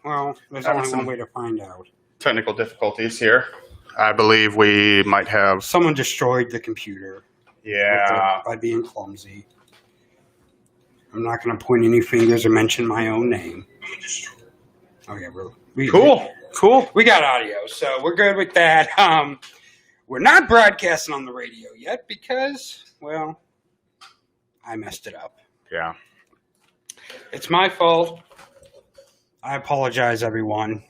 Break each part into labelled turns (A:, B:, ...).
A: Well, there's only one way to find out.
B: Technical difficulties here. I believe we might have...
A: Someone destroyed the computer.
B: Yeah.
A: By being clumsy. I'm not going to point any fingers or mention my own name. Oh, yeah, really.
B: Cool.
A: We got audio, so we're good with that. We're not broadcasting on the radio yet because, well, I messed it up.
B: Yeah.
A: It's my fault. I apologize, everyone.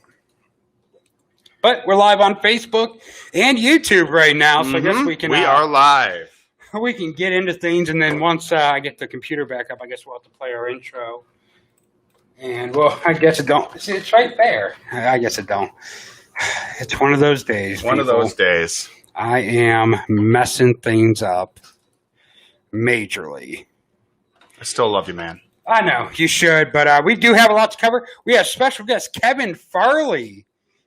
A: But we're live on Facebook and YouTube right now, so I guess we can...
B: We are live.
A: We can get into things, and then once I get the computer back up, I guess we'll have to play our intro. And, well, I guess it don't. See, it's right there. I guess it don't. It's one of those days.
B: One of those days.
A: I am messing things up majorly.
B: I still love you, man.
A: I know, you should, but we do have a lot to cover. We have special guest Kevin Farley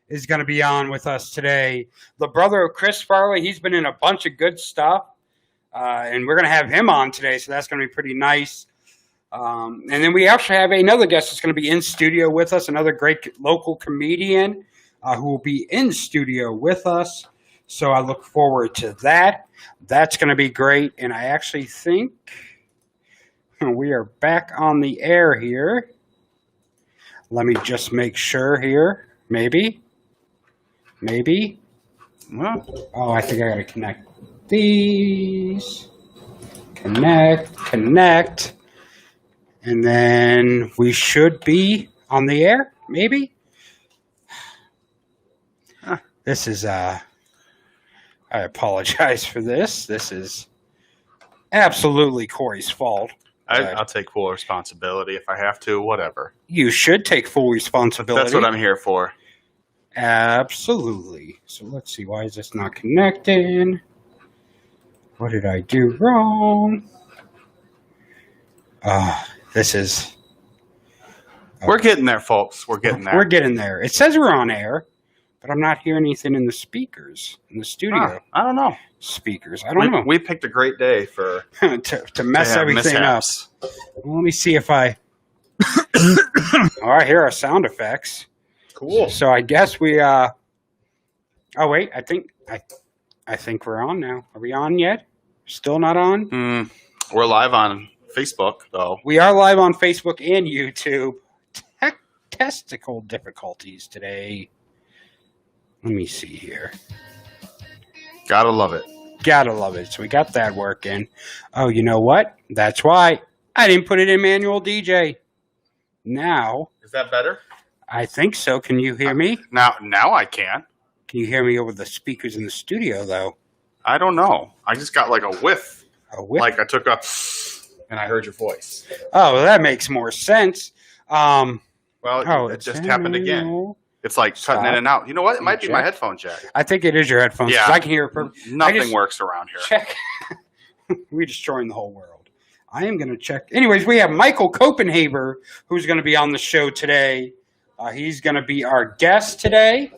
A: is going to be on with us today. The brother of Chris Farley. He's been in a bunch of good stuff, and we're going to have him on today, so that's going to be pretty nice. And then we actually have another guest that's going to be in studio with us, another great local comedian who will be in studio with us. So I look forward to that. That's going to be great, and I actually think... we are back on the air here. Let me just make sure here. Maybe. Well, I think I got to connect these. Connect. And then we should be on the air. Maybe. This is, I apologize for this. This is absolutely Corey's fault.
B: I'll take full responsibility if I have to, whatever.
A: You should take full responsibility.
B: That's what I'm here for.
A: Absolutely. So let's see. Why is this not connecting? What did I do wrong? This is...
B: Okay. We're getting there, folks. We're getting there.
A: We're getting there. It says we're on air, but I'm not hearing anything in the speakers in the studio.
B: I don't know.
A: Speakers. I don't know.
B: We picked a great day for
A: to mess everything up. Well, let me see if I... I hear our sound effects.
B: Cool.
A: So I guess we... Oh, wait. I think we're on now. Are we on yet? Still not on?
B: We're live on Facebook, though.
A: We are live on Facebook and YouTube. Testicle difficulties today. Let me see here.
B: Gotta love it.
A: So we got that working. Oh, you know what? That's why I didn't put it in manual DJ. Now.
B: Is that better?
A: I think so. Can you hear me?
B: Now I can.
A: Can you hear me over the speakers in the studio, though?
B: I don't know. I just got like a whiff.
A: A whiff?
B: Like I took a... and I heard your voice.
A: Oh, well, that makes more sense.
B: It just happened again. It's like cutting in and out. You know what? It might be my headphone jack.
A: I think it is your headphones.
B: Yeah.
A: I can hear it perfectly.
B: Nothing works around here.
A: Check. We're destroying the whole world. I am going to check. Anyways, we have Michael Copenhaver, who's going to be on the show today. He's going to be our guest today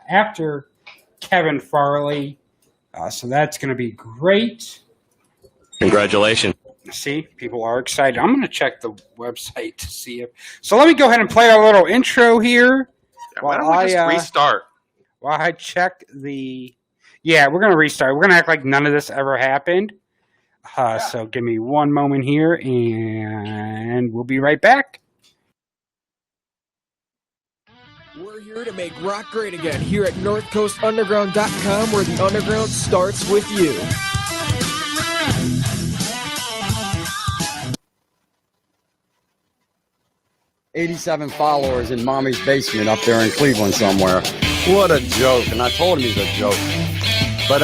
A: after Kevin Farley. So that's going to be great.
C: Congratulations.
A: See, people are excited. I'm going to check the website to see if... So let me go ahead and play our little intro here.
B: Why don't we just restart?
A: While I check the... Yeah, we're going to restart. We're going to act like none of this ever happened. So give me one moment here, and we'll be right back.
D: We're here to make rock great again here at NorthCoastUnderground.com, where the underground starts with you.
E: $87 followers in mommy's basement up there in Cleveland somewhere. What a joke. And I told him he's a joke. But,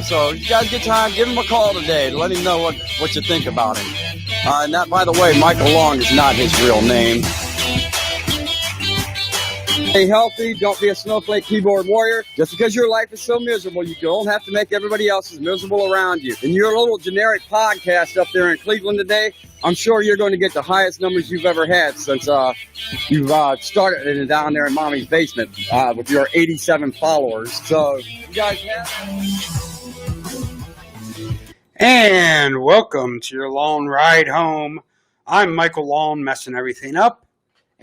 E: so you guys get time, give him a call today. Let him know what you think about him. And that, by the way, Michael Long is not his real name. Stay healthy. Don't be a snowflake keyboard warrior. Just because your life is so miserable, you don't have to make everybody else's miserable around you. In your little generic podcast up there in Cleveland today, I'm sure you're going to get the highest numbers you've ever had since you've started it down there in mommy's basement with your 87 followers. So, you guys
A: And welcome to your long ride home. I'm Michael Long, messing everything up.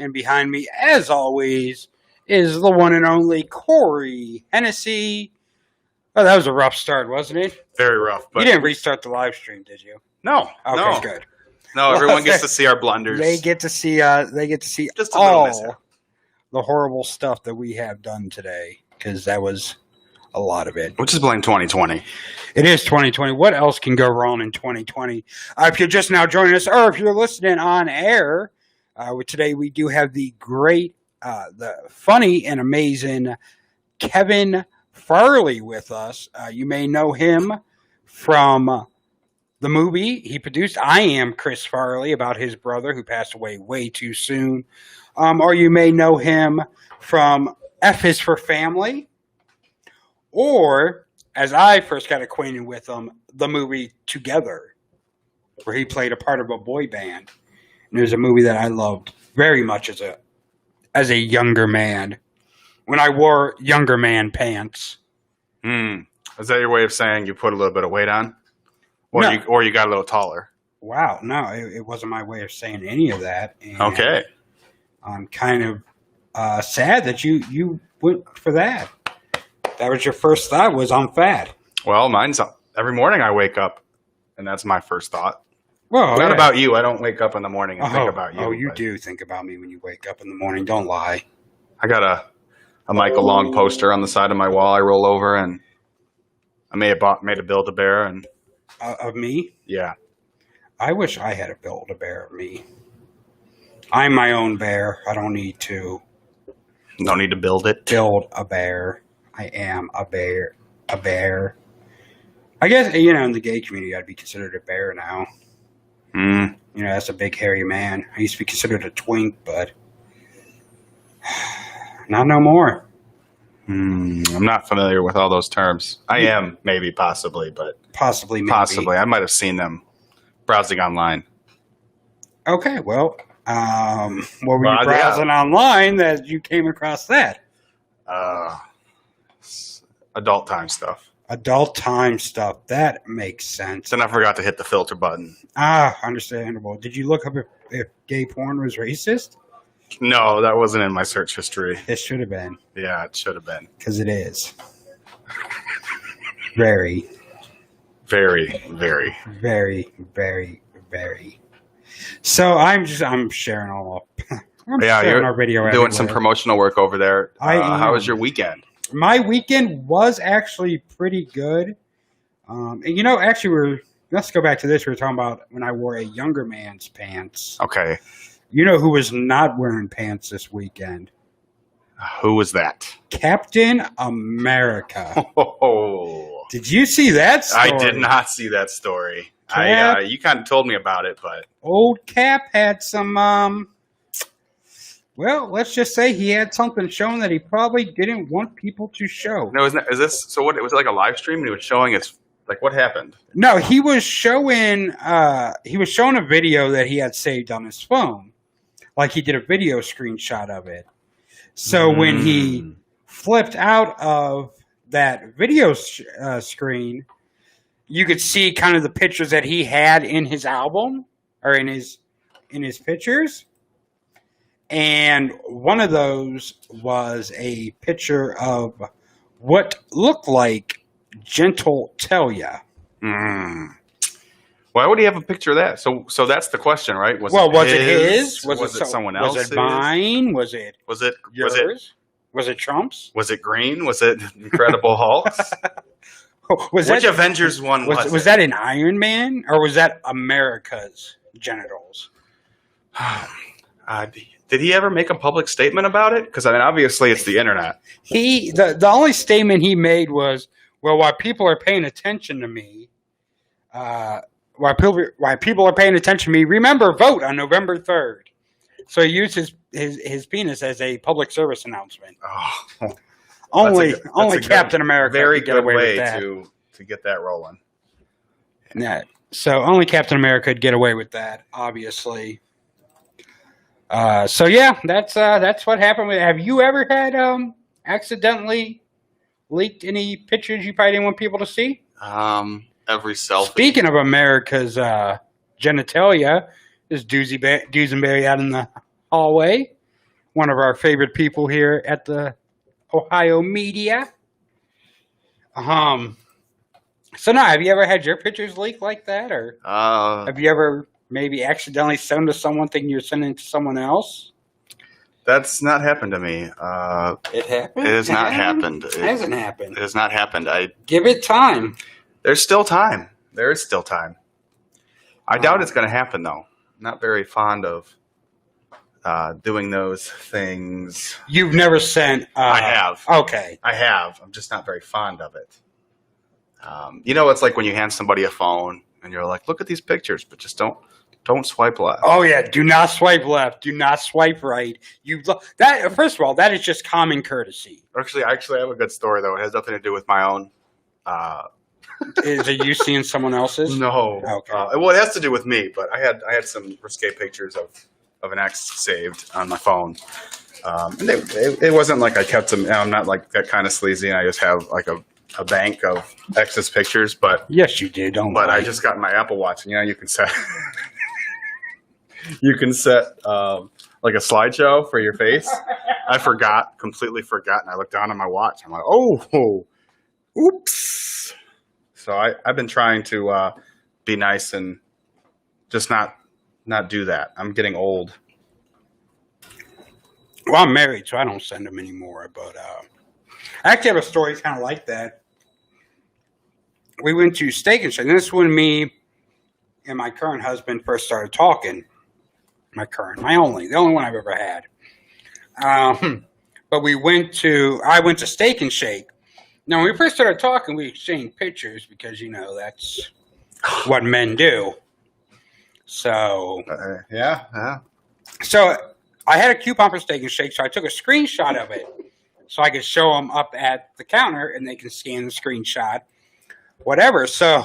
A: And behind me, as always, is the one and only Corey Hennessy. Oh, that was a rough start, wasn't it?
B: Very rough. But
A: you didn't restart the live stream, did you?
B: No.
A: Okay,
B: no.
A: good.
B: No, everyone gets to see our blunders.
A: They get to see.
B: Just
A: all the horrible stuff that we have done today, because that was a lot of it.
B: We'll just blame 2020.
A: It is 2020. What else can go wrong in 2020? If you're just now joining us, or if you're listening on air, today we do have the great, the funny and amazing Kevin Farley with us. You may know him from the movie he produced, I Am Chris Farley, about his brother who passed away way too soon. Or you may know him from F is for Family. Or, as I first got acquainted with him, the movie Together, where he played a part of a boy band. And it was a movie that I loved very much as a younger man, when I wore younger man pants.
B: Is that your way of saying you put a little bit of weight on? Or,
A: No.
B: you got a little taller?
A: Wow, no, it wasn't my way of saying any of that. And
B: Okay.
A: I'm kind of sad that you went for that. That was your first thought, was I'm fat.
B: Well, mine's every morning I wake up, and that's my first thought.
A: Well,
B: Not
A: yeah.
B: about you. I don't wake up in the morning and think about you.
A: Oh, you
B: but
A: do think about me when you wake up in the morning. Don't lie.
B: I got a Michael Long poster on the side of my wall. I roll over, and I made a Build-A-Bear, and
A: Of me?
B: yeah.
A: I wish I had a Build-A-Bear of me. I'm my own bear. I don't need to
B: No need to build it.
A: build a bear. I am a bear. A bear. I guess, in the gay community, I'd be considered a bear now. That's a big, hairy man. I used to be considered a twink, but not no more.
B: I'm not familiar with all those terms. I am, maybe, possibly, but
A: Possibly, maybe.
B: possibly. I might have seen them browsing online.
A: Okay, well, what were you browsing online that you came across that?
B: Adult time stuff.
A: Adult time stuff. That makes sense.
B: Then I forgot to hit the filter button.
A: Understandable. Did you look up if gay porn was racist?
B: No, that wasn't in my search history.
A: It should have been.
B: Yeah, it should have been.
A: Because it is. Very.
B: Very, very.
A: Very, very, very. So I'm sharing all up.
B: You're
A: our video
B: doing some promotional work over there. How was your weekend?
A: My weekend was actually pretty good. Let's go back to this. We were talking about when I wore a younger man's pants.
B: Okay.
A: You know who was not wearing pants this weekend?
B: Who was that?
A: Captain America.
B: Oh.
A: Did you see that story?
B: I did not see that story. You kind of told me about it, but
A: Old Cap had some, let's just say he had something shown that he probably didn't want people to show.
B: No, is this so? What was it, like a live stream? And he was showing its what happened?
A: No, he was showing a video that he had saved on his phone, like he did a video screenshot of it. So when he flipped out of that video screen, you could see kind of the pictures that he had in his album or in his pictures. And one of those was a picture of what looked like Genitalia.
B: Why would he have a picture of that? So that's the question, right?
A: Was it his?
B: Was it someone else's?
A: Was it mine? Was it yours? Was it Trump's?
B: Was it Green? Was it Incredible Hulk's? Which Avengers one was it?
A: Was that an Iron Man or was that America's genitals?
B: Did he ever make a public statement about it? Because obviously it's the internet.
A: The only statement he made was, "Well, while people are paying attention to me, while people are paying attention to me, remember, vote on November 3rd." So he used his penis as a public service announcement.
B: Oh,
A: only Captain America
B: very
A: could get
B: good
A: away
B: way
A: with that.
B: to get that rolling.
A: Yeah. So only Captain America could get away with that, obviously. That's what happened. Have you ever had accidentally leaked any pictures you probably didn't want people to see?
B: Every selfie.
A: Speaking of America's genitalia, is Dusenberry out in the hallway. one of our favorite people here at the Ohio Media. So now, have you ever had your pictures leaked like that, or have you ever maybe accidentally sent to someone thinking you're sending to someone else?
B: That's not happened to me.
A: It happened.
B: It has not happened.
A: It hasn't happened.
B: It has not happened.
A: Give it time.
B: There's still time. There is still time. I doubt it's going to happen, though. Not very fond of doing those things.
A: You've never sent.
B: I have.
A: Okay.
B: I have. I'm just not very fond of it. It's like when you hand somebody a phone and you're like, "Look at these pictures," but just don't swipe left.
A: Oh yeah, do not swipe left. Do not swipe right. That first of all, that is just common courtesy.
B: Actually, I have a good story though. It has nothing to do with my own.
A: Is it you seeing someone else's?
B: No.
A: Okay.
B: Well, it has to do with me, but I had some risque pictures of an ex saved on my phone. And it wasn't like I kept them. I'm not like that kind of sleazy. And I just have like a bank of ex's pictures, but
A: yes, you did.
B: But I just got my Apple Watch, and you can set like a slideshow for your face. I completely forgot, and I looked down at my watch. I'm like, oh, oops. So I've been trying to be nice and just not do that. I'm getting old.
A: Well, I'm married, so I don't send them anymore. But I actually have a story kind of like that. We went to Steak and Shake. This is when me and my current husband first started talking. The only one I've ever had. But I went to Steak and Shake. Now, when we first started talking, we exchanged pictures because, that's what men do. So,
B: yeah.
A: So, I had a coupon for Steak and Shake, so I took a screenshot of it so I could show them up at the counter, and they can scan the screenshot. Whatever. So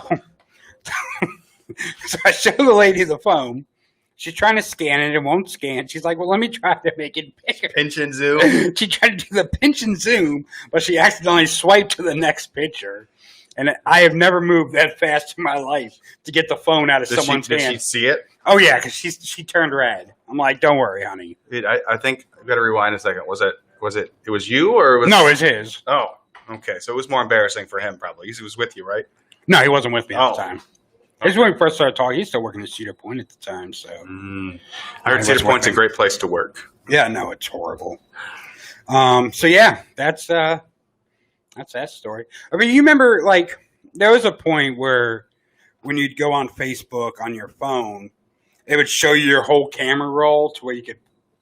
A: I show the lady the phone. She's trying to scan it. It won't scan. She's like, well, let me try to make it bigger.
B: Pinch and zoom.
A: She tried to do the pinch and zoom, but she accidentally swiped to the next picture. And I have never moved that fast in my life to get the phone out of someone's hand.
B: Did she see it?
A: Oh, yeah, because she turned red. I'm like, don't worry, honey.
B: I think I've got to rewind a second. Was it you or was
A: No, it was his.
B: Oh. Okay, so it was more embarrassing for him probably. He was with you, right?
A: No, he wasn't with me at the time.
B: Okay.
A: This is when we first started talking. He's still working at Cedar Point at the time. So
B: I heard Cedar Point's a great place to work.
A: Yeah, no, it's horrible. So yeah, that's that story. I mean, you remember like there was a point where when you'd go on Facebook on your phone, it would show you your whole camera roll to where you could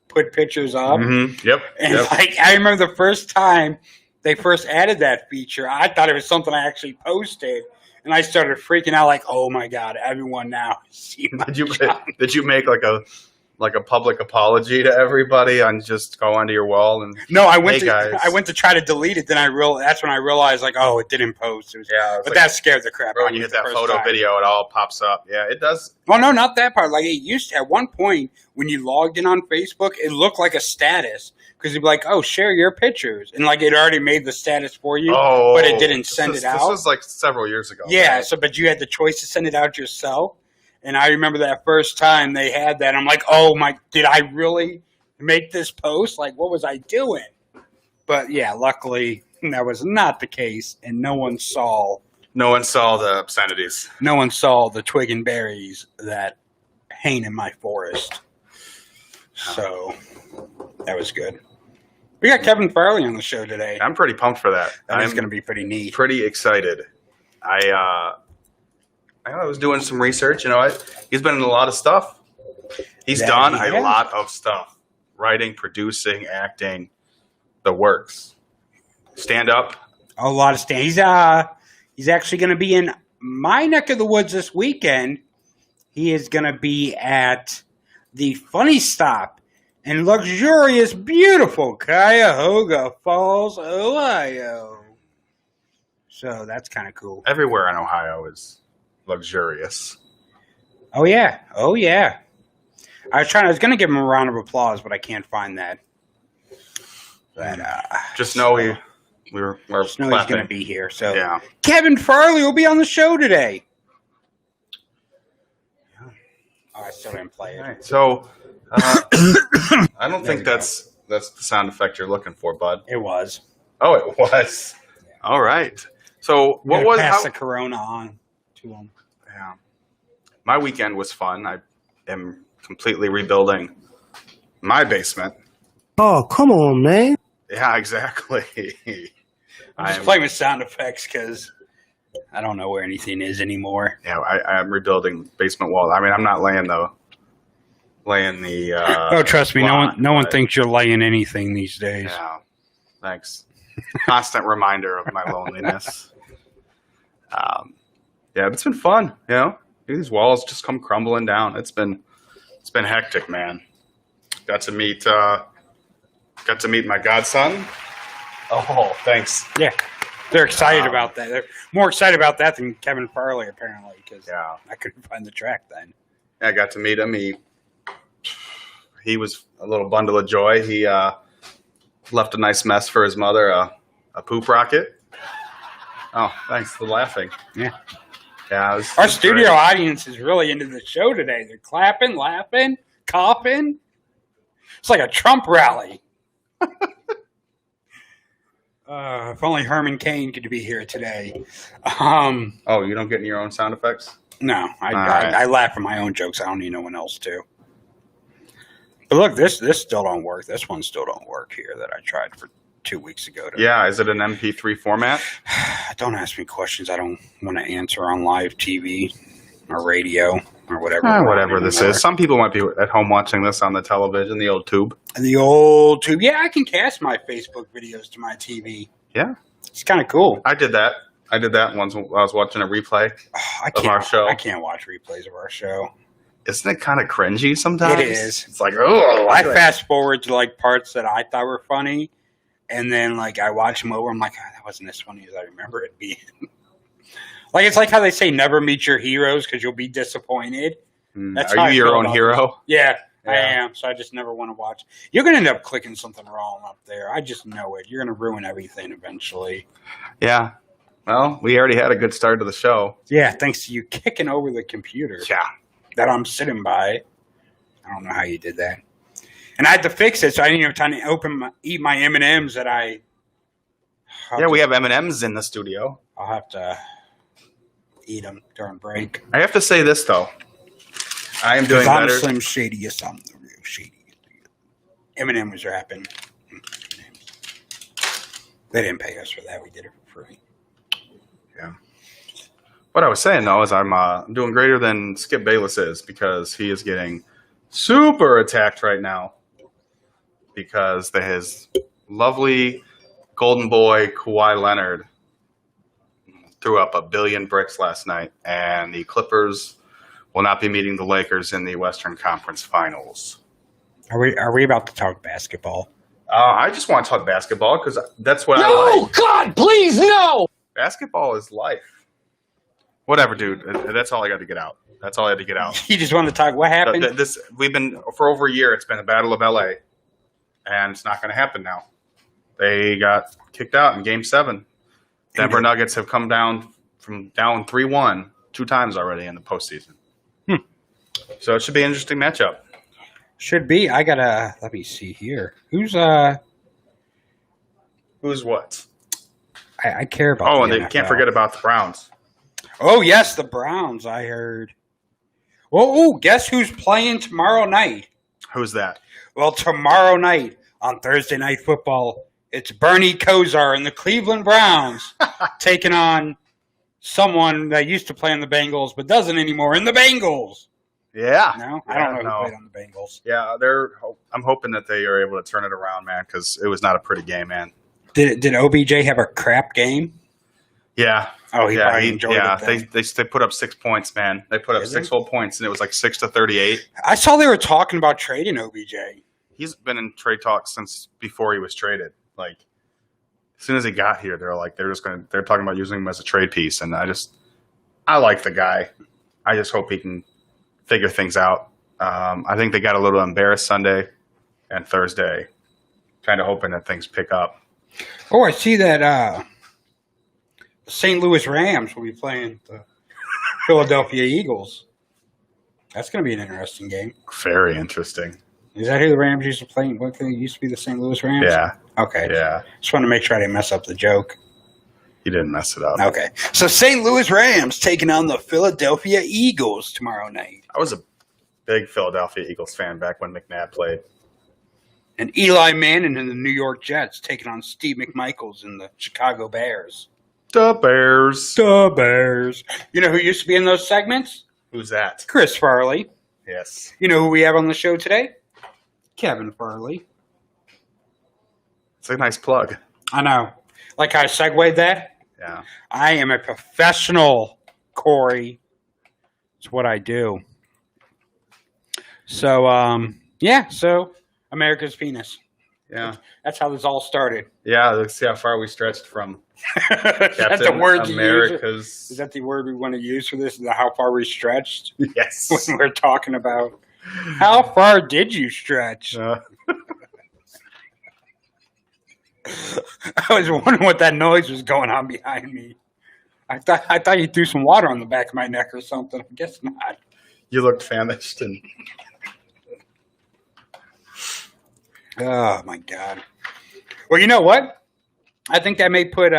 A: put pictures up.
B: Mm-hmm. Yep.
A: And like I remember the first time they first added that feature, I thought it was something I actually posted, and I started freaking out like, "Oh my god, everyone now see my job."
B: Did you make like a public apology to everybody and just go onto your wall and
A: No, I went to try to delete it. Then that's when I realized like, oh, it didn't post. But that scared the crap out of me.
B: When you hit that photo video, it all pops up. Yeah, it does.
A: Well, no, not that part. Like it used to. At one point, when you logged in on Facebook, it looked like a status because you'd be like, "Oh, share your pictures," and like it already made the status for you, but it didn't send it out.
B: This was like several years ago.
A: Yeah. Right? But you had the choice to send it out yourself. And I remember that first time they had that. I'm like, oh my, did I really make this post? Like, what was I doing? But yeah, luckily that was not the case. And no one saw
B: the obscenities.
A: No one saw the twig and berries that hang in my forest. So that was good. We got Kevin Farley on the show today.
B: I'm pretty pumped for that.
A: That's going to be pretty neat.
B: Pretty excited. I was doing some research. He's been in a lot of stuff. He's done a lot of stuff. Writing, producing, acting, the works. Stand up.
A: A lot of stand. He's actually going to be in my neck of the woods this weekend. He is going to be at the Funny Stop in luxurious, beautiful Cuyahoga Falls, Ohio. So that's kind of cool.
B: Everywhere in Ohio is luxurious.
A: Oh yeah. I was going to give him a round of applause, but I can't find that. But
B: just know we're
A: just know he's going to be here. So
B: yeah.
A: Kevin Farley will be on the show today. Oh, I still didn't play it.
B: Right. So I don't think that's the sound effect you're looking for, bud.
A: It was.
B: Oh, it was. All right. So what was
A: pass the Corona on to them?
B: Yeah. My weekend was fun. I am completely rebuilding my basement.
F: Oh, come on, man.
B: Yeah, exactly.
A: I'm just playing with sound effects because I don't know where anything is anymore.
B: Yeah, I'm rebuilding basement walls. I mean, I'm not laying the.
A: Oh, trust me,
B: lawn,
A: no one thinks you're laying anything these days.
B: Yeah, thanks. Constant reminder of my loneliness. Yeah, it's been fun. You know, these walls just come crumbling down. It's been hectic, man. Got to meet my godson. Oh, thanks.
A: Yeah, they're excited about that. They're more excited about that than Kevin Farley, apparently, because I couldn't find the track then.
B: I got to meet him. He was a little bundle of joy. He left a nice mess for his mother, a poop rocket. Oh, thanks for laughing.
A: Yeah.
B: Yeah.
A: Our studio audience is really into the show today. They're clapping, laughing, coughing. It's like a Trump rally. If only Herman Cain could be here today.
B: Oh, you don't get your own sound effects?
A: No, I laugh at my own jokes. I don't need no one else to. But look, this still don't work. This one still don't work here that I tried for 2 weeks ago.
B: Yeah, is it an MP3 format?
A: Don't ask me questions I don't want to answer on live TV or radio or whatever.
B: Whatever this is. Some people might be at home watching this on the television, the old tube.
A: The old tube. Yeah, I can cast my Facebook videos to my TV.
B: Yeah.
A: It's kind of cool.
B: I did that once when I was watching a replay of our show.
A: I can't watch replays of our show.
B: Isn't it kind of cringy sometimes?
A: It is.
B: It's like, oh,
A: I fast forward to like parts that I thought were funny, and then like I watch them over. I'm like, that wasn't as funny as I remember it being. Like it's like how they say never meet your heroes because you'll be disappointed.
B: Are you your own hero?
A: Yeah, I am. So I just never want to watch. You're gonna end up clicking something wrong up there. I just know it. You're gonna ruin everything eventually.
B: Yeah. Well, we already had a good start to the show.
A: Yeah, thanks to you kicking over the computer.
B: Yeah.
A: That I'm sitting by. I don't know how you did that. And I had to fix it, so I didn't have time to eat my M&Ms that I...
B: we have M&Ms in the studio.
A: I'll have to eat them during break.
B: I have to say this, though. I am doing better.
A: I'm Slim Shadiest. I'm the real Shadiest. M&M was rapping. They didn't pay us for that. We did it for free.
B: Yeah. What I was saying, though, is I'm doing greater than Skip Bayless is because he is getting super attacked right now because his lovely golden boy Kawhi Leonard threw up 1 billion bricks last night, and the Clippers will not be meeting the Lakers in the Western Conference Finals.
A: Are we about to talk basketball?
B: I just want to talk basketball because that's what I like.
D: No, God, please, no!
B: Basketball is life. Whatever, dude. That's all I got to get out. That's all I had to get out.
A: You just wanted to talk. What happened?
B: We've been for over a year. It's been the Battle of LA, and it's not going to happen now. They got kicked out in Game 7. Denver Nuggets have come down from down 3-1 2 times already in the postseason. So it should be an interesting matchup.
A: Should be. I gotta. Let me see here. Who's
B: what?
A: I care about.
B: Oh, and they can't forget about the Browns.
A: Oh, yes, the Browns, I heard. Oh, guess who's playing tomorrow night?
B: Who's that?
A: Well, tomorrow night on Thursday Night Football, it's Bernie Kosar and the Cleveland Browns taking on someone that used to play on the Bengals but doesn't anymore in the Bengals.
B: Yeah.
A: No? I don't know who played on the Bengals.
B: Yeah, I'm hoping that they are able to turn it around, man, because it was not a pretty game, man.
A: Did OBJ have a crap game?
B: Yeah.
A: Oh, he enjoyed it.
B: They put up 6 points, man. They put up 6 whole points, and it was like 6-38.
A: I saw they were talking about trading OBJ.
B: He's been in trade talks since before he was traded. Like, as soon as he got here, they're talking about using him as a trade piece, and I like the guy. I just hope he can figure things out. I think they got a little embarrassed Sunday and Thursday, kind of hoping that things pick up.
A: Oh, I see that St. Louis Rams will be playing the Philadelphia Eagles. That's going to be an interesting game.
B: Very interesting.
A: Is that who the Rams used to play? What they used to be the St. Louis Rams?
B: Yeah.
A: Okay.
B: Yeah.
A: Just want to make sure I didn't mess up the joke.
B: You didn't mess it up.
A: Okay. So St. Louis Rams taking on the Philadelphia Eagles tomorrow night.
B: I was a big Philadelphia Eagles fan back when McNabb played.
A: And Eli Manning and the New York Jets taking on Steve McMichaels and the Chicago Bears.
B: The Bears.
A: The Bears. You know who used to be in those segments?
B: Who's that?
A: Chris Farley.
B: Yes.
A: You know who we have on the show today? Kevin Farley.
B: It's a nice plug.
A: I know. Like I segued that?
B: Yeah.
A: I am a professional, Corey. It's what I do. So, so America's penis.
B: Yeah.
A: That's how this all started.
B: Yeah, let's see how far we stretched from
A: Is that the word you use?
B: America's.
A: Is that the word we want to use for this? How far we stretched?
B: Yes.
A: When we're talking about how far did you stretch? I was wondering what that noise was going on behind me. I thought you threw some water on the back of my neck or something. I guess not.
B: You looked famished and.
A: Oh my God. Well, you know what? I think that may put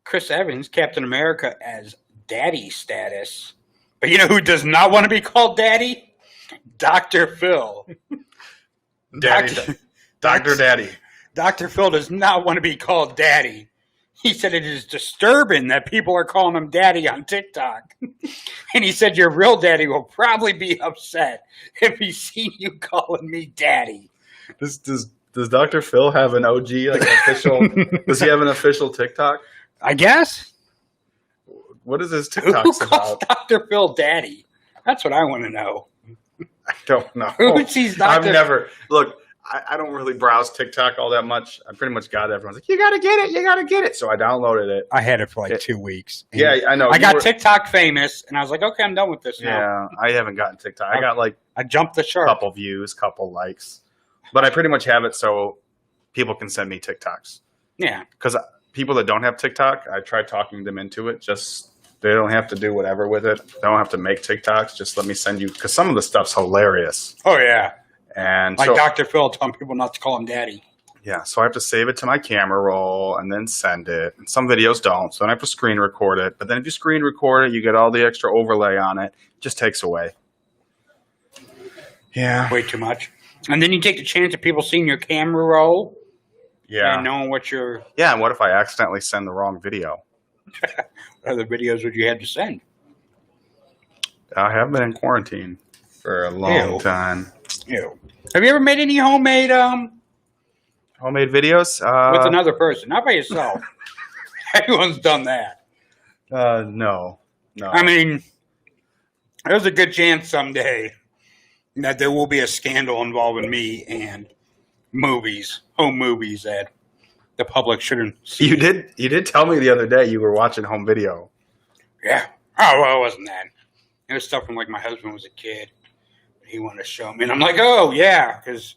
A: Chris Evans, Captain America, as daddy status. But you know who does not want to be called daddy? Dr. Phil.
B: Dr. Daddy.
A: Dr. Phil does not want to be called daddy. He said it is disturbing that people are calling him daddy on TikTok. And he said your real daddy will probably be upset if he sees you calling me daddy.
B: Does Dr. Phil have an OG, like an official? Does he have an official TikTok?
A: I guess.
B: What is his
A: Who
B: TikToks
A: calls
B: about?
A: Dr. Phil daddy? That's what I want to know.
B: I don't know.
A: Who sees Dr.
B: I've never look. I don't really browse TikTok all that much. I pretty much got it. Everyone's like, "You gotta get it, you gotta get it." So I downloaded it.
A: I had it for like 2 weeks.
B: Yeah, I know.
A: I got TikTok famous, and I was like, okay, I'm done with this now.
B: Yeah, I haven't gotten TikTok. I got like
A: I jumped the
B: a
A: shark.
B: couple views, couple likes, but I pretty much have it so people can send me TikToks.
A: Yeah.
B: Because people that don't have TikTok, I tried talking them into it. Just they don't have to do whatever with it. They don't have to make TikToks. Just let me send you because some of the stuff's hilarious.
A: Oh yeah.
B: And
A: Like
B: so,
A: Dr. Phil telling people not to call him daddy.
B: yeah, so I have to save it to my camera roll and then send it. And some videos don't, so then I have to screen record it. But then if you screen record it, you get all the extra overlay on it. It just takes away. Yeah.
A: Way too much. And then you take the chance of people seeing your camera roll
B: Yeah.
A: and knowing what your
B: Yeah, and what if I accidentally send the wrong video?
A: other videos would you have to send.
B: I have been in quarantine for a long
A: Ew.
B: time.
A: Ew. Have you ever made any homemade
B: Homemade videos?
A: with another person? Not by yourself. Everyone's done that.
B: No.
A: I mean, there's a good chance someday that there will be a scandal involving me and movies, home movies that the public shouldn't see.
B: You did tell me the other day you were watching home video.
A: Yeah. Oh, well, it wasn't that. It was stuff from like my husband was a kid. He wanted to show me. And I'm like, oh, yeah, because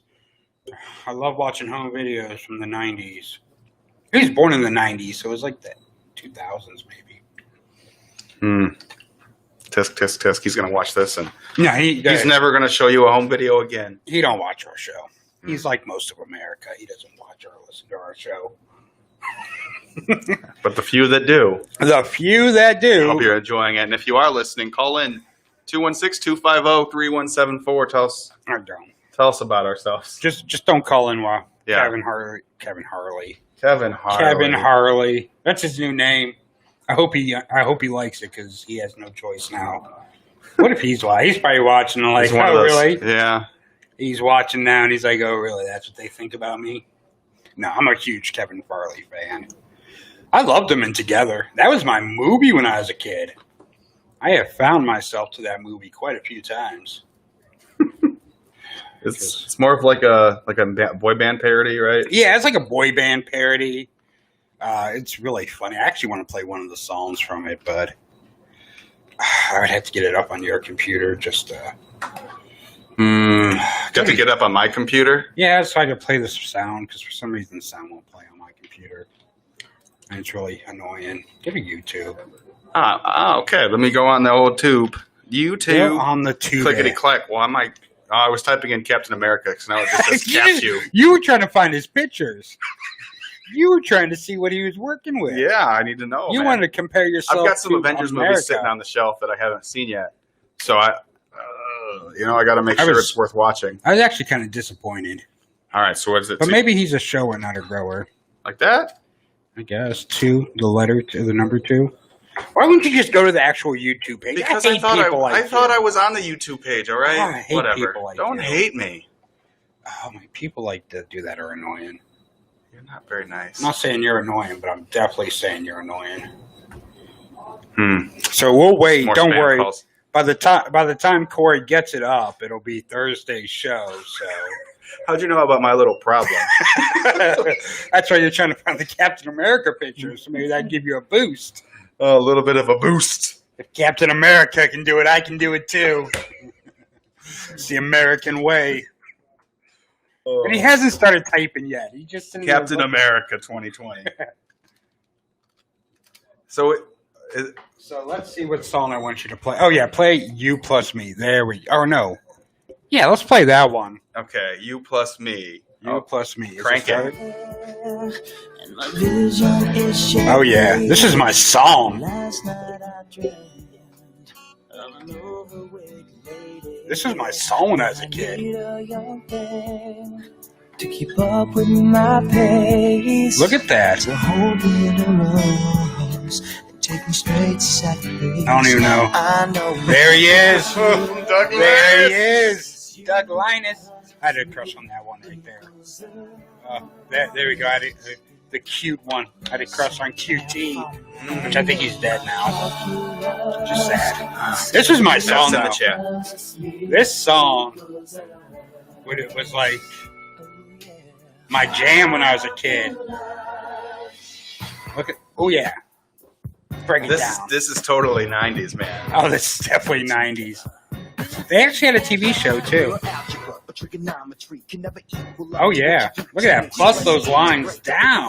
A: I love watching home videos from the 90s. He was born in the 90s, so it was like the 2000s maybe.
B: Tisk, tisk, tisk. He's going to watch this, and
A: No,
B: he's never going to show you a home video again.
A: He don't watch our show. He's like most of America. He doesn't watch or listen to our show.
B: But the few that do,
A: The few that
B: I
A: do.
B: hope you're enjoying it. And if you are listening, call in 216-250-3174. Tell us about ourselves.
A: Just don't call in while
B: Yeah.
A: Kevin Harley.
B: Kevin Farley.
A: That's his new name. I hope he likes it because he has no choice now. What if he's watching? He's probably watching and like,
B: He's one of
A: oh
B: those-
A: really?
B: Yeah.
A: He's watching now and he's like, oh really? That's what they think about me? No, I'm a huge Kevin Farley fan. I loved him in Together. That was my movie when I was a kid. I have found myself to that movie quite a few times.
B: It's more of like a boy band parody, right?
A: Yeah, it's like a boy band parody. It's really funny. I actually want to play one of the songs from it, but I would have to get it up on your computer. Just
B: Got to get up on my computer.
A: yeah, so I could play this sound because for some reason the sound won't play on my computer, and it's really annoying. Give a YouTube.
B: Okay. Let me go on the old tube. YouTube.
A: Go on the tube.
B: Clickety clack. Well, I might I was typing in Captain America because now it just says Cap you.
A: You were trying to find his pictures. You were trying to see what he was working with.
B: Yeah, I need to know.
A: You
B: man.
A: wanted to compare yourself.
B: I've got some
A: to
B: Avengers
A: America.
B: movies sitting on the shelf that I haven't seen yet, so I got to make sure it's worth watching.
A: I was actually kind of disappointed.
B: All right, so what is it?
A: But maybe he's a shower, not a grower.
B: Like that?
A: I guess 2, the number 2. Why wouldn't you just go to the actual YouTube page?
B: Because I thought I was on the YouTube page. All right,
A: I hate
B: whatever.
A: people like
B: Don't
A: you.
B: hate me.
A: Oh my! People like to do that are annoying.
B: You're not very nice.
A: I'm not saying you're annoying, but I'm definitely saying you're annoying.
B: Hmm.
A: So we'll wait.
B: More
A: Don't
B: spam
A: worry.
B: calls.
A: By the time Corey gets it up, it'll be Thursday's show. So
B: How'd you know about my little problem?
A: that's why you're trying to find the Captain America pictures. So maybe that'd give you a boost.
B: A little bit of a boost.
A: If Captain America can do it, I can do it too. It's the American way. And he hasn't started typing yet. He just
B: Captain America 2020. So
A: let's see what song I want you to play. Oh yeah, play You Plus Me. There we go. Oh no. Yeah, let's play that one.
B: okay, You Plus Me.
A: You Plus Me. Is
B: Crank
A: this
B: it.
A: right? Oh yeah, this is my song. This is my song when I was a kid.
G: To keep up with my pace.
A: Look at that.
G: To hold me in arms and take me straight to second base.
A: I don't even know.
G: I know.
A: There he is.
B: Doug
A: There he is. Doug Linus. I had a crush on that one right there. There we go. I had the cute one. I had a crush on QT, which I think he's dead now. Just sad. This is my song,
B: That's in
A: though.
B: the chat.
A: This song, when it was like my jam when I was a kid. Look at, oh yeah. Break it down.
B: This is totally 90s, man.
A: Oh, this is definitely 90s. They actually had a TV show, too. Oh, yeah. Look at that. Bust those lines down.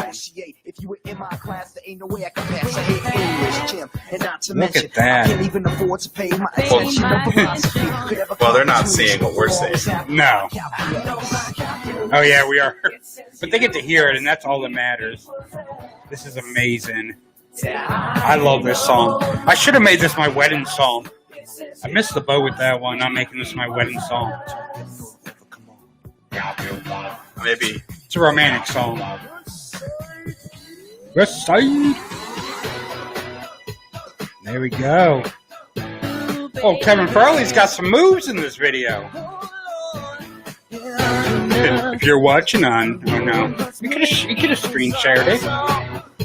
A: Look at that.
B: Well, they're not seeing what we're seeing.
A: No. Oh, yeah, we are. But they get to hear it, and that's all that matters. This is amazing. I love this song. I should have made this my wedding song. I missed the boat with that one. I'm making this my wedding song.
B: Maybe.
A: It's a romantic song. West Side. There we go. Oh, Kevin Farley's got some moves in this video. If you're watching on, oh no, you could have screen shared it.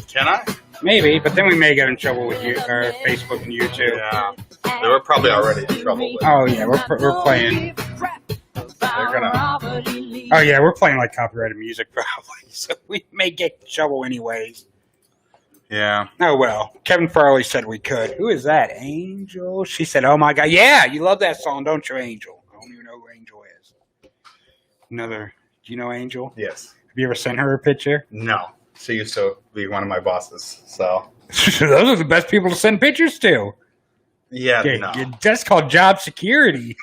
B: Can I?
A: Maybe, but then we may get in trouble with you, or Facebook and YouTube.
B: Yeah. They were probably already in trouble with it.
A: Oh yeah, we're playing.
B: They're gonna.
A: Oh yeah, we're playing like copyrighted music probably, so we may get in trouble anyways.
B: Yeah.
A: Oh well, Kevin Farley said we could. Who is that? Angel? She said, "Oh my God, yeah, you love that song, don't you, Angel?" I don't even know who Angel is. Do you know Angel?
B: Yes.
A: Have you ever sent her a picture?
B: No. She used to be one of my bosses, so.
A: Those are the best people to send pictures to.
B: Yeah,
A: Okay,
B: no.
A: that's called job security.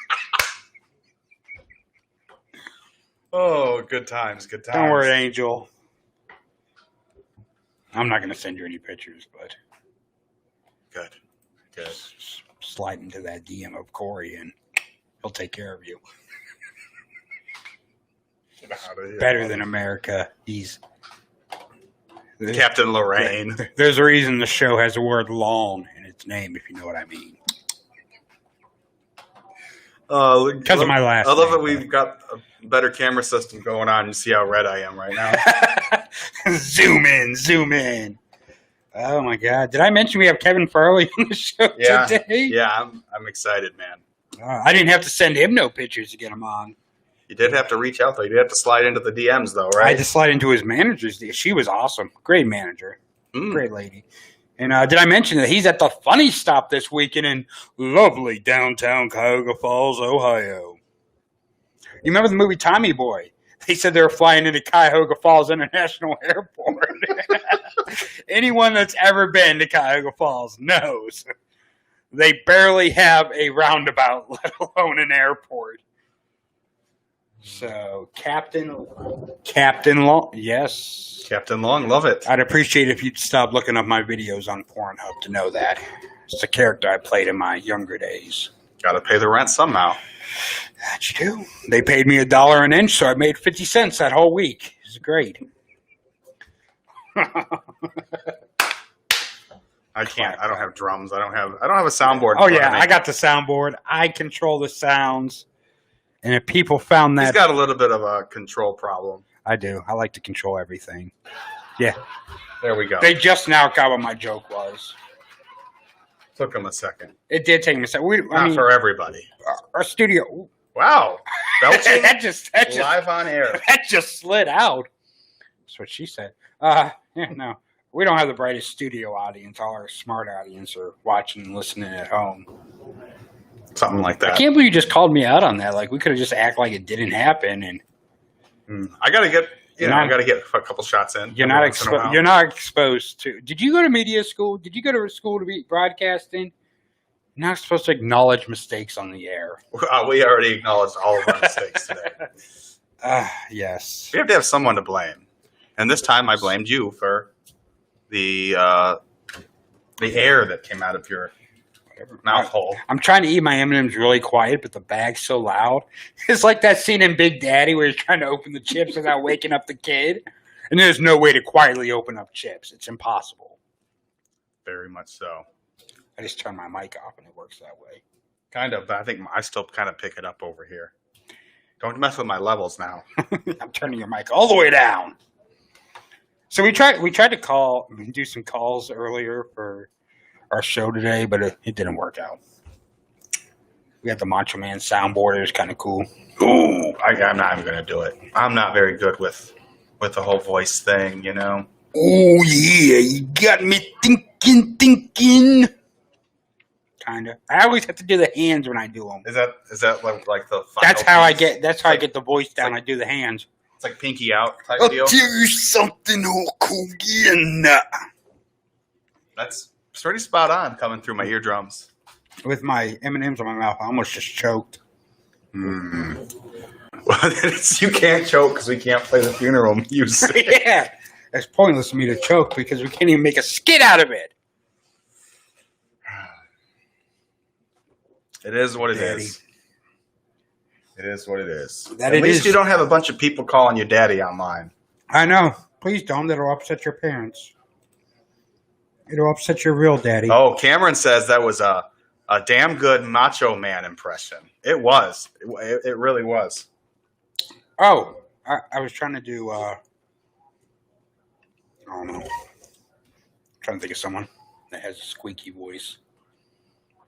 B: Oh, good times, good times.
A: Don't worry, Angel. I'm not going to send you any pictures, but
B: Good.
A: slide into that DM of Corey and he'll take care of you.
B: Get out of here.
A: Better than America.
B: Captain Lorraine.
A: There's a reason the show has the word long in its name, if you know what I mean. Because of my last
B: I love
A: name,
B: that we've got a better camera system going on. You see how red I am right now.
A: Zoom in. Oh my God! Did I mention we have Kevin Farley on the show today?
B: Yeah, I'm excited, man.
A: I didn't have to send him no pictures to get him on.
B: You did have to reach out though. You did have to slide into the DMs though,
A: I
B: right?
A: had to slide into his manager's. She was awesome, great manager, great lady. And did I mention that he's at the Funny Stop this weekend in lovely downtown Cuyahoga Falls, Ohio? You remember the movie Tommy Boy? They said they were flying into Cuyahoga Falls International Airport. Anyone that's ever been to Cuyahoga Falls knows they barely have a roundabout, let alone an airport. So Captain Long, yes.
B: Captain Long, love it.
A: I'd appreciate if you'd stop looking up my videos on Pornhub to know that. It's a character I played in my younger days.
B: Got to pay the rent somehow.
A: That you do. They paid me $1 an inch, so I made 50 cents that whole week. It was great.
B: I can't. I don't have drums. I don't have a soundboard.
A: Oh yeah, I got the soundboard. I control the sounds. And if people found that,
B: he's got a little bit of a control problem.
A: I do. I like to control everything. Yeah.
B: There we go.
A: They just now got what my joke was.
B: Took him a second.
A: It did take me a second.
B: Not for everybody.
A: Our studio.
B: Wow. Belching
A: that just
B: live on air.
A: That just slid out. That's what she said. Yeah, no. We don't have the brightest studio audience. All our smart audience are watching and listening at home.
B: Something like that.
A: I can't believe you just called me out on that. Like we could have just act like it didn't happen. And
B: I gotta get, I gotta get a couple shots in.
A: You're not exposed to. Did you go to media school? Did you go to school to be broadcasting? You're not supposed to acknowledge mistakes on the air.
B: We already acknowledged all of our mistakes today.
A: Yes.
B: We have to have someone to blame, and this time I blamed you for the air that came out of your mouth hole.
A: I'm trying to eat my M&Ms really quiet, but the bag's so loud. It's like that scene in Big Daddy where he's trying to open the chips without waking up the kid. And there's no way to quietly open up chips. It's impossible.
B: Very much so.
A: I just turn my mic off and it works that way.
B: Kind of, but I think I still kind of pick it up over here. Don't mess with my levels now.
A: I'm turning your mic all the way down. So we tried to do some calls earlier for our show today, but it didn't work out. We had the Macho Man soundboard. It was kind of cool.
B: Ooh, I'm not even going to do it. I'm not very good with the whole voice thing, you know?
A: Oh, yeah. You got me thinking. Kind of. I always have to do the hands when I do them.
B: Is that like the final
A: That's how
B: piece?
A: I get the voice down. I do the hands.
B: It's like pinky out type
A: I'll
B: deal?
A: tell you something, Hulk Hogan.
B: That's pretty spot on coming through my eardrums.
A: With my M&Ms in my mouth, I almost just choked.
B: Well, you can't choke because we can't play the funeral music.
A: Yeah. It's pointless for me to choke because we can't even make a skit out of it.
B: It is what it
A: Daddy.
B: is. It is what it is.
A: That
B: At
A: it
B: least
A: is.
B: you don't have a bunch of people calling you daddy online.
A: I know. Please don't. That'll upset your parents. It'll upset your real daddy.
B: Oh, Cameron says that was a damn good Macho Man impression. It was. It really was.
A: Oh, I was trying to do, I don't know. I'm trying to think of someone that has a squeaky voice.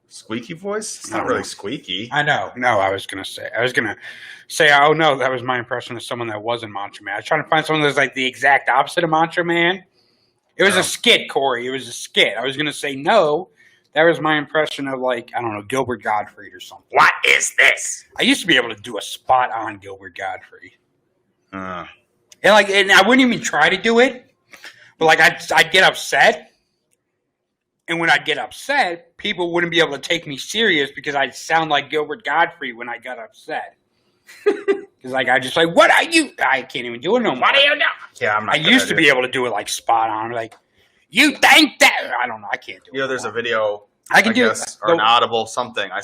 B: Squeaky voice? It's
A: I
B: not
A: don't
B: really
A: know.
B: squeaky.
A: I know. No, I was going to say, oh no, that was my impression of someone that wasn't Macho Man. I was trying to find someone that's like the exact opposite of Macho Man. It was a skit, Corey. It was a skit. I was going to say no. That was my impression of like, I don't know, Gilbert Gottfried or something.
B: What is this?
A: I used to be able to do a spot on Gilbert Gottfried.
B: Uh,
A: And I wouldn't even try to do it. But like I'd get upset. And when I'd get upset, people wouldn't be able to take me serious because I'd sound like Gilbert Gottfried when I got upset. Because like I just like, what are you? I can't even do it no more. What are you doing?
B: yeah, I'm not.
A: I used to be able to do it like spot on. Like, you think that? I don't know. I can't do it.
B: You know, there's a video.
A: I can do
B: guess, or an audible something. I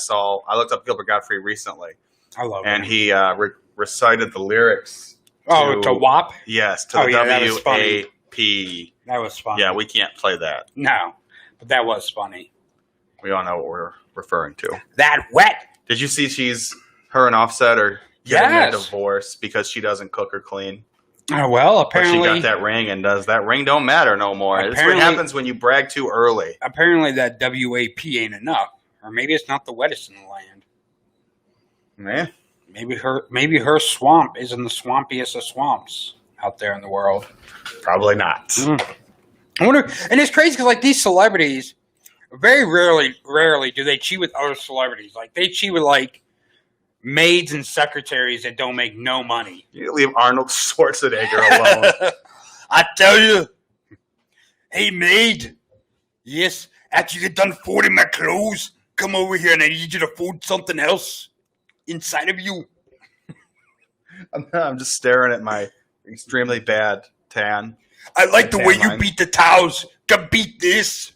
B: looked up Gilbert Gottfried recently,
A: I love
B: and
A: it.
B: he recited the lyrics.
A: To WAP?
B: Yes, to
A: Oh,
B: the
A: yeah, that was funny.
B: WAP.
A: That was funny.
B: Yeah, we can't play that.
A: No, but that was funny.
B: We all know what we're referring to.
A: That wet.
B: Did you see her and Offset are getting a
A: Yes.
B: divorce because she doesn't cook or clean?
A: Well,
B: But she
A: apparently,
B: got that ring, and that ring don't matter no more. That's what
A: Apparently-
B: happens when you brag too early.
A: apparently that WAP ain't enough, or maybe it's not the wettest in the land.
B: Man,
A: Maybe her swamp isn't the swampiest of swamps out there in the world.
B: probably not.
A: I wonder, and it's crazy because like these celebrities, very rarely do they cheat with other celebrities. Like they cheat with like maids and secretaries that don't make no money.
B: You leave Arnold Schwarzenegger alone.
A: I tell you, hey maid, yes, after you get done folding my clothes, come over here and I need you to fold something else inside of you.
B: I'm just staring at my extremely bad tan.
A: I like the way you
B: Tan line.
A: beat the towels. Come beat this.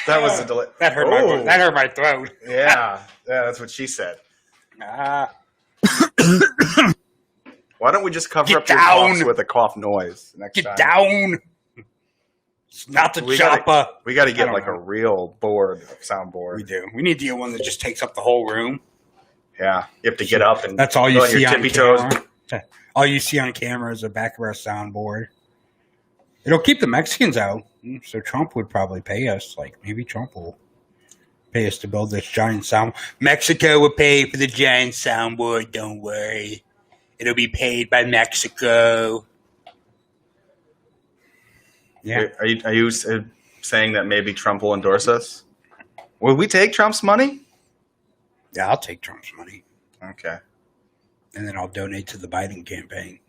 B: That was a delay.
A: That hurt my voice. That hurt my throat.
B: Yeah, that's what she said.
A: Ah.
B: Why don't we just cover
A: Get
B: up your
A: down.
B: coughs with a cough noise next
A: Get
B: time?
A: down. It's not the
B: We
A: chopper.
B: We got to
A: I
B: get
A: don't
B: like
A: know.
B: a real soundboard.
A: We do. We need to get one that just takes up the whole room.
B: Yeah, you have to get up and
A: That's all
B: go
A: you
B: on
A: see
B: your
A: on
B: tippy toes.
A: camera. All you see on camera is the back of our soundboard. It'll keep the Mexicans out. So Trump would probably pay us. Like, maybe Trump will pay us to build this giant sound. Mexico will pay for the giant soundboard. Don't worry. It'll be paid by Mexico. Yeah.
B: Are you saying that maybe Trump will endorse us? Will we take Trump's money?
A: Yeah, I'll take Trump's money.
B: Okay.
A: And then I'll donate to the Biden campaign.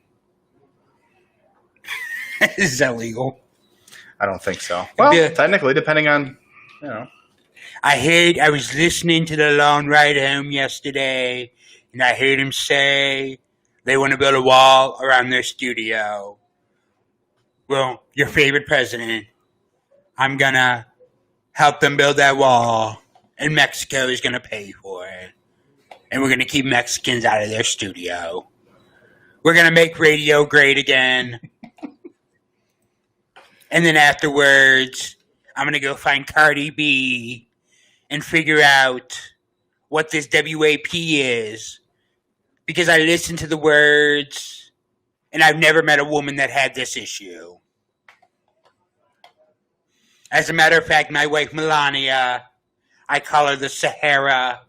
A: Is that legal?
B: I don't think so. Well, technically, depending on,
A: I was listening to the long ride home yesterday, and I heard him say they want to build a wall around their studio. Well, your favorite president, I'm going to help them build that wall, and Mexico is going to pay for it. And we're going to keep Mexicans out of their studio. We're going to make radio great again. And then afterwards, I'm going to go find Cardi B and figure out what this WAP is. Because I listened to the words, and I've never met a woman that had this issue. As a matter of fact, my wife Melania, I call her the Sahara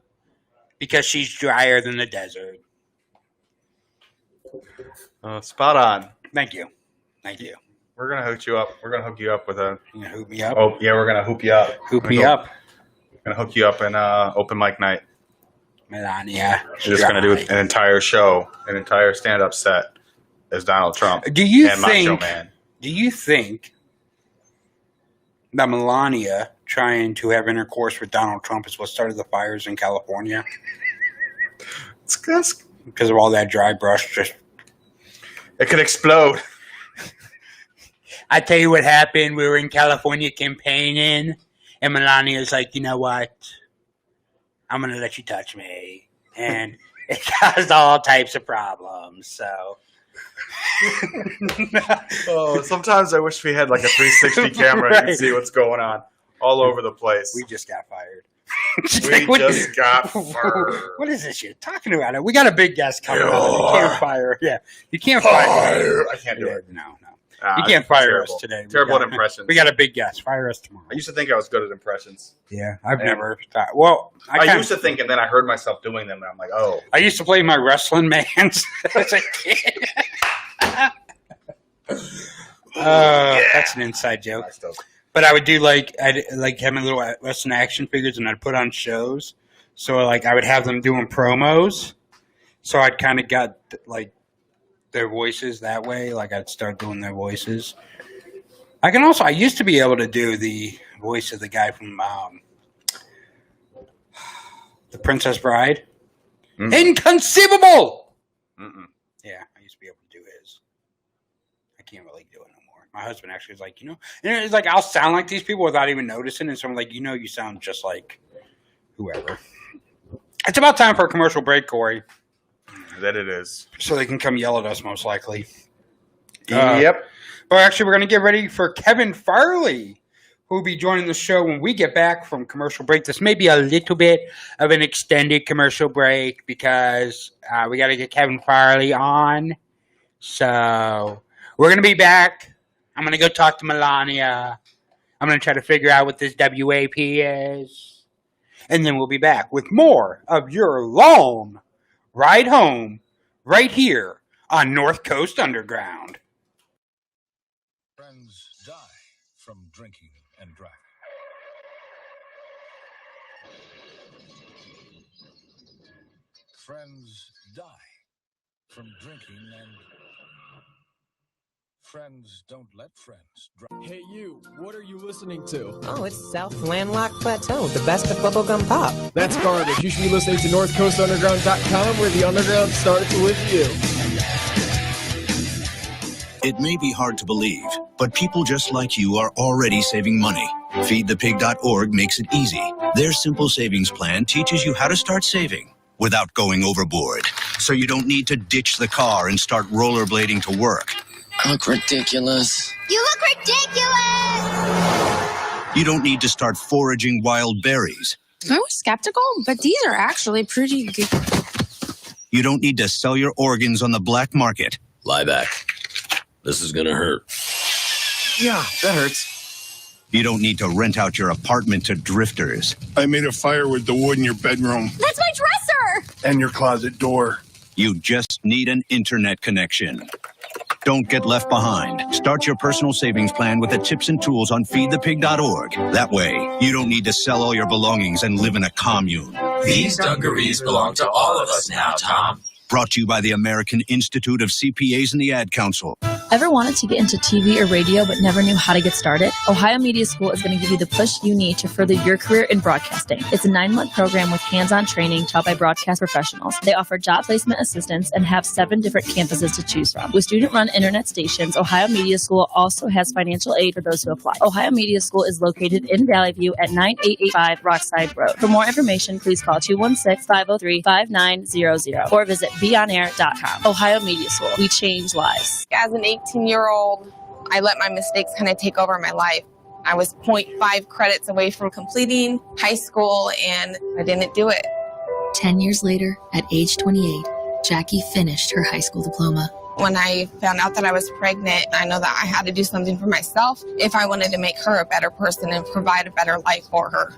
A: because she's drier than the desert.
B: spot on.
A: Thank you. Thank you.
B: We're gonna hook you up. We're gonna hook you up with a.
A: You gonna hook me up?
B: Oh yeah, we're gonna hook you up.
A: Hook me up.
B: Gonna hook you up in open mic night.
A: Melania.
B: We're just gonna do an entire show, an entire stand-up set as Donald Trump.
A: Do you
B: and Macho
A: think?
B: Man.
A: Do you think that Melania trying to have intercourse with Donald Trump is what started the fires in California?
B: It's
A: Because of all that dry brush.
B: it could explode.
A: I tell you what happened. We were in California campaigning, and Melania's like, you know what? I'm going to let you touch me. And it caused all types of problems. So.
B: Oh, sometimes I wish we had like a 360 camera and
A: Right.
B: could see what's going on all over the place.
A: We just got fired.
B: Got fired.
A: What is this you're talking about? We got a big guest coming on. You can't fire. Yeah. You can't fire.
B: I can't do it.
A: No. You can't fire us today.
B: Terrible at impressions.
A: We got a big guest. Fire us tomorrow.
B: I used to think I was good at impressions.
A: Yeah, I've never thought. Well,
B: I used to think, and then I heard myself doing them, and I'm like, oh.
A: I used to play my wrestling mans as a kid. That's an inside joke. But I would do I'd have my little wrestling action figures, and I'd put on shows. So I would have them doing promos. So I'd kind of got their voices that way. I'd start doing their voices. I used to be able to do the voice of the guy from The Princess Bride. Mm-hmm. Inconceivable!
B: Mm-mm.
A: Yeah, I used to be able to do his. I can't really do it no more. My husband actually was like, and it's like I'll sound like these people without even noticing, and so I'm like, you sound just like whoever. It's about time for a commercial break, Corey.
B: That it is.
A: So they can come yell at us, most likely.
B: Yep.
A: But actually, we're going to get ready for Kevin Farley, who will be joining the show when we get back from commercial break. This may be a little bit of an extended commercial break because we got to get Kevin Farley on. So we're going to be back. I'm going to go talk to Melania. I'm going to try to figure out what this WAP is. And then we'll be back with more of your long ride home right here on North Coast Underground.
H: Friends die from drinking and driving. Friends die from drinking and Friends don't let friends drive.
D: Hey you, what are you listening to?
I: Oh, it's South Landlocked Plateau, the best of bubblegum pop.
D: That's garbage. You should be listening to NorthCoastUnderground.com, where the underground starts with you.
J: It may be hard to believe, but people just like you are already saving money. FeedThePig.org makes it easy. Their simple savings plan teaches you how to start saving without going overboard. So you don't need to ditch the car and start rollerblading to work.
I: I look ridiculous.
K: You look ridiculous!
J: You don't need to start foraging wild berries.
K: I was skeptical, but these are actually pretty good.
J: You don't need to sell your organs on the black market.
C: Lie back. This is gonna hurt.
B: Yeah, that hurts.
J: You don't need to rent out your apartment to drifters.
L: I made a fire with the wood in your bedroom.
K: That's my dresser!
L: And your closet door.
J: You just need an internet connection. Don't get left behind. Start your personal savings plan with the tips and tools on feedthepig.org. That way, you don't need to sell all your belongings and live in a commune.
M: These dungarees belong to all of us now, Tom.
J: Brought to you by the American Institute of CPAs and the Ad Council.
N: Ever wanted to get into TV or radio but never knew how to get started? Ohio Media School is going to give you the push you need to further your career in broadcasting. It's a 9-month program with hands-on training taught by broadcast professionals. They offer job placement assistance and have 7 different campuses to choose from. With student-run internet stations, Ohio Media School also has financial aid for those who apply. Ohio Media School is located in Valley View at 9885 Rockside Road. For more information, please call 216-503-5900 or visit beonair.com. Ohio Media School. We change lives.
O: As an 18-year-old, I let my mistakes kind of take over my life. I was 0.5 credits away from completing high school, and I didn't do it.
P: 10 years later, at age 28, Jackie finished her high school diploma.
O: When I found out that I was pregnant, I know that I had to do something for myself if I wanted to make her a better person and provide a better life for her.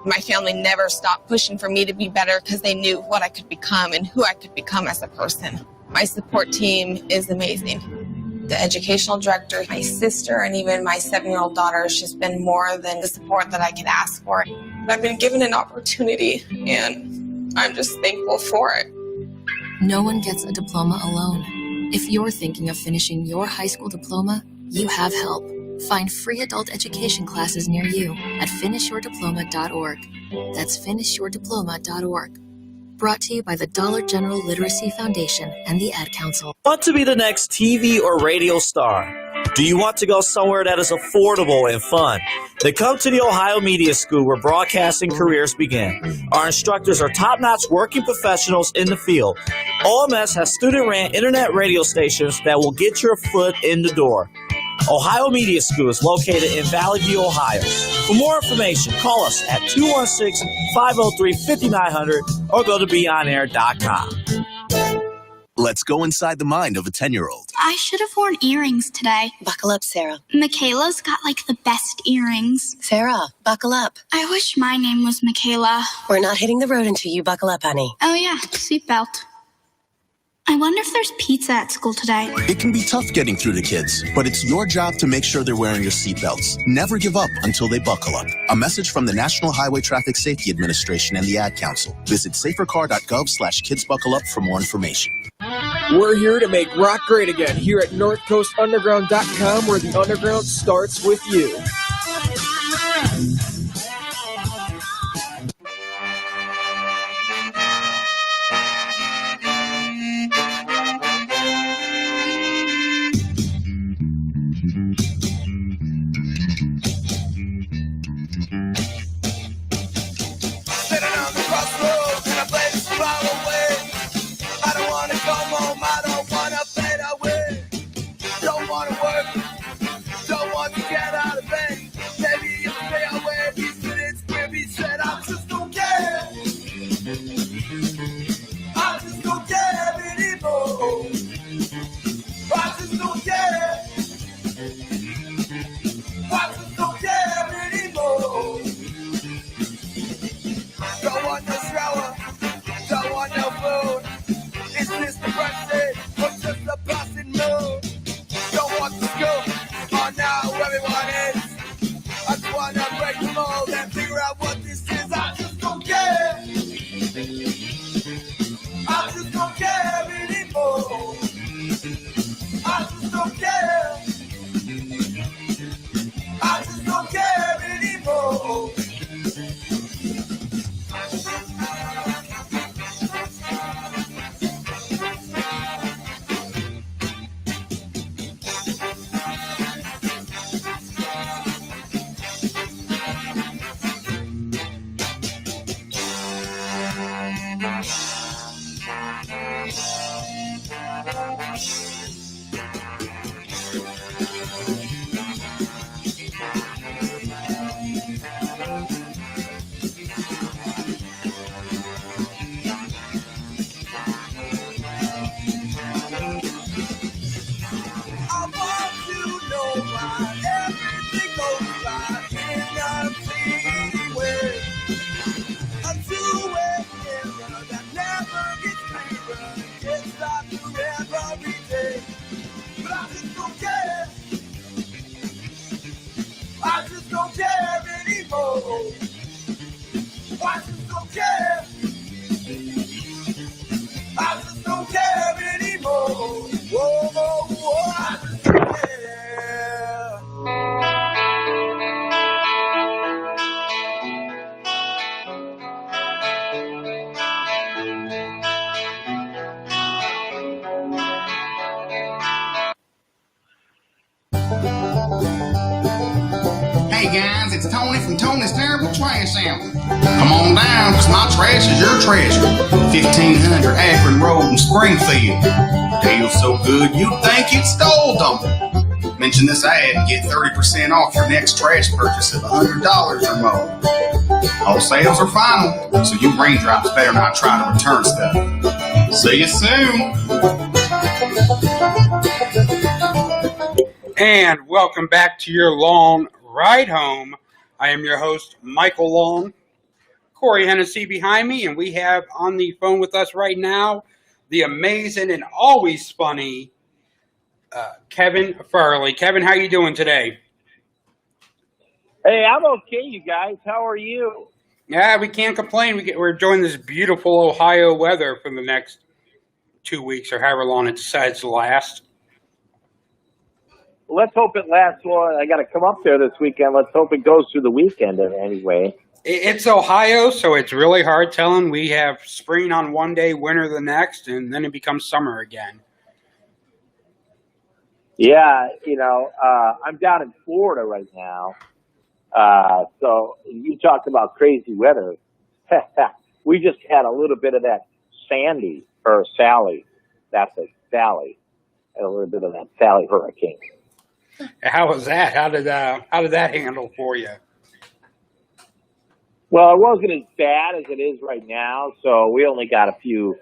O: My family never stopped pushing for me to be better because they knew what I could become and who I could become as a person. My support team is amazing. The educational director, my sister, and even my 7-year-old daughter has just been more than the support that I could ask for. I've been given an opportunity, and I'm just thankful for it.
P: No one gets a diploma alone. If you're thinking of finishing your high school diploma, you have help. Find free adult education classes near you at finishyourdiploma.org. That's finishyourdiploma.org. Brought to you by the Dollar General Literacy Foundation and the Ad Council.
Q: Want to be the next TV or radio star? Do you want to go somewhere that is affordable and fun? Then come to the Ohio Media School, where broadcasting careers begin. Our instructors are top-notch working professionals in the field. OMS has student-ran internet radio stations that will get your foot in the door. Ohio Media School is located in Valley View, Ohio. For more information, call us at 216-503-5900 or go to beonair.com.
J: Let's go inside the mind of a 10-year-old.
K: I should have worn earrings today.
I: Buckle up, Sarah.
K: Michaela's got like the best earrings.
I: Sarah, buckle up.
K: I wish my name was Michaela.
I: We're not hitting the road until you buckle up, honey.
K: Oh yeah, seatbelt. I wonder if there's pizza at school today.
R: It can be tough getting through to kids, but it's your job to make sure they're wearing their seatbelts. Never give up until they buckle up. A message from the National Highway Traffic Safety Administration and the Ad Council. Visit safercar.gov/kidsbuckleup for more information.
D: We're here to make rock great again here at NorthCoastUnderground.com, where the underground starts with you.
G: Don't want to work, don't want to get out of bed.
S: I just don't care anymore. I just don't care. I just don't care anymore. Whoa, whoa, whoa, I just don't care.
T: Hey guys, it's Tony from Tony's Terrible Trash Sample. Come on down, cause my trash is your treasure. 1500 Akron Road in Springfield. Deal's so good you'd think you'd stole them. Mention this ad and get 30% off your next trash purchase of $100 or more. All sales are final, so you raindrops better not try to return stuff. See you soon.
A: And welcome back to your long ride home. I am your host, Michael Long. Corey Hennessy behind me, and we have on the phone with us right now the amazing and always funny Kevin Farley. Kevin, how are you doing today?
U: Hey, I'm okay, you guys. How are you?
A: Yeah, we can't complain. We're enjoying this beautiful Ohio weather for the next 2 weeks or however long it decides to last.
U: Let's hope it lasts. Well, I got to come up there this weekend. Let's hope it goes through the weekend anyway.
A: It's Ohio, so it's really hard telling. We have spring on one day, winter the next, and then it becomes summer again.
U: Yeah, I'm down in Florida right now. So you talked about crazy weather. We just had a little bit of that Sally. That's a Sally. Had a little bit of that Sally hurricane.
A: How was that? How did that handle for you?
U: Well, it wasn't as bad as it is right now, so we only got a few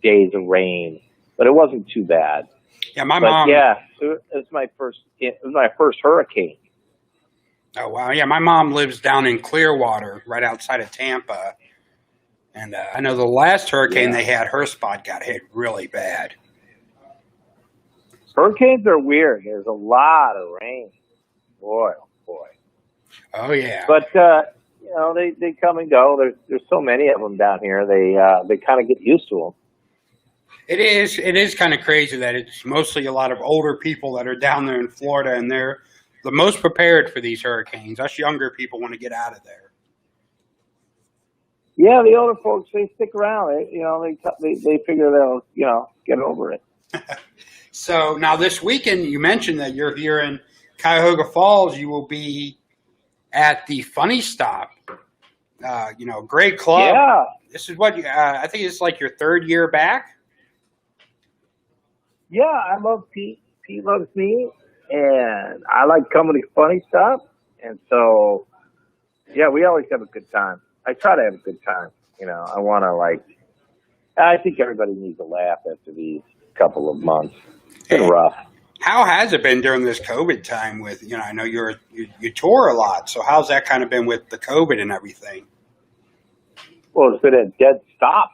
U: days of rain, but it wasn't too bad.
A: Yeah, my mom.
U: Yeah, it was my first hurricane.
A: Oh wow! Yeah, my mom lives down in Clearwater, right outside of Tampa, and I know the last hurricane they had, her spot got hit really bad.
U: Hurricanes are weird. There's a lot of rain. Boy, oh boy.
A: Oh yeah.
U: But they come and go. There's so many of them down here. They kind of get used to them.
A: It is kind of crazy that it's mostly a lot of older people that are down there in Florida, and they're the most prepared for these hurricanes. Us younger people want to get out of there.
U: Yeah, the older folks, they stick around. They figure they'll get over it.
A: So now this weekend, you mentioned that you're here in Cuyahoga Falls. You will be at the Funny Stop. Great club.
U: Yeah.
A: This is what I think it's like your third year back.
U: Yeah, I love Pete. Pete loves me, and I like coming to Funny Stop. And so, yeah, we always have a good time. I try to have a good time. I think everybody needs a laugh after these couple of months. It's been rough.
A: How has it been during this COVID time with, I know you tour a lot. So how's that kind of been with the COVID and everything?
U: Well, it's been a dead stop.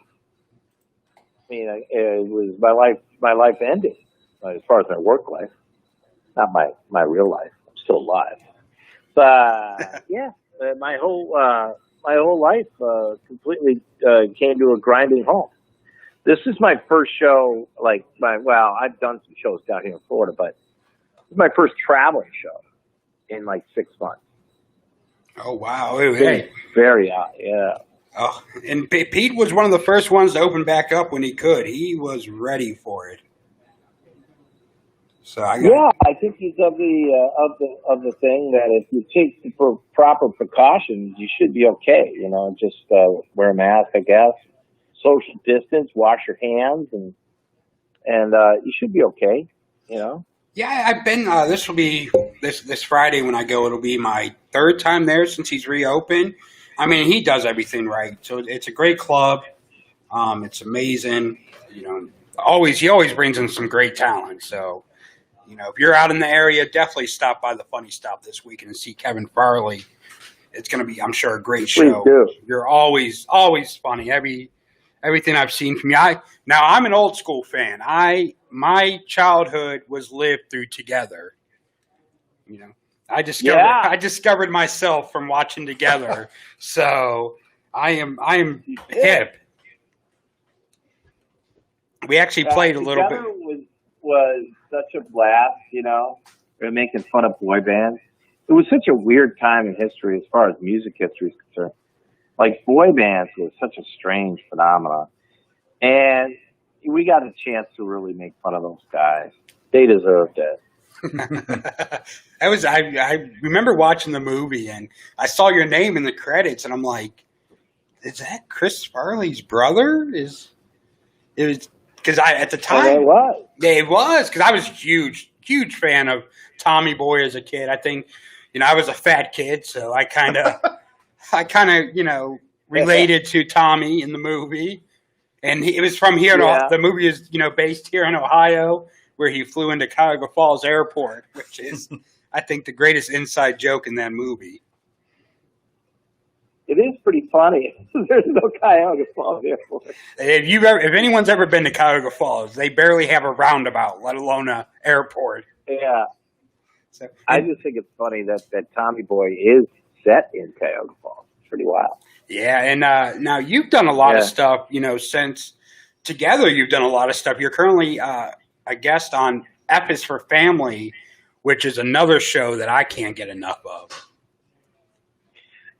U: I mean, it was my life ended as far as my work life, not my real life. I'm still alive. But yeah, my whole life completely came to a grinding halt. This is my first show, I've done some shows down here in Florida, but this is my first traveling show in 6 months.
A: Oh, wow.
U: Hey. Very odd, yeah.
A: Oh, and Pete was one of the first ones to open back up when he could. He was ready for it. So I
U: think he's of the thing that if you take the proper precautions, you should be okay. Just wear a mask, I guess. Social distance, wash your hands, and and you should be okay. You know.
A: Yeah, I've been. This will be this Friday when I go. It'll be my third time there since he's reopened. I mean, he does everything right. So it's a great club. It's amazing. You know, he always brings in some great talent. So, you know, if you're out in the area, definitely stop by the Funny Stop this weekend and see Kevin Farley. It's going to be, I'm sure, a great show.
U: Please do.
A: You're always funny. Everything I've seen from you. I'm an old school fan. My childhood was lived through Together. You know, I discovered myself from watching Together. So I am hip. We actually played a little bit.
U: Was such a blast, you know. We were making fun of boy bands. It was such a weird time in history as far as music history is concerned. Like, boy bands was such a strange phenomenon. And we got a chance to really make fun of those guys. They deserved it.
A: I remember watching the movie, and I saw your name in the credits, and I'm like, is that Chris Farley's brother? It was because at the time
U: it was.
A: It was because I was a huge fan of Tommy Boy as a kid. I think, you know, I was a fat kid, so I kind of you know, related to Tommy in the movie. And it was from here. The movie is, you know, based here in Ohio, where he flew into Cuyahoga Falls Airport, which is, I think, the greatest inside joke in that movie.
U: It is pretty funny. There's no Cuyahoga Falls Airport.
A: If anyone's ever been to Cuyahoga Falls, they barely have a roundabout, let alone a airport.
U: Yeah. So, I just think it's funny that Tommy Boy is set in Cuyahoga Falls. It's pretty wild.
A: Yeah, and now you've done a lot of stuff, you know, since Together you've done a lot of stuff. You're currently a guest on F is for Family, which is another show that I can't get enough of.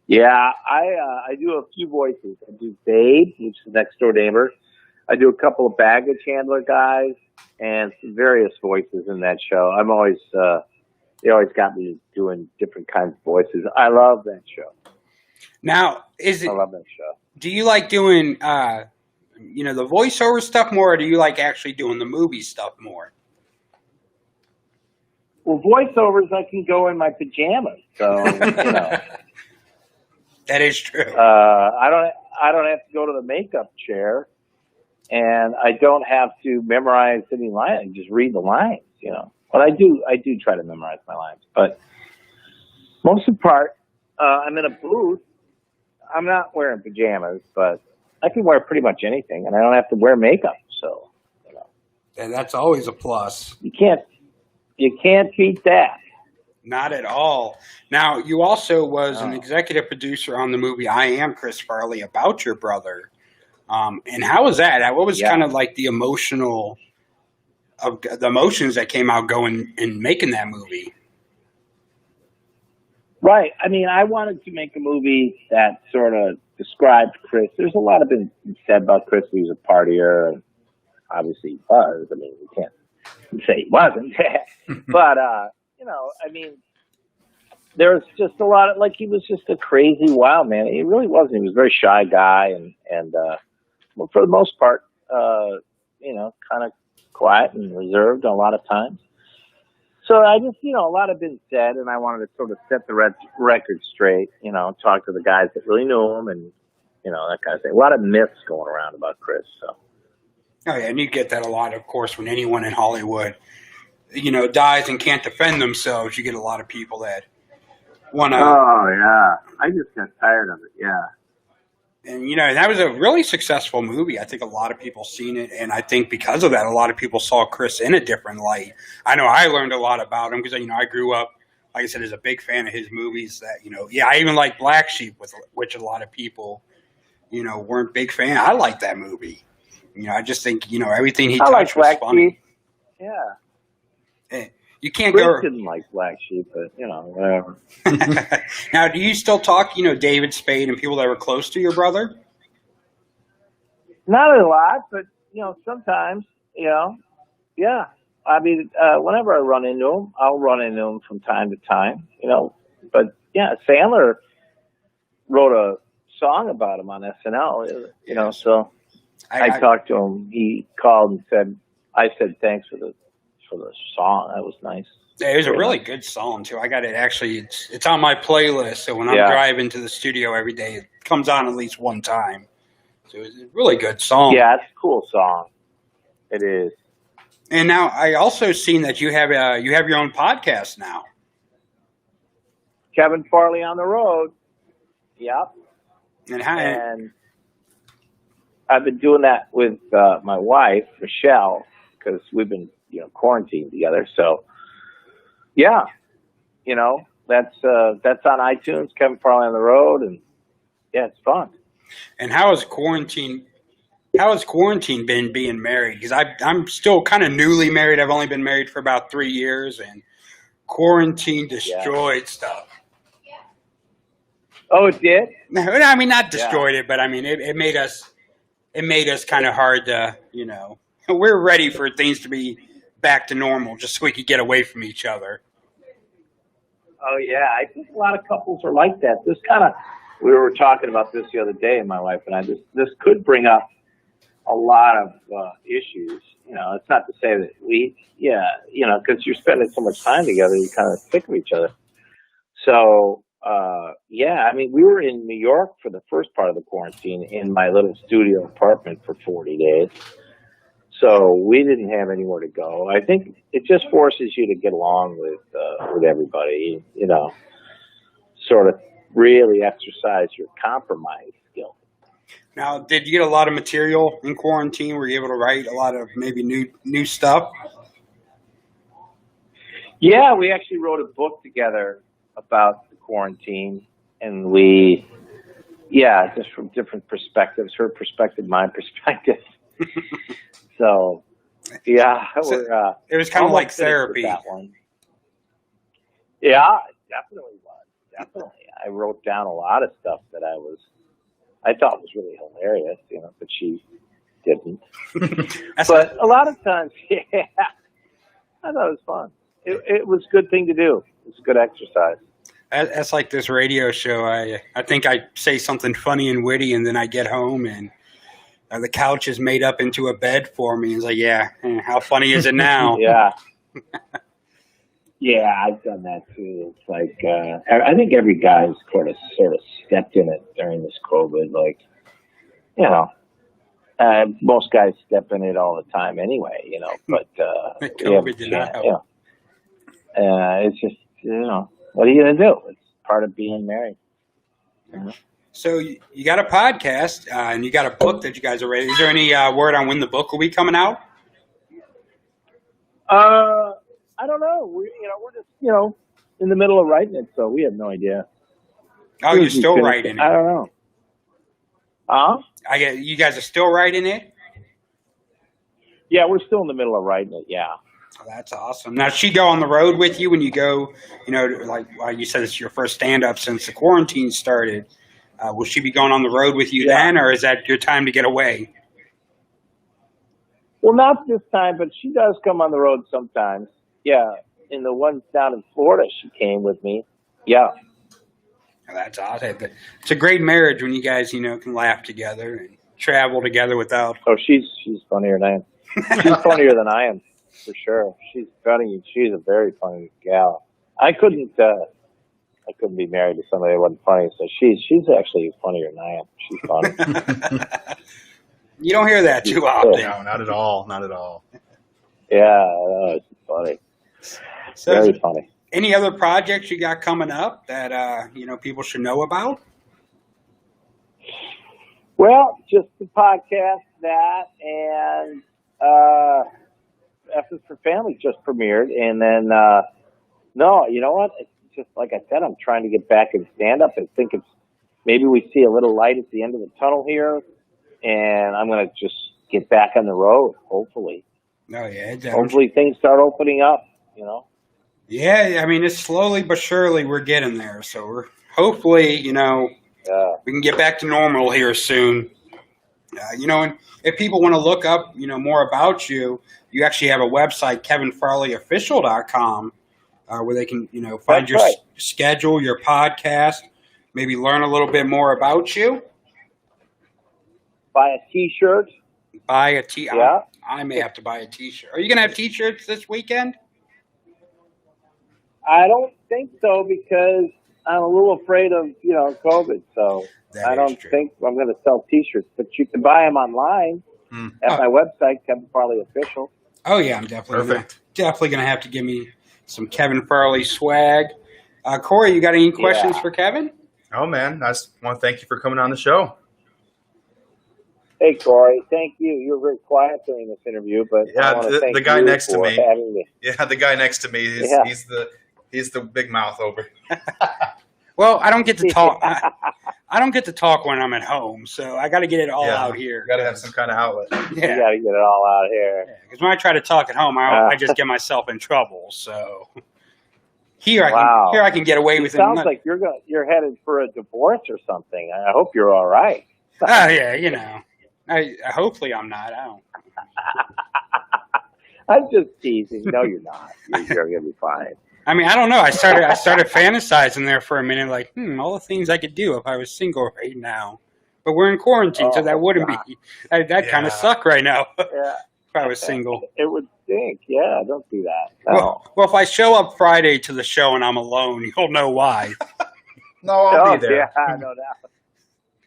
U: Yeah, I do a few voices. I do Babe, which is the next door neighbor. I do a couple of baggage handler guys and some various voices in that show. I'm always they always got me doing different kinds of voices. I love that show.
A: Now, I
U: love that show.
A: Do you like doing you know, the voiceover stuff more, or do you like actually doing the movie stuff more?
U: Well, voiceovers, I can go in my pajamas, so you know.
A: That is true.
U: I don't have to go to the makeup chair, and I don't have to memorize any lines. I just read the lines, you know. But I do try to memorize my lines. But most of the part, I'm in a booth. I'm not wearing pajamas, but I can wear pretty much anything, and I don't have to wear makeup. So, you know.
A: And that's always a plus.
U: You can't beat that.
A: Not at all. Now, you also was an executive producer on the movie I Am Chris Farley about your brother. And how was that? What was kind of like the emotions that came out going and making that movie?
U: Right. I mean, I wanted to make a movie that sort of described Chris. There's a lot of been said about Chris. He was a partier, and obviously he was. I mean, we can't say he wasn't. But, you know, I mean, there was just a lot of, like, he was just a crazy wild man. He really wasn't. He was a very shy guy and well, for the most part, you know, kind of quiet and reserved a lot of times. So I just, you know, a lot had been said, and I wanted to sort of set the record straight, you know, talk to the guys that really knew him and, you know, that kind of thing. A lot of myths going around about Chris, so.
A: Oh, yeah, and you get that a lot, of course, when anyone in Hollywood, you know, dies and can't defend themselves. You get a lot of people that want to.
U: Oh, yeah. I just got tired of it, yeah.
A: And, you know, that was a really successful movie. I think a lot of people seen it, and I think because of that, a lot of people saw Chris in a different light. I know I learned a lot about him because, you know, I grew up, like I said, as a big fan of his movies that, you know, I even like Black Sheep, which a lot of people, you know, weren't big fans. I like that movie. You know, I just think, you know, everything he touched was funny.
U: Sheep. Yeah.
A: You can't
U: Chris
A: go.
U: Didn't like Black Sheep, but, you know, whatever.
A: Now, do you still talk, you know, David Spade and people that were close to your brother?
U: Not a lot, but, you know, sometimes, you know, yeah. I mean, whenever I run into him, I'll run into him from time to time, you know. But, yeah, Sandler wrote a song about him on SNL, you know, so I talked to him. He called and said, I said thanks for the song. That was nice.
A: Yeah, it was a
U: Very
A: really
U: nice.
A: good song too. I got it actually. It's on my playlist. So when I'm
U: Yeah.
A: driving to the studio every day, it comes on at least one time. So it's a really good song.
U: Yeah, it's a cool song. It is.
A: And now I also seen that you have your own podcast now.
U: Kevin Farley on the road. Yep.
A: And
U: I've been doing that with my wife, Michelle, because we've been, quarantined together. So, yeah, that's on iTunes, Kevin Farley on the road, and yeah, it's fun.
A: And how has quarantine been being married? Because I'm still kind of newly married. I've only been married for about 3 years, and quarantine destroyed stuff.
U: Oh, it did?
A: No, I mean, not destroyed it, but I mean, it made us kind of hard to, we're ready for things to be back to normal just so we could get away from each other.
U: Oh, yeah. I think a lot of couples are like that. We were talking about this the other day, my wife and I. This could bring up a lot of issues. It's not to say that because you're spending so much time together, you're kind of sick of each other. So, I mean, we were in New York for the first part of the quarantine in my little studio apartment for 40 days. So we didn't have anywhere to go. I think it just forces you to get along with everybody, sort of really exercise your compromise skill.
A: Now, did you get a lot of material in quarantine? Were you able to write a lot of maybe new stuff?
U: Yeah, we actually wrote a book together about the quarantine, and just from different perspectives, her perspective, my perspective. So, yeah,
A: it was kind of like therapy.
U: That one. Yeah, it definitely was. Definitely. I wrote down a lot of stuff that I thought was really hilarious, but she didn't. But a lot of times, I thought it was fun. It was a good thing to do. It was a good exercise.
A: That's like this radio show. I think I say something funny and witty, and then I get home and the couch is made up into a bed for me. It's like, how funny is it now?
U: Yeah. Yeah, I've done that too. It's like I think every guy's sort of stepped in it during this COVID. Like, most guys step in it all the time anyway. But
A: COVID did not help.
U: It's just what are you gonna do? It's part of being married.
A: So you got a podcast and you got a book that you guys are ready. Is there any word on when the book will be coming out?
U: I don't know. We're just in the middle of writing it, so we have no idea.
A: Oh, you're still writing it?
U: I don't know. Huh?
A: You guys are still writing it?
U: Yeah, we're still in the middle of writing it. Yeah.
A: Oh, that's awesome. Now, does she go on the road with you when you go? Like you said, it's your first stand-up since the quarantine started. Will she be going on the road with you then, or is that your time to get away?
U: Well, not this time, but she does come on the road sometimes. Yeah, in the ones down in Florida, she came with me. Yeah.
A: Oh, that's awesome. It's a great marriage when you guys, can laugh together and travel together without.
U: Oh, she's funnier than I am. She's funnier than I am, for sure. She's funny. She's a very funny gal. I couldn't be married to somebody that wasn't funny. So she's actually funnier than I am. She's funny.
A: You don't hear that too often.
B: No, not at all. Not at all.
U: Yeah, it's funny.
A: So
U: very funny.
A: Any other projects you got coming up that people should know about?
U: Well, just the podcast, that, and F is for Family just premiered, and then no, you know what? It's just like I said, I'm trying to get back in stand-up. I think maybe we see a little light at the end of the tunnel here, and I'm going to just get back on the road, hopefully.
A: Oh, yeah.
U: Hopefully things start opening up,
A: Yeah, I mean, it's slowly but surely we're getting there. So we're hopefully, we can get back to normal here soon. And if people want to look up, more about you, you actually have a website, kevinfarleyofficial.com, where they can, find your schedule, your podcast, maybe learn a little bit more about you.
U: Buy a T-shirt.
A: Buy a T.
U: Yeah.
A: I may have to buy a T-shirt. Are you going to have T-shirts this weekend?
U: I don't think so because I'm a little afraid of, COVID. So I don't think I'm going to sell T-shirts. But you can buy them online at my website, Kevin Farley Official.
A: Oh, yeah, I'm definitely going to have to give me some Kevin Farley swag. Corey, you got any questions for Kevin?
B: Oh, man. I just want to thank you for coming on the show.
U: Hey, Corey, thank you. You were very quiet during this interview, but I want to thank
B: the guy
U: you
B: next to
U: for
B: me.
U: having me.
B: Yeah, the guy next to me. He's the big mouth over.
A: Well, I don't get to talk. I don't get to talk when I'm at home, so I got to get it all out here.
B: You got to have some kind of outlet.
U: Yeah. You got to get it all out here.
A: Because when I try to talk at home, I just get myself in trouble. So here I can get away with it.
U: Sounds like you're headed for a divorce or something. I hope you're all right.
A: Oh yeah, hopefully I'm not. I don't.
U: I'm just teasing. No, you're not. You're gonna be fine.
A: I mean, I don't know. I started fantasizing there for a minute, like, all the things I could do if I was single right now. But we're in quarantine, so that wouldn't be. That kind of suck right now.
U: Yeah.
A: If I was single,
U: it would stink. Yeah, don't do that. No.
A: Well, if I show up Friday to the show and I'm alone, you'll know why.
B: No, I'll be there.
U: Yeah, no doubt.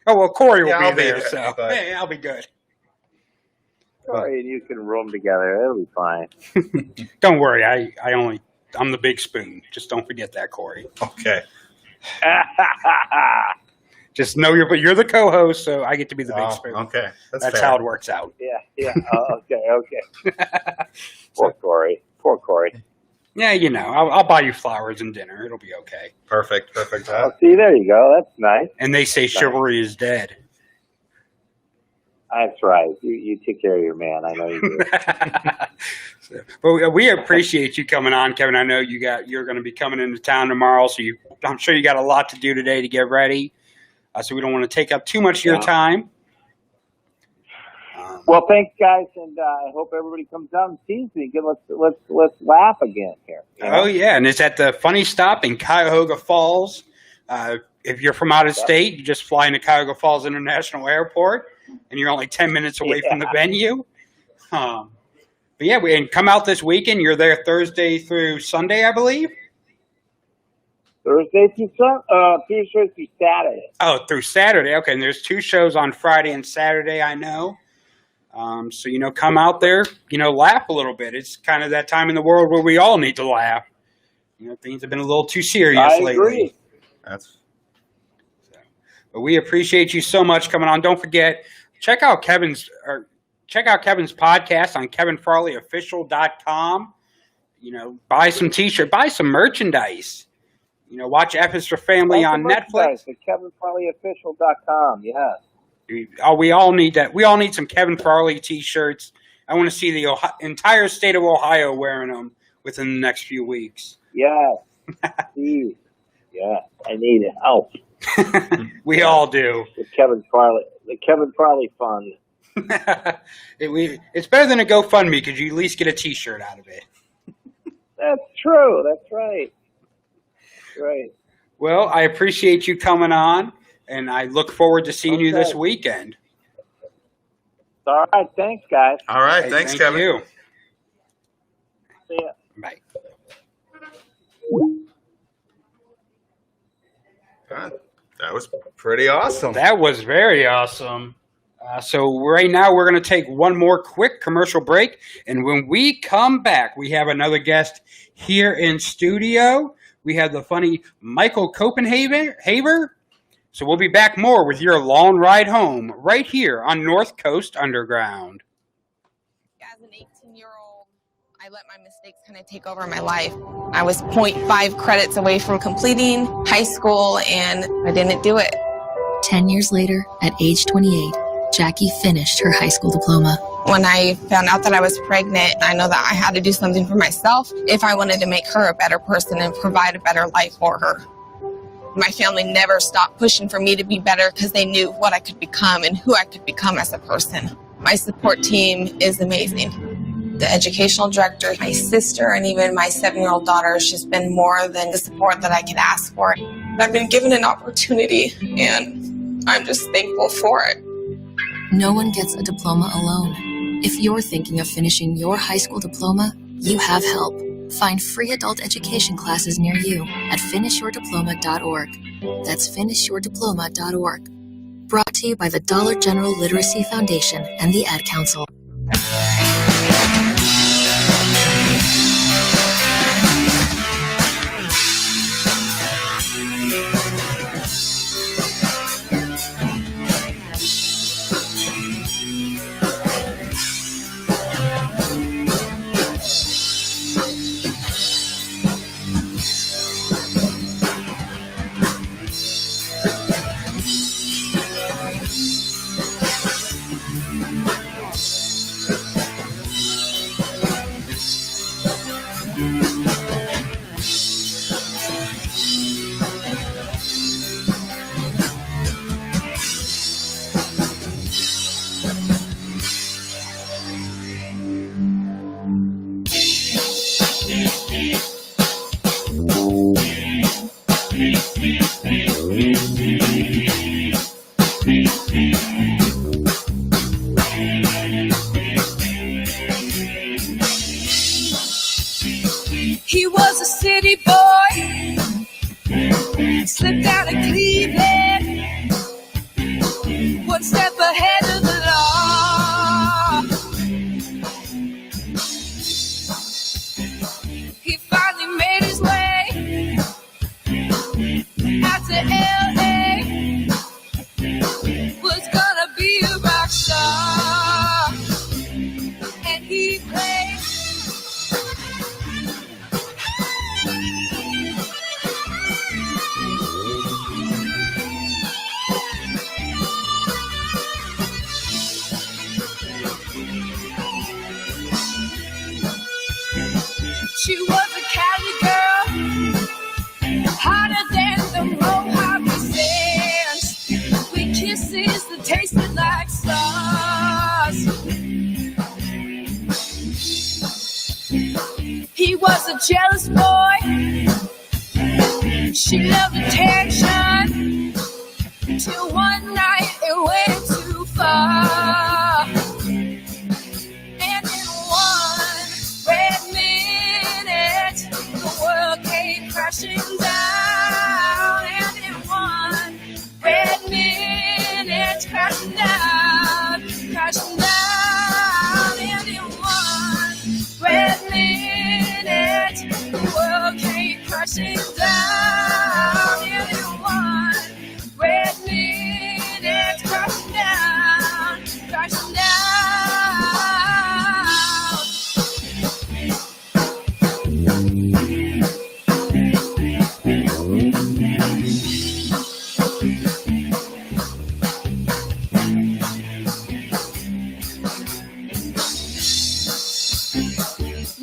A: Oh, well, Corey will
B: I'll
A: be there, so hey, I'll be good.
U: Corey and you can room together. It'll be fine.
A: Don't worry. I'm the big spoon. Just don't forget that, Corey.
B: Okay.
U: Just know
A: you're the co-host, so I get to be the big spoon.
B: Okay.
A: That's how it works out.
U: Yeah. Okay. Poor Corey.
A: Yeah, I'll buy you flowers and dinner. It'll be okay.
B: Perfect.
U: See, there you go. That's nice.
A: And they say chivalry is dead.
U: That's right. You take care of your man. I know you do.
A: But we appreciate you coming on, Kevin. I know you're going to be coming into town tomorrow, so I'm sure you got a lot to do today to get ready. So we don't want to take up too much of your time.
U: Well, thanks, guys, and I hope everybody comes out and sees me. Let's laugh again here.
A: Oh yeah, and it's at the Funny Stop in Cuyahoga Falls. If you're from out of state, you just fly into Cuyahoga Falls International Airport, and you're only 10 minutes away from the venue. But yeah, and come out this weekend. You're there Thursday through Sunday, I believe.
U: Thursday through Saturday.
A: Oh, through Saturday. Okay, and there's 2 shows on Friday and Saturday, I know. So, come out there, laugh a little bit. It's kind of that time in the world where we all need to laugh. Things have been a little too serious lately.
U: Agree.
A: But we appreciate you so much coming on. Don't forget, check out Kevin's podcast on KevinFarleyOfficial.com. Buy some T-shirts, buy some merchandise. Watch F is for Family on Netflix.
U: At KevinFarleyOfficial.com, yes.
A: We all need that. We all need some Kevin Farley T-shirts. I want to see the entire state of Ohio wearing them within the next few weeks.
U: Yes. Yeah, I need help.
A: We all do.
U: The Kevin Farley Fund.
A: It's better than a GoFundMe because you at least get a T-shirt out of it.
U: That's true. That's right. Right.
A: Well, I appreciate you coming on, and I look forward to seeing you this weekend.
U: All right. Thanks, guys.
B: All right. Thanks, Kevin.
A: You.
U: See ya.
A: Bye.
B: That was pretty awesome.
A: That was very awesome. So right now we're going to take one more quick commercial break, and when we come back, we have another guest here in studio. We have the funny Michael Copenhaver. So we'll be back more with your long ride home right here on North Coast Underground.
O: As an 18-year-old, I let my mistakes kind of take over my life. I was 0.5 credits away from completing high school, and I didn't do it.
P: 10 years later, at age 28, Jackie finished her high school diploma.
O: When I found out that I was pregnant, I know that I had to do something for myself if I wanted to make her a better person and provide a better life for her. My family never stopped pushing for me to be better because they knew what I could become and who I could become as a person. My support team is amazing. The educational director, my sister, and even my 7-year-old daughter has just been more than the support that I could ask for. I've been given an opportunity, and I'm just thankful for it.
P: No one gets a diploma alone. If you're thinking of finishing your high school diploma, you have help. Find free adult education classes near you at finishyourdiploma.org. That's finishyourdiploma.org. Brought to you by the Dollar General Literacy Foundation and the Ad Council.
S: He was a city boy, slipped out of Cleveland, one step ahead of the law. He finally made his way out to LA, was gonna be a rock star, and he played. She was a Cali girl, hotter than the Mojave sands, with kisses that tasted like stars. He was a jealous boy, she loved attention, till one night it went too far. And in one red minute, the world came crashing down. And in one red minute, crashing down, crashing down. And in one red minute, the world came crashing down. And in one red minute, crashing down, crashing down.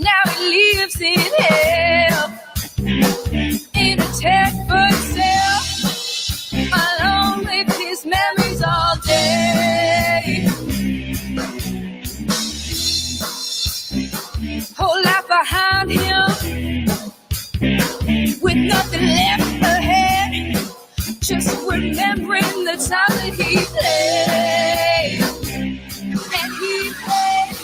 S: Now he lives in hell, in a Tedford cell, alone with his memories all day. Whole life behind him, with nothing left ahead, just remembering the time that he played. And he played.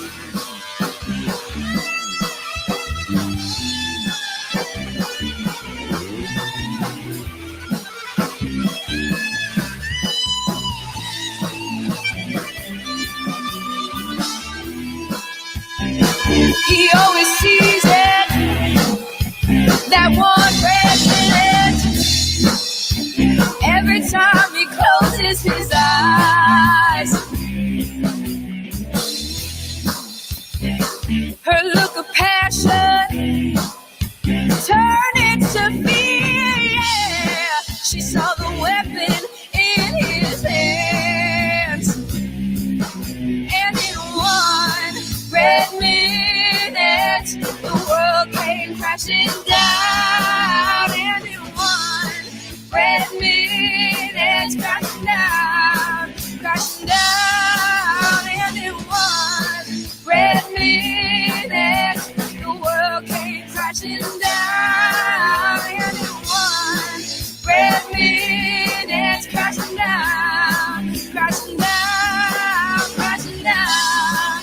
S: He always sees it, that one resident, every time he closes his eyes. Her look of passion turned into fear, yeah. She saw the weapon in his hands. And in one red minute, the world came crashing down. And in one red minute, crashing down, crashing down. And in one red minute, the world came crashing down. And in one red minute, crashing down, crashing down, crashing down.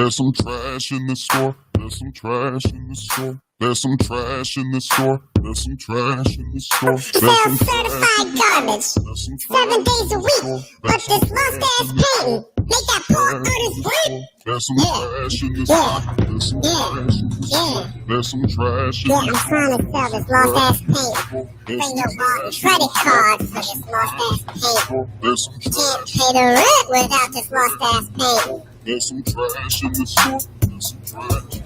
E: There's some trash in the store. There's some trash in the store. There's some trash in the store. There's some trash in the store.
V: Sell certified garbage 7 days a week. But this mustache painting make that poor artist weep.
E: There's some trash in the store. There's some trash in the store. There's some trash in the store.
V: I'm trying to sell this mustache paint. Bring your credit card for this mustache paint.
E: There's some
V: Can't pay the rent without this mustache paint.
E: There's some trash in the store. There's some trash.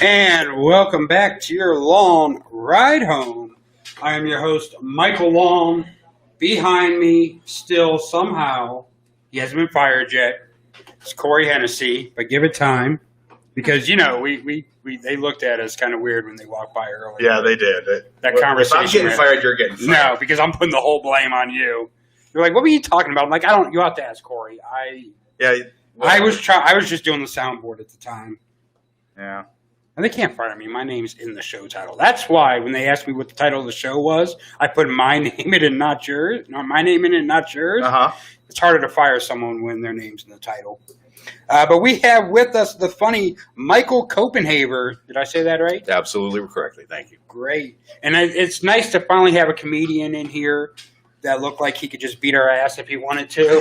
A: And welcome back to your long ride home. I am your host, Michael Long. Behind me, still somehow, he hasn't been fired yet. It's Corey Hennessy, but give it time. Because, you know, they looked at us kind of weird when they walked by earlier.
B: Yeah, they did.
A: That conversation.
B: If I'm getting fired, you're getting fired.
A: No, because I'm putting the whole blame on you. You're like, what were you talking about? I'm like, you have to ask Corey. I was just doing the soundboard at the time.
B: Yeah.
A: And they can't fire me. My name's in the show title. That's why when they asked me what the title of the show was, I put my name in it and not yours. No, my name in it and not yours.
B: Uh-huh.
A: It's harder to fire someone when their name's in the title. But we have with us the funny Michael Copenhaver. Did I say that right?
C: Absolutely correctly. Thank you.
A: Great. And it's nice to finally have a comedian in here that looked like he could just beat our ass if he wanted to.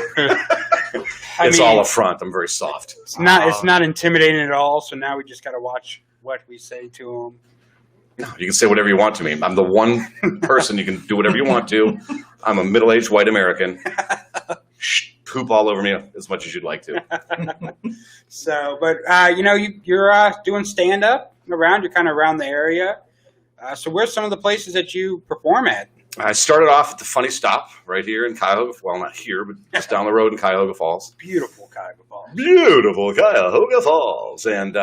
C: It's all a front. I'm very soft.
A: It's not intimidating at all. So now we just got to watch what we say to him.
C: No, you can say whatever you want to me. I'm the one person you can do whatever you want to. I'm a middle-aged white American. Poop all over me as much as you'd like to.
A: So, but you're doing stand-up around. You're kind of around the area. So, where's some of the places that you perform at?
C: I started off at the Funny Stop right here in Cuyahoga. Well, not here, but just down the road in Cuyahoga Falls.
A: Beautiful Cuyahoga Falls.
C: Beautiful Cuyahoga Falls. And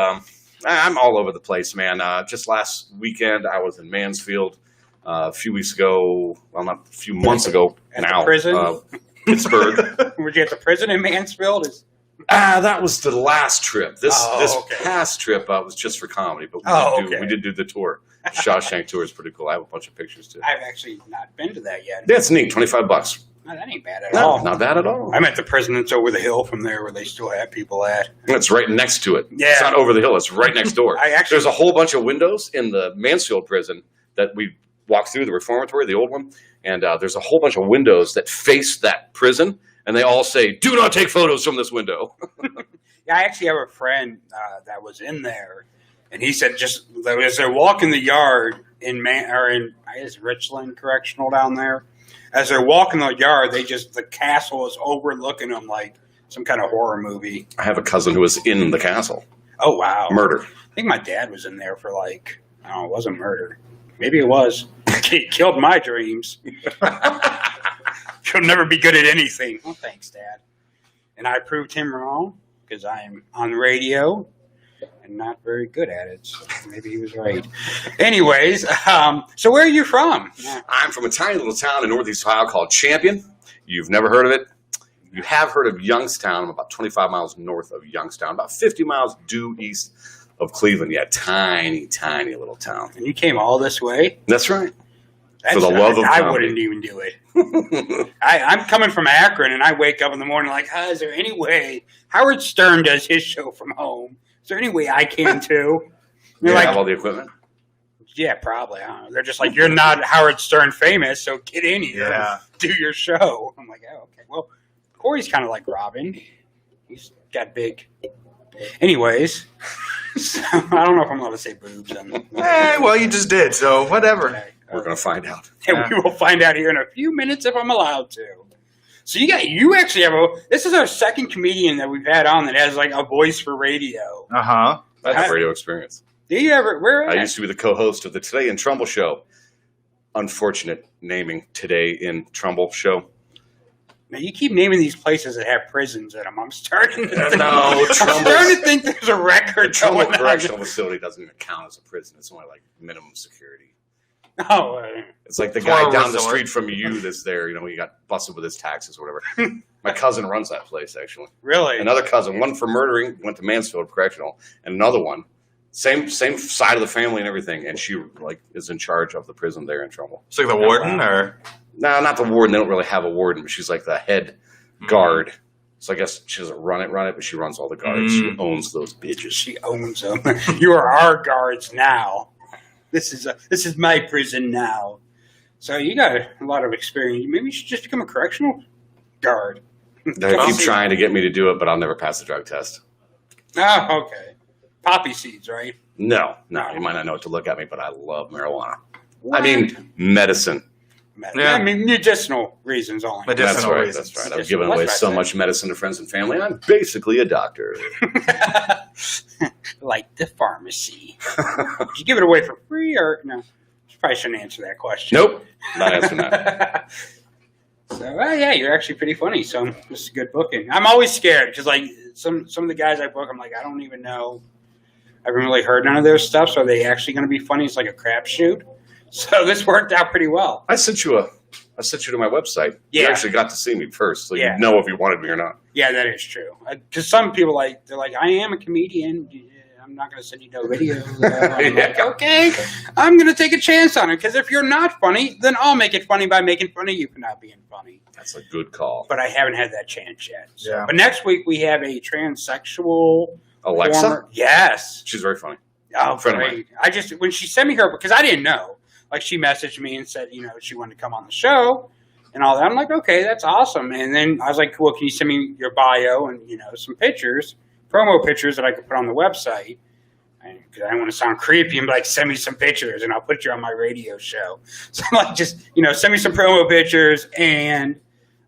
C: I'm all over the place, man. Just last weekend, I was in Mansfield. A few weeks ago, well, not a few months ago now.
A: The prison?
C: Pittsburgh.
A: Were you at the prison in Mansfield?
C: That was the last trip. This past trip was just for comedy, but we did do the tour. The Shawshank tour is pretty cool. I have a bunch of pictures too.
A: I've actually not been to that yet.
C: That's neat. $25.
A: No, that ain't bad at all.
C: Not bad at all.
A: I'm at the prison that's over the hill from there where they still have people at.
C: It's right next to it.
A: Yeah.
C: It's not over the hill. It's right next door. There's a whole bunch of windows in the Mansfield prison that we walked through, the reformatory, the old one. And there's a whole bunch of windows that face that prison. And they all say, do not take photos from this window.
A: Yeah, I actually have a friend that was in there. And he said just as they're walking the yard in Richland Correctional down there, as they're walking the yard, the castle is overlooking them like some kind of horror movie.
C: I have a cousin who was in the castle.
A: Oh, wow.
C: Murder.
A: I think my dad was in there for it wasn't murder. Maybe it was. He killed my dreams. He'll never be good at anything. Well, thanks, Dad. And I proved him wrong because I am on radio and not very good at it. So maybe he was right. Anyways, so where are you from?
C: I'm from a tiny little town in Northeast Ohio called Champion. You've never heard of it? You have heard of Youngstown. I'm about 25 miles north of Youngstown, about 50 miles due east of Cleveland. Yeah, tiny, tiny little town.
A: And you came all this way?
C: That's right. For the love of comedy.
A: I wouldn't even do it. I'm coming from Akron, and I wake up in the morning like, is there any way? Howard Stern does his show from home. Is there any way I can too?
C: You have all the equipment?
A: Yeah, probably. I don't know. They're just like, you're not Howard Stern famous, so get in here and do your show. I'm like, oh, okay. Well, Corey's kind of like Robin. He's got big. Anyways, so I don't know if I'm allowed to say boobs.
B: Well, you just did, so whatever.
A: Okay.
C: We're going to find out.
A: And we will find out here in a few minutes if I'm allowed to. So you actually have this is our second comedian that we've had on that has like a voice for radio.
B: Uh-huh.
C: I have radio experience.
A: Do you ever? Where?
C: I used to be the co-host of the Today in Trumbull show. Unfortunate naming, Today in Trumbull show.
A: Now you keep naming these places that have prisons in them. I'm starting to think there's a record.
C: The Trumbull Correctional Facility doesn't even count as a prison. It's only like minimum security.
A: Oh,
C: it's like the guy down the street from you that's there. He got busted with his taxes or whatever. My cousin runs that place, actually.
A: Really?
C: Another cousin, one for murdering, went to Mansfield Correctional, and another one, same side of the family and everything, and she is in charge of the prison there in Trumbull.
B: It's like the warden, or
C: no, not the warden. They don't really have a warden, but she's like the head guard. So I guess she doesn't run it, but she runs all the guards. She owns those bitches.
A: She owns them. You are our guards now. This is my prison now. So you got a lot of experience. Maybe you should just become a correctional guard.
C: They keep trying to get me to do it, but I'll never pass the drug test.
A: Oh, okay. Poppy seeds, right?
C: No. You might not know what to look at me, but I love marijuana. What? I mean, medicine.
A: Yeah. I mean, medicinal reasons only.
C: That's right. I've given away so much medicine to friends and family. I'm basically a doctor.
A: Like the pharmacy. Did you give it away for free or no? You probably shouldn't answer that question.
C: Nope. Not answering that.
A: So, yeah, you're actually pretty funny. So this is good booking. I'm always scared because, like, some of the guys I book, I'm like, I don't even know. I haven't really heard none of their stuff. So are they actually going to be funny? It's like a crapshoot. So this worked out pretty well.
C: I sent you to my website.
A: Yeah.
C: You actually got to see me first, so you know if you wanted me or not.
A: Yeah, that is true. Because some people they're like, I am a comedian. I'm not going to send you no video. Like, okay, I'm going to take a chance on it. Because if you're not funny, then I'll make it funny by making fun of you for not being funny.
C: That's a good call.
A: But I haven't had that chance yet. So. Yeah. But next week we have a transsexual
C: Alexa.
A: Performer. Yes,
C: she's very funny.
A: Oh, great! When she sent me her, because I didn't know. Like, she messaged me and said, she wanted to come on the show and all that. I'm like, okay, that's awesome. And then I was like, cool, can you send me your bio and, some pictures, promo pictures that I could put on the website? Because I don't want to sound creepy and be like, send me some pictures and I'll put you on my radio show. So I'm like, just, send me some promo pictures and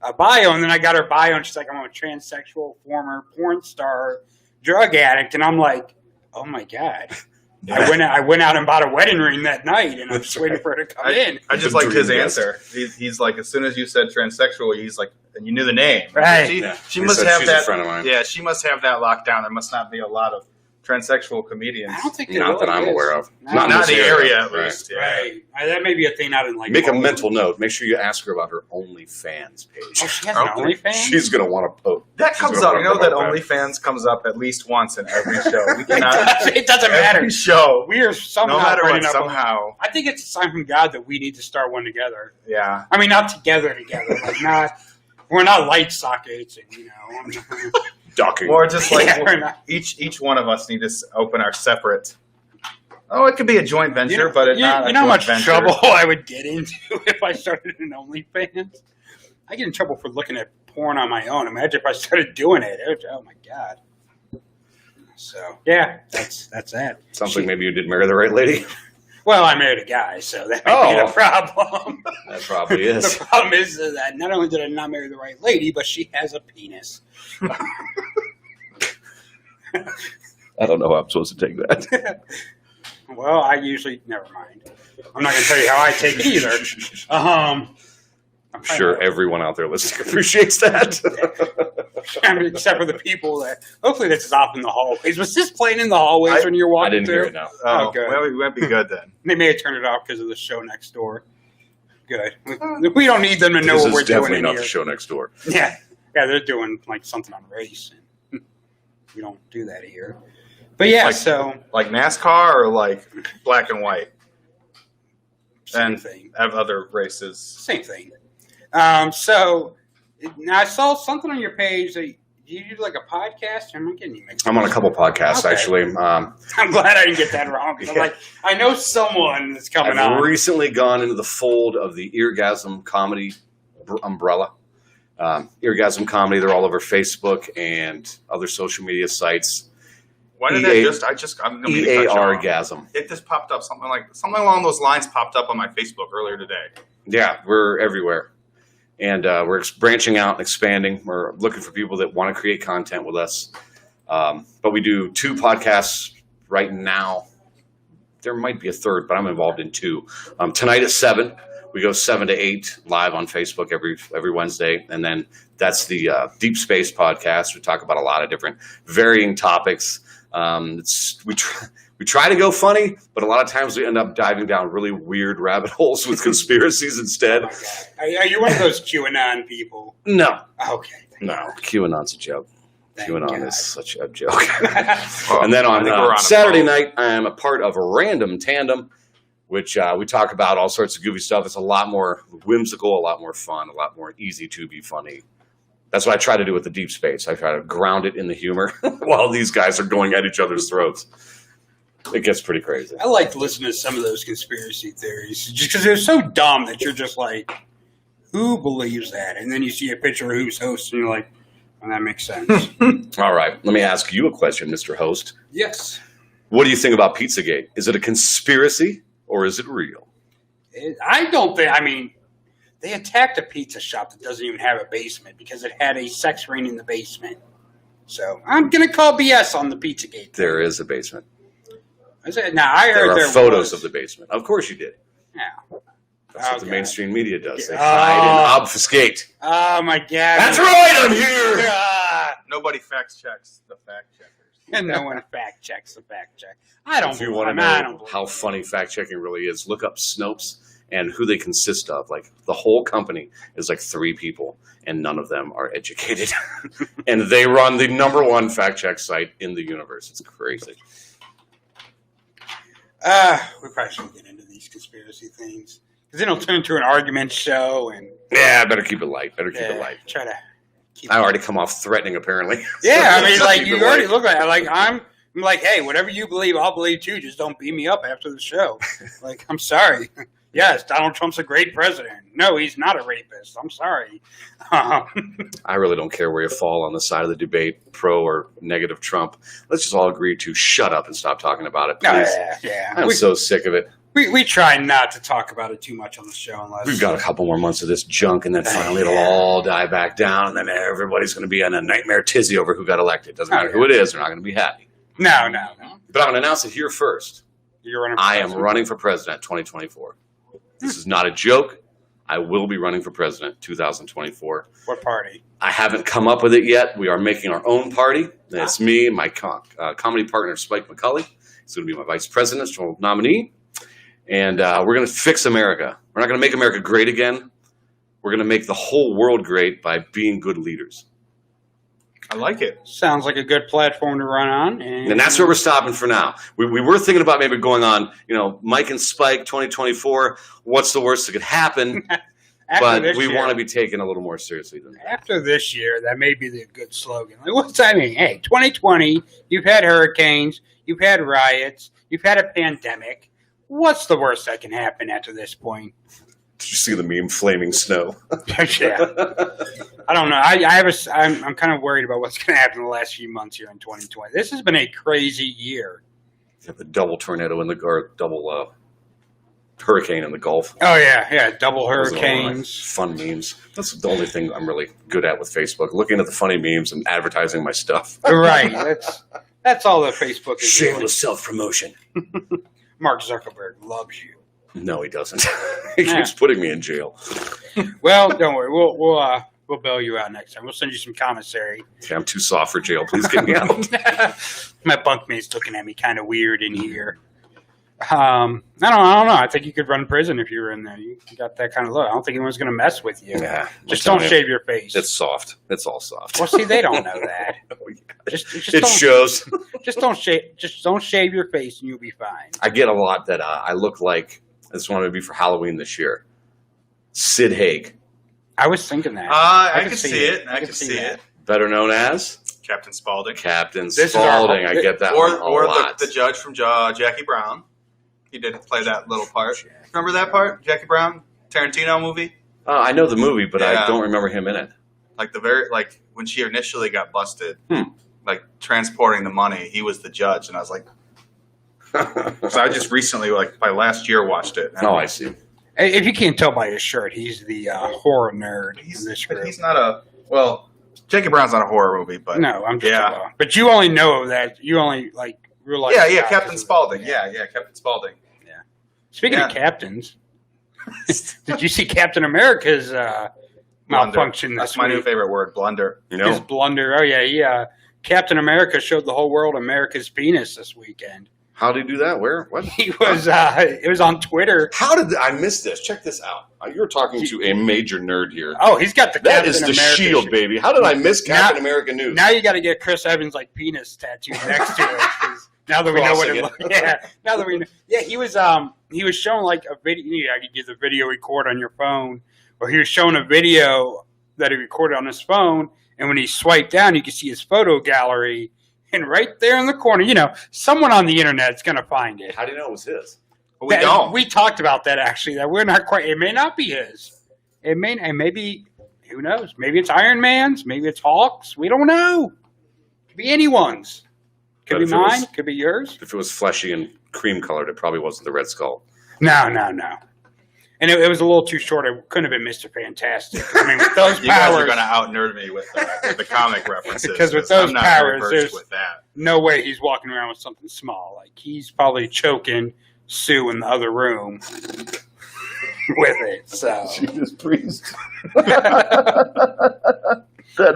A: a bio. And then I got her bio and she's like, I'm a transsexual former porn star drug addict. And I'm like, oh my God. Yeah. I went out and bought a wedding ring that night, and I'm just waiting for her to come in.
B: I just liked his answer. He's like, as soon as you said transsexual, he's like, and you knew the name.
A: Right.
B: She must have
C: she's
B: that.
C: A friend of mine.
B: Yeah, she must have that locked down. There must not be a lot of transsexual comedians.
A: I don't think
C: not that I'm aware of.
B: Not in the area, at least.
A: Right. That may be a thing out in like.
C: Make a mental note. Make sure you ask her about her OnlyFans page.
A: Oh, she has an OnlyFans?
C: She's going to want to post.
B: That comes up. You know that OnlyFans comes up at least once in every show. We cannot.
A: It doesn't matter.
B: Every show.
A: We are somehow.
B: No matter what, somehow.
A: I think it's a sign from God that we need to start one together.
B: Yeah.
A: I mean, not together. Like not. We're not light sockets, and
C: Docking.
B: Or just like each one of us need to open our separate. Oh, it could be a joint venture, but it's not.
A: You know how much trouble I would get into if I started an OnlyFans? I get in trouble for looking at porn on my own. Imagine if I started doing it. Oh my God. So yeah, that's that.
C: Sounds like maybe you did marry the right lady.
A: Well, I married a guy, so that may be the problem.
C: That probably is.
A: The problem is that not only did I not marry the right lady, but she has a penis.
C: I don't know how I'm supposed to take that.
A: Well, I usually never mind. I'm not going to tell you how I take it either.
C: I'm sure everyone out there listening appreciates that.
A: Except for the people that hopefully this is off in the hallways. Was this playing in the hallways when you're walking through?
C: I didn't hear it now.
A: Oh, good.
B: Well, we might be good then.
A: They may have turned it off because of the show next door. Good. We don't need them to know what we're doing.
C: This is definitely not
A: here.
C: the show next door.
A: Yeah, they're doing like something on race. And we don't do that here. But yeah,
B: like NASCAR or like black and white.
A: Same thing.
B: Have other races.
A: Same thing. So now I saw something on your page that you do like a podcast. Am I getting you mixed up?
C: I'm on a couple podcasts actually.
A: I'm glad I didn't get that wrong. Yeah. Like, I know someone that's coming on.
C: I've recently gone into the fold of the Eargasm Comedy umbrella. Eargasm Comedy. They're all over Facebook and other social media sites.
B: Why did I'm gonna
C: EARgasm.
B: It just popped up something along those lines popped up on my Facebook earlier today.
C: Yeah, we're everywhere. And we're branching out and expanding. We're looking for people that want to create content with us. But we do 2 podcasts right now. There might be a third, but I'm involved in 2. Tonight at 7. We go 7 to 8 live on Facebook every Wednesday. And then that's the Deep Space podcast. We talk about a lot of different varying topics. We try to go funny, but a lot of times we end up diving down really weird rabbit holes with conspiracies instead.
A: Are you one of those QAnon people?
C: No.
A: Okay.
C: No, QAnon's a joke. QAnon is such a joke. And then on Saturday night, I am a part of a Random Tandem, which we talk about all sorts of goofy stuff. It's a lot more whimsical, a lot more fun, a lot more easy to be funny That's what I try to do with the deep space. I try to ground it in the humor while these guys are going at each other's throats. It gets pretty crazy.
A: I like to listen to some of those conspiracy theories just because they're so dumb that you're just like, who believes that? And then you see a picture of who's host and you're like, well, that makes sense.
C: All right. Let me ask you a question, Mr. Host.
A: Yes.
C: What do you think about Pizzagate? Is it a conspiracy or is it real?
A: I don't think, I mean, they attacked a pizza shop that doesn't even have a basement because it had a sex ring in the basement. So I'm going to call BS on the Pizzagate.
C: There is a basement.
A: Now, I heard
C: there are photos of the basement. Of course you did.
A: Yeah.
C: That's what the mainstream media does. They hide and obfuscate.
A: Oh, my God.
C: That's right, I'm here.
B: Nobody fact checks the fact checkers.
A: And no one fact checks the fact check. I don't
C: If you want to know how funny fact checking really is, look up Snopes and who they consist of. Like, the whole company is like 3 people, and none of them are educated. And they run the #1 fact check site in the universe. It's crazy.
A: We probably shouldn't get into these conspiracy things because then it'll turn into an argument show. And
C: yeah, better keep it light.
A: Try to.
C: I already come off threatening, apparently.
A: Yeah, I mean, like, you already look like I'm like, hey, whatever you believe, I'll believe too. Just don't beat me up after the show. Like, I'm sorry. Yes, Donald Trump's a great president. No, he's not a rapist. I'm sorry.
C: I really don't care where you fall on the side of the debate, pro or negative Trump. Let's just all agree to shut up and stop talking about it, please.
A: Yeah.
C: I'm so sick of it.
A: We try not to talk about it too much on the show unless
C: we've got a couple more months of this junk, and then finally it'll all die back down, and then everybody's going to be in a nightmare tizzy over who got elected. Doesn't matter who it is; they're not going to be happy.
A: No.
C: But I'm going to announce it here first.
A: You're running.
C: I am running for president 2024. This is not a joke. I will be running for president 2024.
A: What party?
C: I haven't come up with it yet. We are making our own party. It's me and my comedy partner, Spike McCulley. He's going to be my vice presidential nominee. And we're going to fix America. We're not going to make America great again. We're going to make the whole world great by being good leaders.
B: I like it.
A: Sounds like a good platform to run on.
C: And that's where we're stopping for now. We were thinking about maybe going on, Mike and Spike 2024. What's the worst that could happen? But we want to be taken a little more seriously than that.
A: After this year, that may be the good slogan. Like, what's that mean? Hey, 2020, you've had hurricanes, you've had riots, you've had a pandemic. What's the worst that can happen after this point?
C: Did you see the meme, flaming snow?
A: Yeah. I don't know. I'm kind of worried about what's going to happen in the last few months here in 2020. This has been a crazy year.
C: Yeah, the double tornado in the double hurricane in the Gulf.
A: Oh, yeah. Double hurricanes.
C: Fun memes. That's the only thing I'm really good at with Facebook, looking at the funny memes and advertising my stuff.
A: Right. That's all that Facebook is doing.
C: Shameless self-promotion.
A: Mark Zuckerberg loves you.
C: No, he doesn't. He keeps putting me in jail.
A: Well, don't worry. We'll bail you out next time. We'll send you some commissary.
C: Okay, I'm too soft for jail. Please get me out.
A: My bunkmate's looking at me kind of weird in here. I don't know. I think you could run prison if you were in there. You got that kind of look. I don't think anyone's going to mess with you.
C: Yeah,
A: just don't shave your face.
C: It's soft. It's all soft.
A: Well, see, they don't know that.
C: It shows.
A: Just don't shave your face, and you'll be fine.
C: I get a lot that I look like. This one would be for Halloween this year. Sid Haig.
A: I was thinking that.
B: I can see it. I can see it.
C: Better known as
B: Captain Spaulding.
C: Captain Spaulding. I get that one a lot.
B: The judge from Jackie Brown. He did play that little part. Remember that part? Jackie Brown, Tarantino movie?
C: I know the movie, but I don't remember him in it.
B: Like when she initially got busted, like transporting the money, he was the judge, and I was like, so I just recently, by last year, watched it.
C: I see.
A: If you can't tell by his shirt, he's the horror nerd in this group.
B: He's not Jackie Brown's not a horror movie, but
A: no, I'm just but you only know that you only realize.
B: Yeah, Captain Spaulding. Yeah, Captain Spaulding.
A: Yeah. Speaking of captains, did you see Captain America's malfunction this week?
B: That's my new favorite word, blunder.
A: His blunder. Oh yeah, Captain America showed the whole world America's penis this weekend.
C: How did he do that? Where? What?
A: He was. It was on Twitter.
C: How did I miss this? Check this out. You're talking to a major nerd here.
A: Oh, he's got the.
C: That
A: Captain
C: is the
A: America
C: shield, baby. How did I miss Captain America news?
A: Now you got to get Chris Evans penis tattooed next to it. Now that we know what it looks like. Yeah. Now that we know. Yeah, he was showing a video. I could use a video record on your phone, or he was showing a video that he recorded on his phone. And when he swiped down, you could see his photo gallery. And right there in the corner, someone on the internet is going to find it.
C: How do you know it was his?
B: We don't.
A: We talked about that, actually, that we're not quite. It may not be his. It may, and maybe, who knows? Maybe it's Iron Man's. Maybe it's Hulk's. We don't know. Could be anyone's. Could be mine. Could be yours.
C: If it was fleshy and cream colored, it probably wasn't the Red Skull.
A: No. And it was a little too short. It couldn't have been Mr. Fantastic. I mean, with those powers,
B: you guys are going to out-nerd me with the comic references.
A: Because with those
B: I'm not
A: powers,
B: very
A: there's
B: with that.
A: no way he's walking around with something small. Like, he's probably choking Sue in the other room with it. So
C: Jesus Priest. That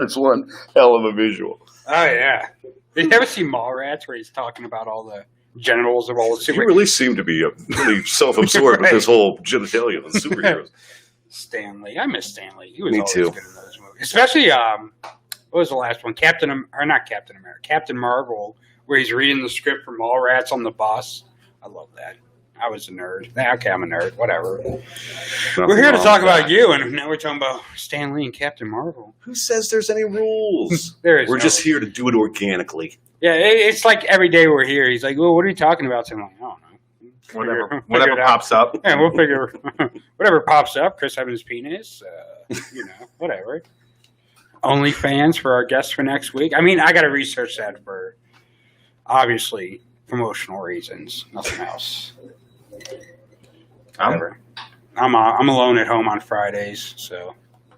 C: is one hell of a visual.
A: Oh, yeah. Did you ever see Mallrats where he's talking about all the genitals of all the superheroes?
C: You really seem to be really self-absorbed with this whole genitalia of the superheroes.
A: Stanley. I miss Stanley. He was
C: Me
A: always
C: too.
A: good in those movies. Especially, what was the last one? Captain Marvel, where he's reading the script for Mallrats on the bus. I love that. I was a nerd. Okay, I'm a nerd. Whatever. We're here to talk about you, and now we're talking about Stan Lee and Captain Marvel.
C: Who says there's any rules?
A: We're
C: just here to do it organically.
A: Yeah, it's like every day we're here. He's like, well, what are you talking about? So I'm like, I don't know.
B: Whatever pops up.
A: Yeah, we'll figure whatever pops up. Chris having his penis, whatever. OnlyFans for our guests for next week. I mean, I got to research that for obviously promotional reasons, nothing else. Whatever. I'm alone at home on Fridays, so.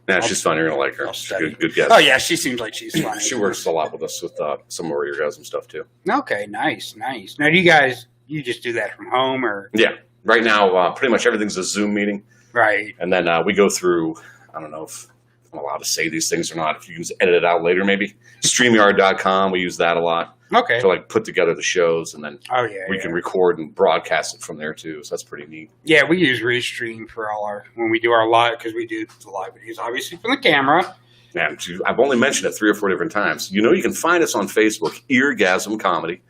C: Yeah, she's fun. You're gonna like her. She's a good guest.
A: Oh yeah, she seems like she's funny.
C: She works a lot with us with some more orgasm stuff too.
A: Okay, nice. Now, do you just do that from home or?
C: Yeah, right now, pretty much everything's a Zoom meeting.
A: Right.
C: And then we go through. I don't know if I'm allowed to say these things or not. If you can just edit it out later, maybe. StreamYard.com. We use that a lot.
A: Okay.
C: To put together the shows, and then we can record and broadcast it from there too. So that's pretty neat.
A: Yeah, we use Restream for when we do our live, because we do the live videos, obviously from the camera.
C: Yeah, I've only mentioned it 3 or 4 different times. You can find us on Facebook, Eargasm Comedy.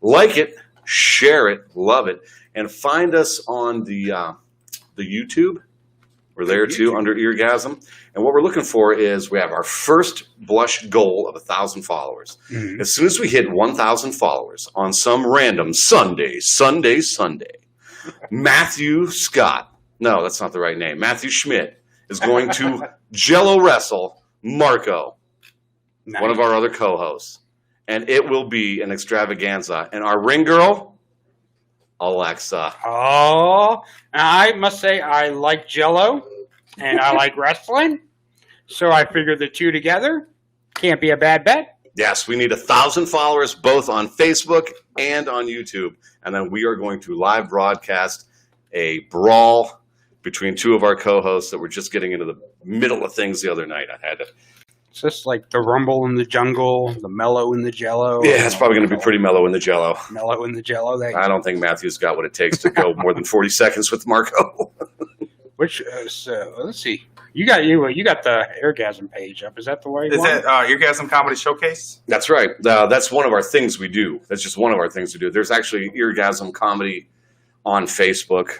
C: Like it, share it, love it, and find us on the YouTube. We're there too under Eargasm. And what we're looking for is we have our first blush goal of 1,000 followers. Mm-hmm. As soon as we hit 1,000 followers on some random Sunday, Matthew Scott, no, that's not the right name, Matthew Schmidt is going to Jello wrestle Marco, one of our other co-hosts. And it will be an extravaganza. And our ring girl, Alexa.
A: Oh, I must say I like Jello and I like wrestling, so I figured the two together can't be a bad bet.
C: Yes, we need 1,000 followers both on Facebook and on YouTube, and then we are going to live broadcast a brawl between two of our co-hosts that were just getting into the middle of things the other night. I had to.
A: It's just like the rumble in the jungle, the mellow in the Jello.
C: Yeah, it's probably going to be pretty mellow in the Jello.
A: Mellow in the Jello.
C: I don't think Matthew's got what it takes to go more than 40 seconds with Marco.
A: Which let's see. You got the Eargasm page up. Is that the way?
B: Is that Eargasm Comedy Showcase?
C: That's right. That's one of our things we do. That's just one of our things to do. There's actually Eargasm Comedy on Facebook.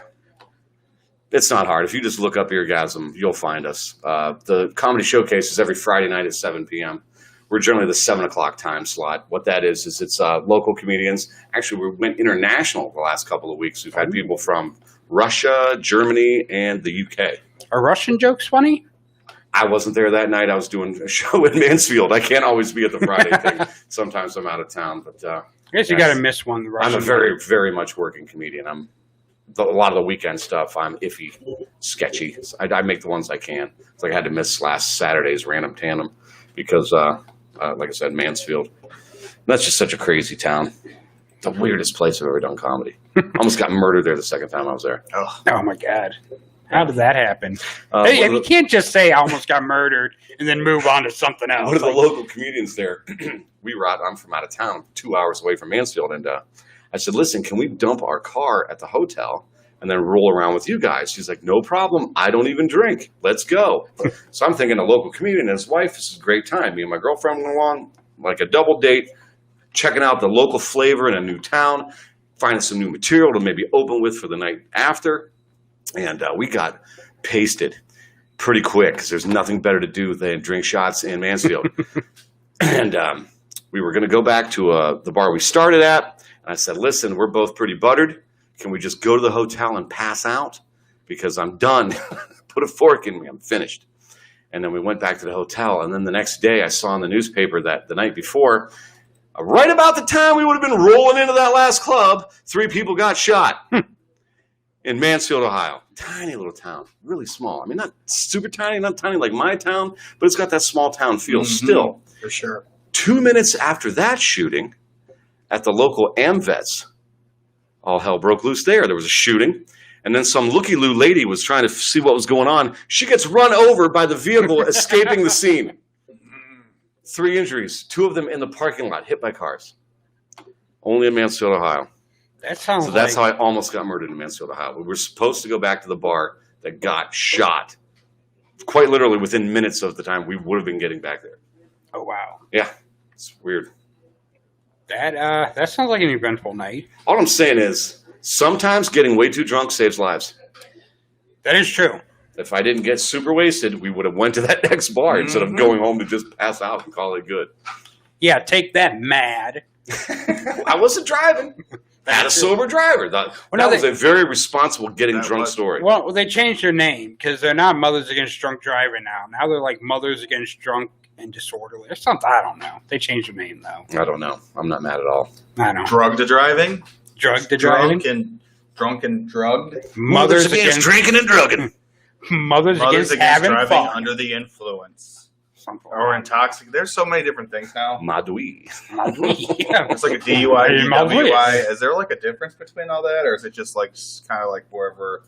C: It's not hard. If you just look up Eargasm, you'll find us. The comedy showcase is every Friday night at 7 p.m. We're generally the 7 o'clock time slot. What that is it's local comedians. Actually, we went international the last couple of weeks. We've had people from Russia, Germany, and the UK.
A: Are Russian jokes funny?
C: I wasn't there that night. I was doing a show in Mansfield. I can't always be at the Friday thing. Sometimes I'm out of town. But I
A: guess you got to miss one.
C: I'm a very, very much working comedian. A lot of the weekend stuff, I'm iffy, sketchy. I make the ones I can. It's like I had to miss last Saturday's Random Tandem because, like I said, Mansfield. That's just such a crazy town. The weirdest place I've ever done comedy. Almost got murdered there the second time I was there.
A: Oh my God. How did that happen? Hey, you can't just say I almost got murdered and then move on to something else.
C: One of the local comedians there, I'm from out of town, 2 hours away from Mansfield, and I said, listen, can we dump our car at the hotel and then roll around with you guys? She's like, no problem. I don't even drink. Let's go. So I'm thinking a local comedian and his wife, this is a great time. Me and my girlfriend went along, like a double date, checking out the local flavor in a new town, finding some new material to maybe open with for the night after. And we got pasted pretty quick because there's nothing better to do than drink shots in Mansfield. And we were going to go back to the bar we started at. And I said, listen, we're both pretty buttered. Can we just go to the hotel and pass out? Because I'm done. Put a fork in me. I'm finished. And then we went back to the hotel. And then the next day I saw in the newspaper that the night before, right about the time we would have been rolling into that last club, 3 people got shot in Mansfield, Ohio. Tiny little town, really small. I mean, not super tiny, not tiny like my town, but it's got that small town feel still.
B: For sure.
C: 2 minutes after that shooting at the local AmVets, all hell broke loose there. There was a shooting. And then some looky-loo lady was trying to see what was going on. She gets run over by the vehicle escaping the scene. 3 injuries, 2 of them in the parking lot, hit by cars. Only in Mansfield, Ohio.
A: That sounds
C: So that's how I almost got murdered in Mansfield, Ohio. We were supposed to go back to the bar that got shot. Quite literally within minutes of the time we would have been getting back there.
A: Oh, wow.
C: Yeah, it's weird.
A: That sounds like an eventful night.
C: All I'm saying is, sometimes getting way too drunk saves lives.
A: That is true.
C: If I didn't get super wasted, we would have went to that next bar instead of going home to just pass out and call it good.
A: Yeah, take that, mad.
C: I wasn't driving. I had a sober driver. That was a very responsible getting drunk story.
A: Well, they changed their name because they're not Mothers Against Drunk Driving now. Now they're like Mothers Against Drunk and Disorderly or something. I don't know. They changed the name, though.
C: I don't know. I'm not mad at all.
A: I know.
B: Drug to driving?
A: Drug to driving?
B: Drunk and drugged?
A: Mothers Against
C: Drinking and drugging.
A: Mothers Against Having
B: driving
A: Fun.
B: under the influence.
A: Something
B: or intoxicated. There's so many different things now.
C: Madui.
A: Yeah.
B: It's like a DUI,
A: Madui.
B: DWI. Is there like a difference between all that, or is it just like kind of like wherever,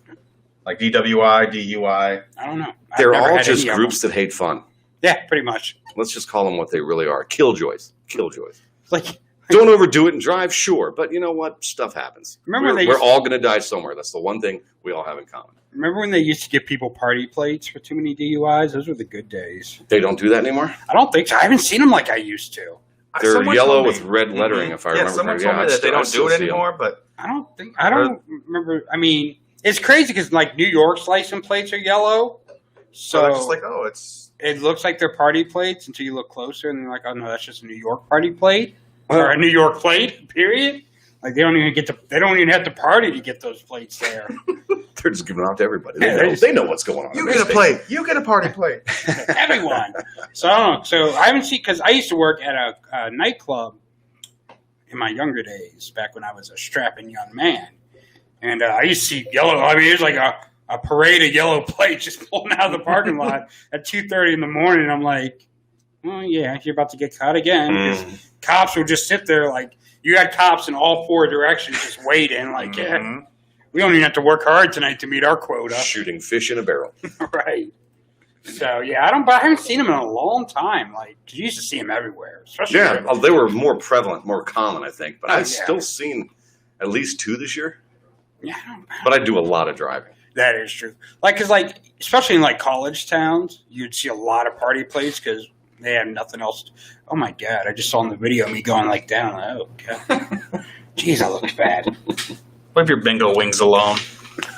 B: like DWI, DUI?
A: I don't know.
C: They're all just groups that hate fun.
A: Yeah, pretty much.
C: Let's just call them what they really are. Killjoys. Killjoys.
A: Like,
C: don't overdo it and drive, sure. But you know what? Stuff happens.
A: Remember
C: we're all going to die somewhere. That's the one thing we all have in common.
A: Remember when they used to give people party plates for too many DUIs? Those were the good days.
C: They don't do that anymore?
A: I don't think so. I haven't seen them like I used to.
C: They're yellow with red lettering, if I remember.
B: Someone told me that they don't do it anymore, but
A: I don't remember. I mean, it's crazy because like New York's license plates are yellow. So
B: they're just like, oh,
A: it looks like they're party plates until you look closer and they're like, oh no, that's just a New York party plate. Or a New York plate, period. Like they don't even have to party to get those plates there.
C: They're just giving them out to everybody. They know what's going on.
B: You get a plate. You get a party plate.
A: Everyone. So I don't know. So I haven't seen, because I used to work at a nightclub in my younger days, back when I was a strapping young man. And I used to see yellow. I mean, it was like a parade of yellow plates just pulling out of the parking lot at 2:30 in the morning. I'm like, oh yeah, you're about to get caught again. Because cops would just sit there like, you had cops in all 4 directions just waiting. Like, yeah, we don't even have to work hard tonight to meet our quota.
C: Shooting fish in a barrel.
A: Right. So yeah, I haven't seen them in a long time. Like, you used to see them everywhere. Especially
C: they were more prevalent, more common, I think. But I've still seen at least 2 this year.
A: Yeah.
C: But I do a lot of driving.
A: That is true. Like, cause like, especially in like college towns, you'd see a lot of party plates because they have nothing else. Oh my God! I just saw in the video me going like down. Oh God! Jeez, I look fat.
B: Leave your bingo wings alone.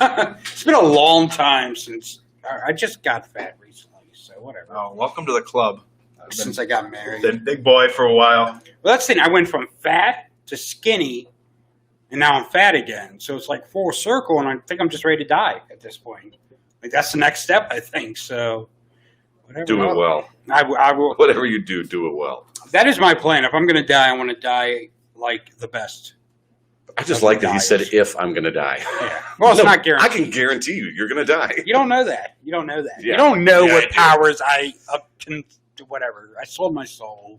A: It's been a long time since I just got fat recently. So whatever.
B: Oh, welcome to the club.
A: Since I got married,
B: been big boy for a while.
A: Well, that's the thing. I went from fat to skinny, and now I'm fat again. So it's like full circle, and I think I'm just ready to die at this point. Like that's the next step, I think. So. Whatever.
C: Do it well.
A: I will.
C: Whatever you do, do it well.
A: That is my plan. If I'm going to die, I want to die like the best.
C: I just like that he said, if I'm going to die.
A: Yeah. Well, it's not guaranteed.
C: I can guarantee you're going to die.
A: You don't know that. You don't know that.
C: Yeah.
A: You don't know what powers I can do. Whatever. I sold my soul.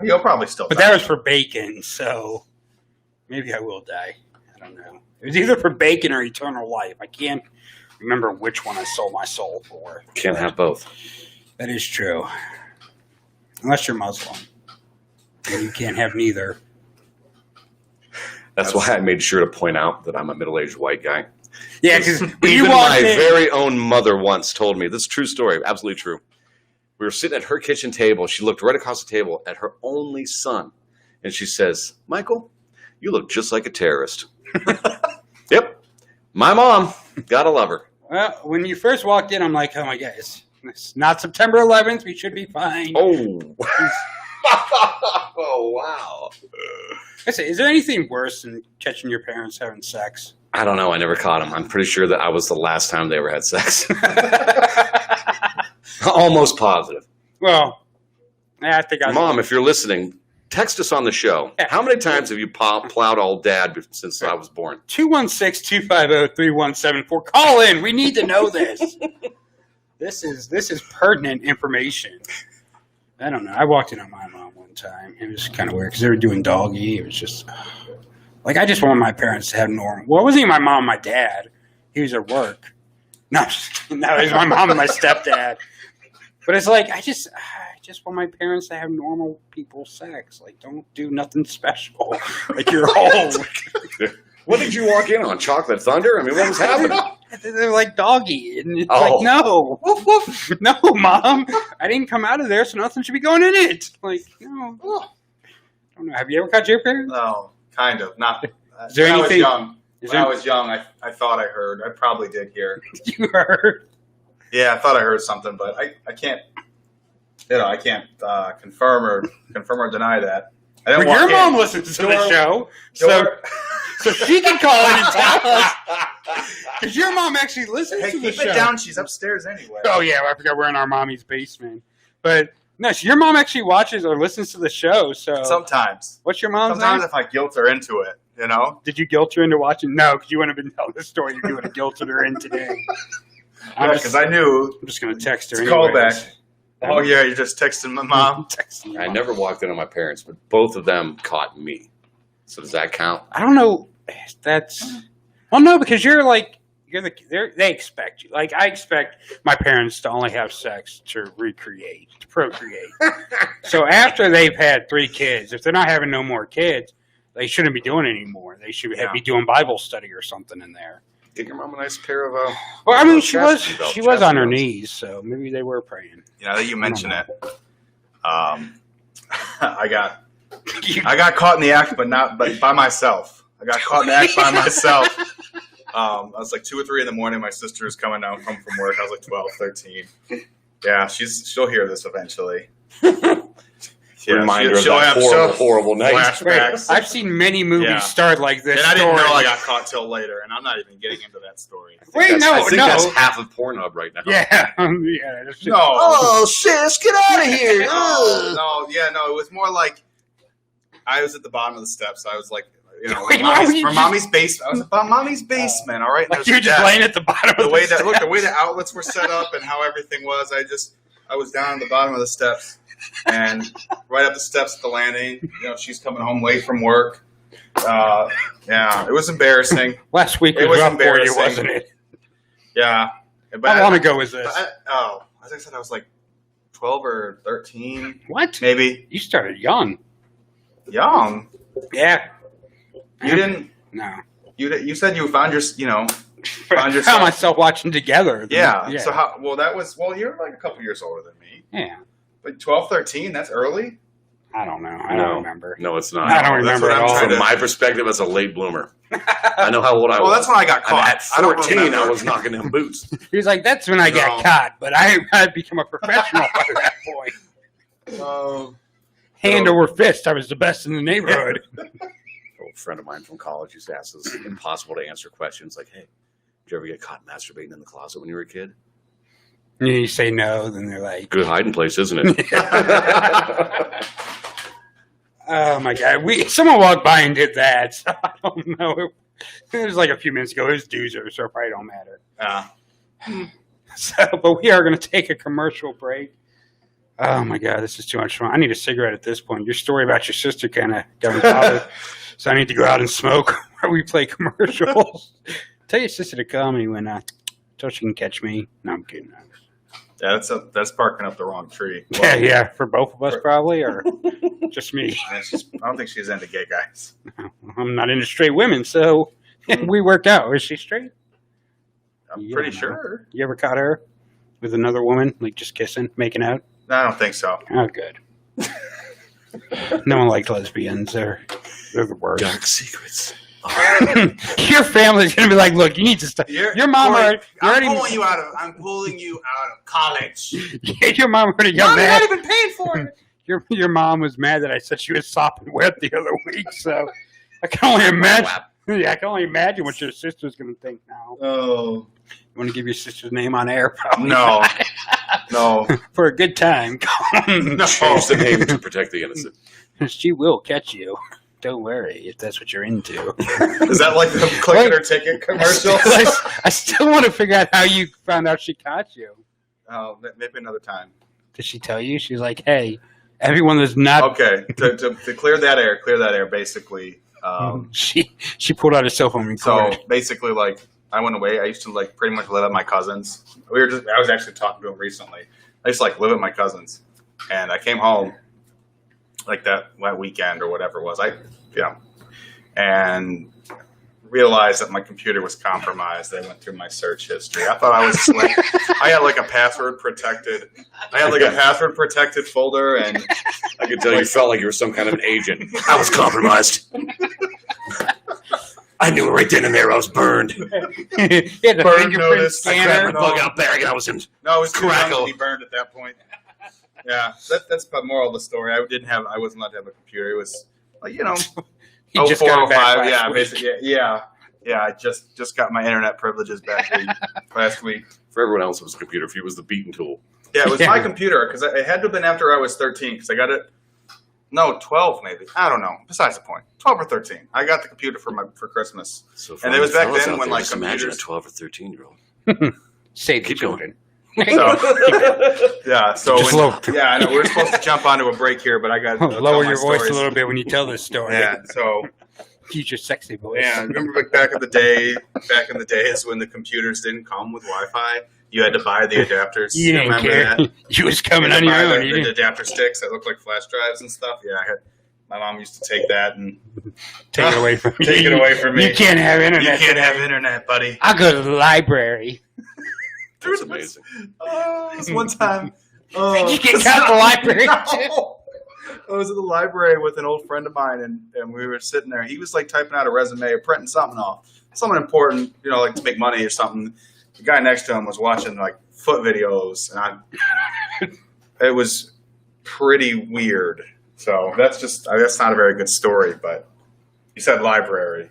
B: You'll probably still die.
A: But that was for bacon, so maybe I will die. I don't know. It was either for bacon or eternal life. I can't remember which one I sold my soul for.
C: Can't have both.
A: That is true. Unless you're Muslim. And you can't have neither.
C: That's why I made sure to point out that I'm a middle-aged white guy.
A: Yeah, because
C: even my very own mother once told me, this is a true story, absolutely true. We were sitting at her kitchen table. She looked right across the table at her only son. And she says, Michael, you look just like a terrorist. Yep. My mom. Gotta love her.
A: Well, when you first walked in, I'm like, oh my God, it's not September 11th. We should be fine.
C: Oh. Oh, wow.
A: I say, is there anything worse than catching your parents having sex?
C: I don't know. I never caught them. I'm pretty sure that I was the last time they ever had sex. Almost positive.
A: Well, I think
C: Mom, if you're listening, text us on the show. How many times have you plowed old dad since I was born?
A: 216-250-3174. Call in. We need to know this. This is pertinent information. I don't know. I walked in on my mom one time. It was kind of weird because they were doing doggy. It was just like I just want my parents to have normal. Well, it wasn't even my mom, my dad. He was at work. No, it was my mom and my stepdad. But it's like I just want my parents to have normal people sex. Like, don't do nothing special. Like you're old.
C: What did you walk in on? Chocolate Thunder? I mean, what was happening?
A: They're like doggy. And it's like, no. Woof, woof. No, Mom. I didn't come out of there, so nothing should be going in it. Like, no. I don't know. Have you ever caught your parents?
B: No, kind of. Not.
A: Is there anything?
B: I was young, I thought I heard. I probably did hear.
A: You heard?
B: Yeah, I thought I heard something, but I can't. I can't confirm or deny that.
A: Well, your mom listens to the show, so she can call in and tell us. Because your mom actually listens to the show.
B: Keep it down. She's upstairs anyway.
A: Oh, yeah. I forgot we're in our mommy's basement. But, no, so your mom actually watches or listens to the show. So
B: sometimes.
A: What's your mom's
B: Sometimes
A: name?
B: if I guilt her into it, you know?
A: Did you guilt her into watching? No, because you wouldn't have been telling the story you would have guilted her in today.
B: Yeah, because I knew.
A: I'm just going to text her.
B: Call back. Oh, yeah, you're just texting my mom?
C: I never walked in on my parents, but both of them caught me. So does that count?
A: I don't know. Well, no, because they expect you. Like, I expect my parents to only have sex to procreate. So after they've had 3 kids, if they're not having no more kids, they shouldn't be doing it anymore. They should be doing Bible study or something in there.
C: Get your mom a nice pair of.
A: Well, I mean, she was on her knees, so maybe they were praying.
B: Now that you mention it, I got caught in the act, but by myself. I got caught in the act by myself. I was like 2 or 3 in the morning. My sister was coming down from work. I was like 12, 13. Yeah, she'll hear this eventually.
C: Reminder of that horrible night.
B: Flashbacks.
A: I've seen many movies start like this.
B: And I didn't know I got caught till later, and I'm not even getting into that story.
C: I think that's half of Pornhub right now.
A: Yeah.
B: No.
Q: Oh, sis, get out of here.
B: No, it was more like I was at the bottom of the steps. I was like, mommy's basement. I was at mommy's basement, all right?
A: Like you're just laying at the bottom of
B: the way that the way the outlets were set up and how everything was, I was down at the bottom of the steps. And right up the steps at the landing, she's coming home late from work. It was embarrassing.
A: Last week was rough for you, wasn't it?
B: Yeah.
A: How long ago was this?
B: As I said, I was like 12 or 13.
A: What?
B: Maybe.
A: You started young.
B: Young?
A: Yeah.
B: You didn't?
A: No.
B: You said you found yourself.
A: I found myself watching Together.
B: Yeah. So you're like a couple years older than me.
A: Yeah.
B: But 12, 13, that's early?
A: I don't know. I don't remember.
C: No, it's not.
A: I don't remember at all.
C: From my perspective, as a late bloomer. I know how old I was.
B: Well, that's when I got caught.
C: At 14, I was knocking in boots.
A: He was like, that's when I got caught, but I had become a professional by that point. Hand over fist, I was the best in the neighborhood.
C: An old friend of mine from college used to ask those impossible to answer questions like, hey, did you ever get caught masturbating in the closet when you were a kid?
A: And you say no, then they're like...
C: Good hiding place, isn't it?
A: Oh, my God. Someone walked by and did that, so I don't know. It was like a few minutes ago. It was Doozer, so it probably don't matter. But we are going to take a commercial break. Oh, my God. This is too much fun. I need a cigarette at this point. Your story about your sister kind of got me bothered. So I need to go out and smoke while we play commercials. Tell your sister to call me until she can catch me. No, I'm kidding.
B: Yeah, that's barking up the wrong tree.
A: Well, yeah, for both of us probably, or just me.
B: I don't think she's into gay guys.
A: I'm not into straight women, so we worked out. Is she straight?
B: I'm pretty sure.
A: You ever caught her with another woman, like just kissing, making out?
B: No, I don't think so.
A: Oh, good. No one likes lesbians. They're the worst.
C: Dark secrets.
A: Your family's gonna be like, look, you need to stop. Your mom already.
B: I'm pulling you out of college.
A: Your mom already got
B: Mom, you're
A: mad.
B: not even paying for it.
A: Your mom was mad that I said she was sopping wet the other week. So I can only imagine. Yeah, I can only imagine what your sister's gonna think now.
B: Oh.
A: You want to give your sister's name on air? Probably
B: No.
A: not.
B: No.
A: For a good time.
C: Change the name to protect the innocent.
A: She will catch you. Don't worry if that's what you're into.
B: Is that like the click it or ticket commercial?
A: I still want to figure out how you found out she caught you.
B: Oh, maybe another time.
A: Did she tell you? She's like, hey, everyone that's not.
B: Okay, to clear that air, basically.
A: She pulled out her cell phone and recorded.
B: So basically, like, I went away. I used to like pretty much live at my cousins. I was actually talking to him recently. I used to like live at my cousins, and I came home like that weekend or whatever it was. And realized that my computer was compromised. They went through my search history. I thought I was like, I had like a password protected folder, and
C: I could tell you felt like you were some kind of an agent. I was compromised. I knew it right then and there. I was burned.
B: Burn notice.
C: I grabbed my bug out bag and I was in.
B: No, it was too young
C: crackle.
B: to be burned at that point. Yeah, that's the moral of the story. I wasn't allowed to have a computer. It was like, you know,
A: You just got it back
B: 04, 05.
A: last
B: Yeah,
A: week.
B: basically. Yeah. I just got my internet privileges back last week.
C: For everyone else, it was a computer. For you, it was the beating tool.
B: Yeah, it was my computer because it had to have been after I was 13 because I got it. No, 12 maybe. I don't know. Besides the point, 12 or 13. I got the computer for Christmas,
C: So
B: and it was back
C: fellas
B: then
C: out
B: when
C: there,
B: like
C: just imagine a
B: computers.
C: 12 or 13-year-old.
A: Save
C: Keep going.
B: Yeah, so
A: Just
B: I know we're supposed to jump onto a break here, but I got to
A: lower your voice a little bit when you tell this story.
B: Yeah, so
A: Use your sexy voice.
B: yeah, remember like back in the days when the computers didn't come with Wi-Fi, you had to buy the adapters.
A: You didn't
B: Remember
A: care.
B: that?
A: You was coming
B: You had
A: on
B: to
A: your
B: buy
A: own.
B: The adapter sticks that looked like flash drives and stuff. Yeah, my mom used to take that and
A: Take it away from me.
B: Take it away from me.
A: You can't have internet.
B: You can't have internet, buddy.
A: I'll go to the library.
C: That's amazing.
B: This one time.
A: Did you get out of the library?
B: I was at the library with an old friend of mine, and we were sitting there. He was like typing out a resume or printing something off, something important, you know, like to make money or something. The guy next to him was watching like foot videos, and it was pretty weird. So that's not a very good story. But you said library.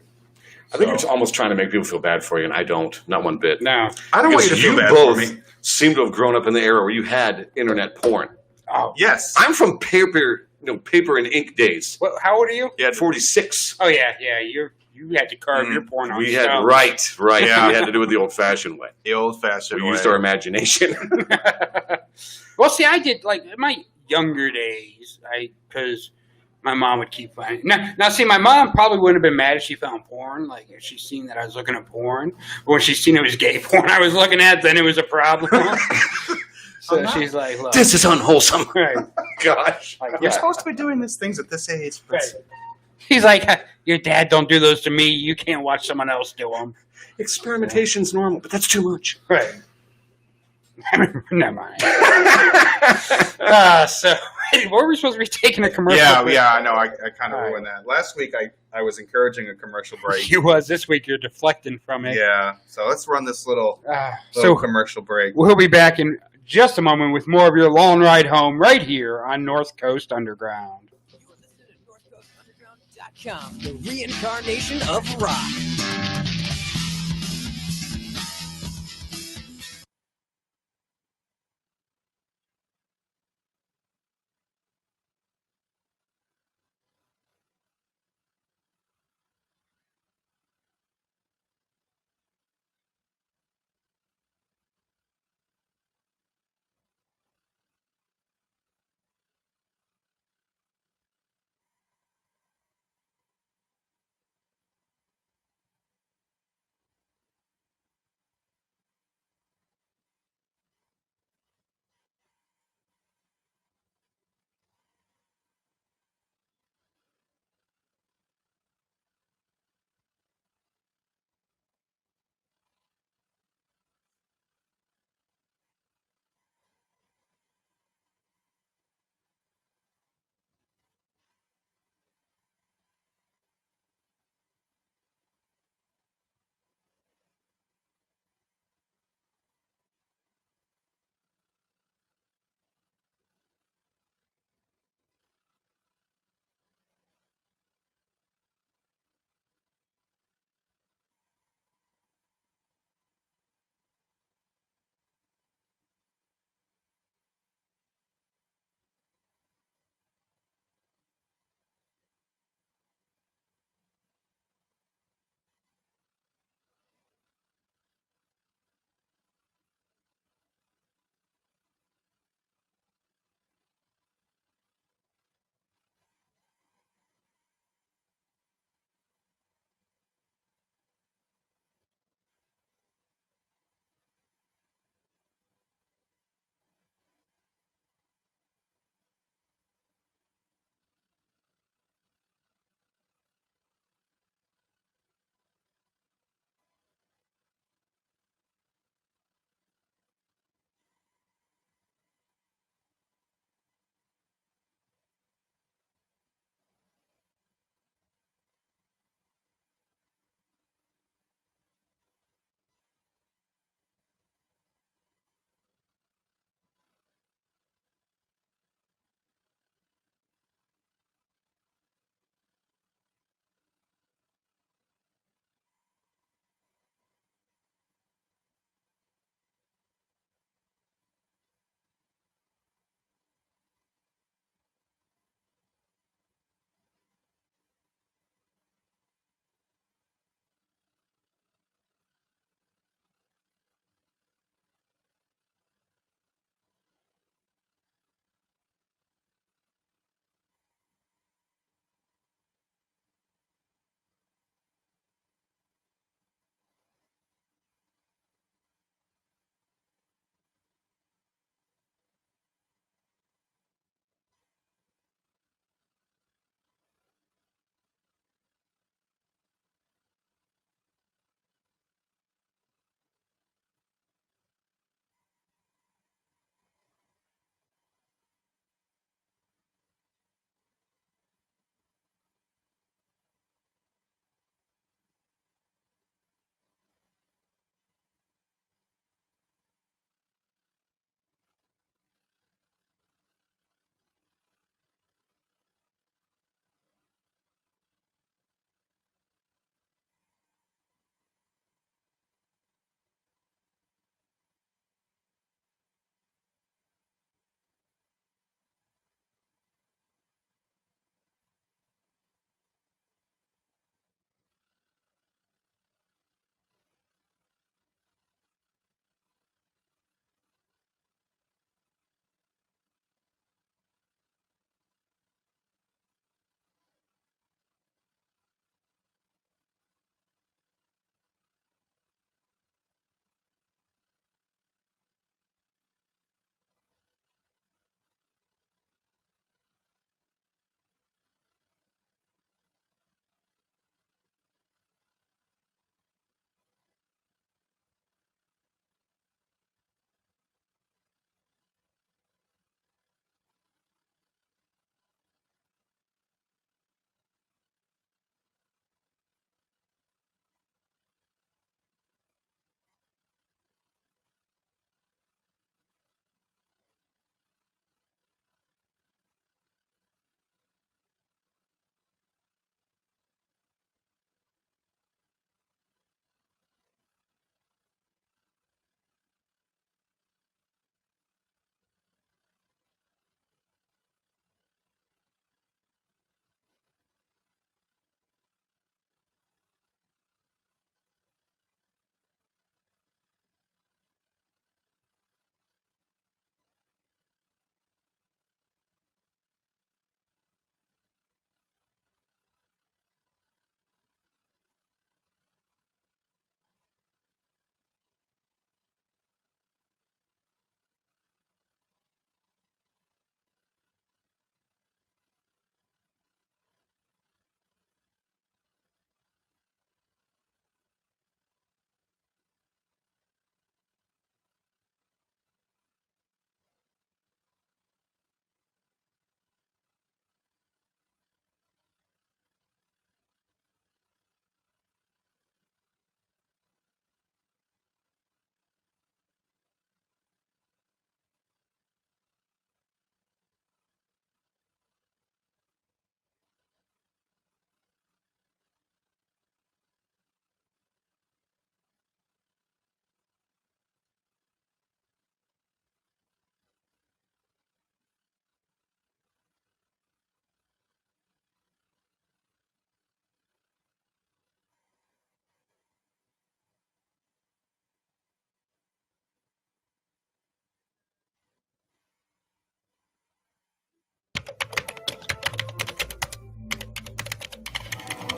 C: I think you're almost trying to make people feel bad for you, and I don't. Not one bit.
A: No.
B: I don't want you to feel bad
C: both
B: for me.
C: seem to have grown up in the era where you had internet porn.
A: Oh,
B: yes.
C: I'm from paper and ink days.
A: What, how old are you?
C: You had 46.
A: Oh yeah. You had to carve your porn on.
C: We had
A: stone.
C: right.
B: Yeah.
C: We had to do it the old-fashioned way.
B: The old-fashioned
C: We
B: way.
C: used our imagination.
A: Well, see, I did like in my younger days. Because my mom would keep finding. Now, see, my mom probably wouldn't have been mad if she found porn. Like if she's seen that I was looking at porn, or when she's seen it was gay porn I was looking at, then it was a problem. So she's like, look,
C: This is unwholesome.
A: Right.
C: Gosh.
A: Like,
B: You're
A: yeah.
B: supposed to be doing these things at this age. But
A: Right. He's like, your dad don't do those to me. You can't watch someone else do them.
C: Experimentation's normal, but that's too much.
A: Right. Never mind. So, were we supposed to be taking a commercial break?
B: Yeah, I know. I kind of ruined that. Last week, I was encouraging a commercial break.
A: You was. This week, you're deflecting from it.
B: Yeah, so let's run this little
A: So,
B: commercial break.
A: we'll be back in just a moment with more of your long ride home right here on North Coast Underground.
D: The reincarnation of rock.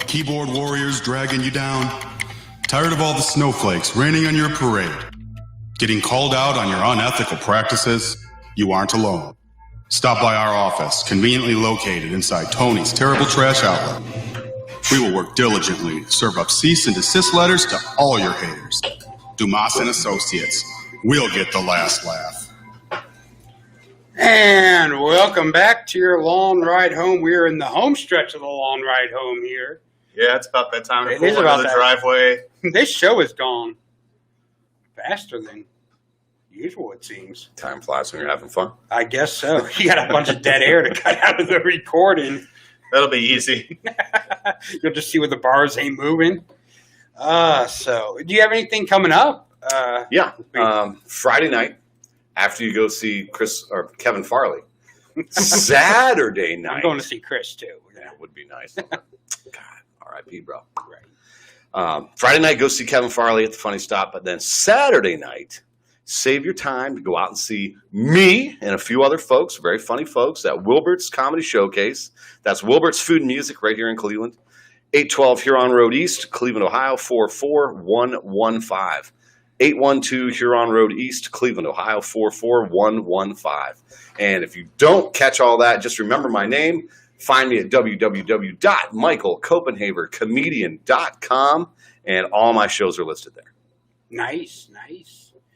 T: keyboard warriors dragging you down? Tired of all the snowflakes raining on your parade? Getting called out on your unethical practices? You aren't alone. Stop by our office, conveniently located inside Tony's Terrible Trash Outlet. We will work diligently to serve up cease and desist letters to all your haters. Dumas and Associates. We'll get the last laugh.
A: And welcome back to your long ride home. We're in the home stretch of the long ride home here.
B: Yeah, it's about that time to
A: It
B: pull
A: is
B: into
A: about
B: the
A: that.
B: driveway.
A: This show is gone faster than usual, it seems.
C: Time flies when you're having fun.
A: I guess so. You got a bunch of dead air to cut out of the recording.
B: That'll be easy.
A: You'll just see where the bars ain't moving. So, do you have anything coming up?
C: Yeah. Friday night, after you go see Kevin Farley. Saturday night.
A: I'm going to see Chris, too.
C: That would be nice. God, R.I.P., bro. Right. Friday night, go see Kevin Farley at the Funny Stop. But then Saturday night, save your time to go out and see me and a few other folks, very funny folks, at Wilbert's Comedy Showcase. That's Wilbert's Food and Music right here in Cleveland. 812 Huron Road East, Cleveland, Ohio, 44115. 812 Huron Road East, Cleveland, Ohio, 44115. And if you don't catch all that, just remember my name. Find me at www.michaelcopenhavercomedian.com, and all my shows are listed there.
A: Nice.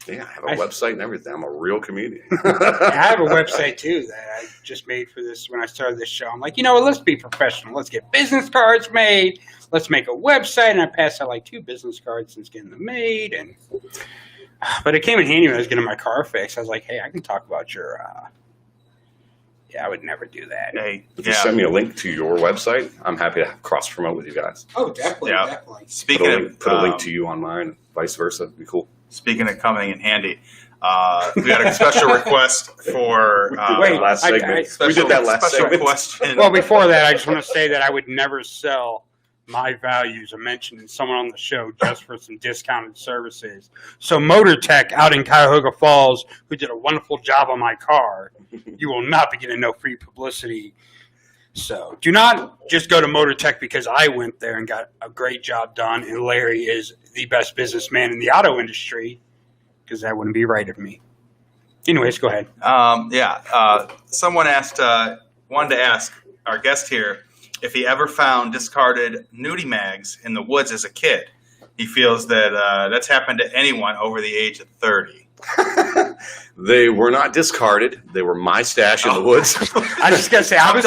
C: Yeah, I have a website and everything. I'm a real comedian.
A: I have a website, too, that I just made for this when I started this show. I'm like, you know what, let's be professional. Let's get business cards made. Let's make a website. And I passed out like 2 business cards since getting them made. But it came in handy when I was getting my car fixed. I was like, hey, I can talk about your... Yeah, I would never do that.
B: Hey,
C: if you send me a link to your website, I'm happy to cross-promote with you guys.
A: Oh, definitely.
C: Put a link to you on mine, vice versa. It'd be cool.
B: Speaking of coming in handy, we got a special request for
C: last segment. We did that last segment.
B: Question.
A: Well, before that, I just want to say that I would never sell my values or mentioning someone on the show just for some discounted services. So Motor Tech out in Cuyahoga Falls, who did a wonderful job on my car, you will not be getting no free publicity. So do not just go to Motor Tech because I went there and got a great job done, and Larry is the best businessman in the auto industry, because that wouldn't be right of me. Anyways, go ahead.
B: Someone wanted to ask our guest here if he ever found discarded nudie mags in the woods as a kid. He feels that that's happened to anyone over the age of 30.
C: They were not discarded. They were my stash in the woods.
A: I was just going to say, I was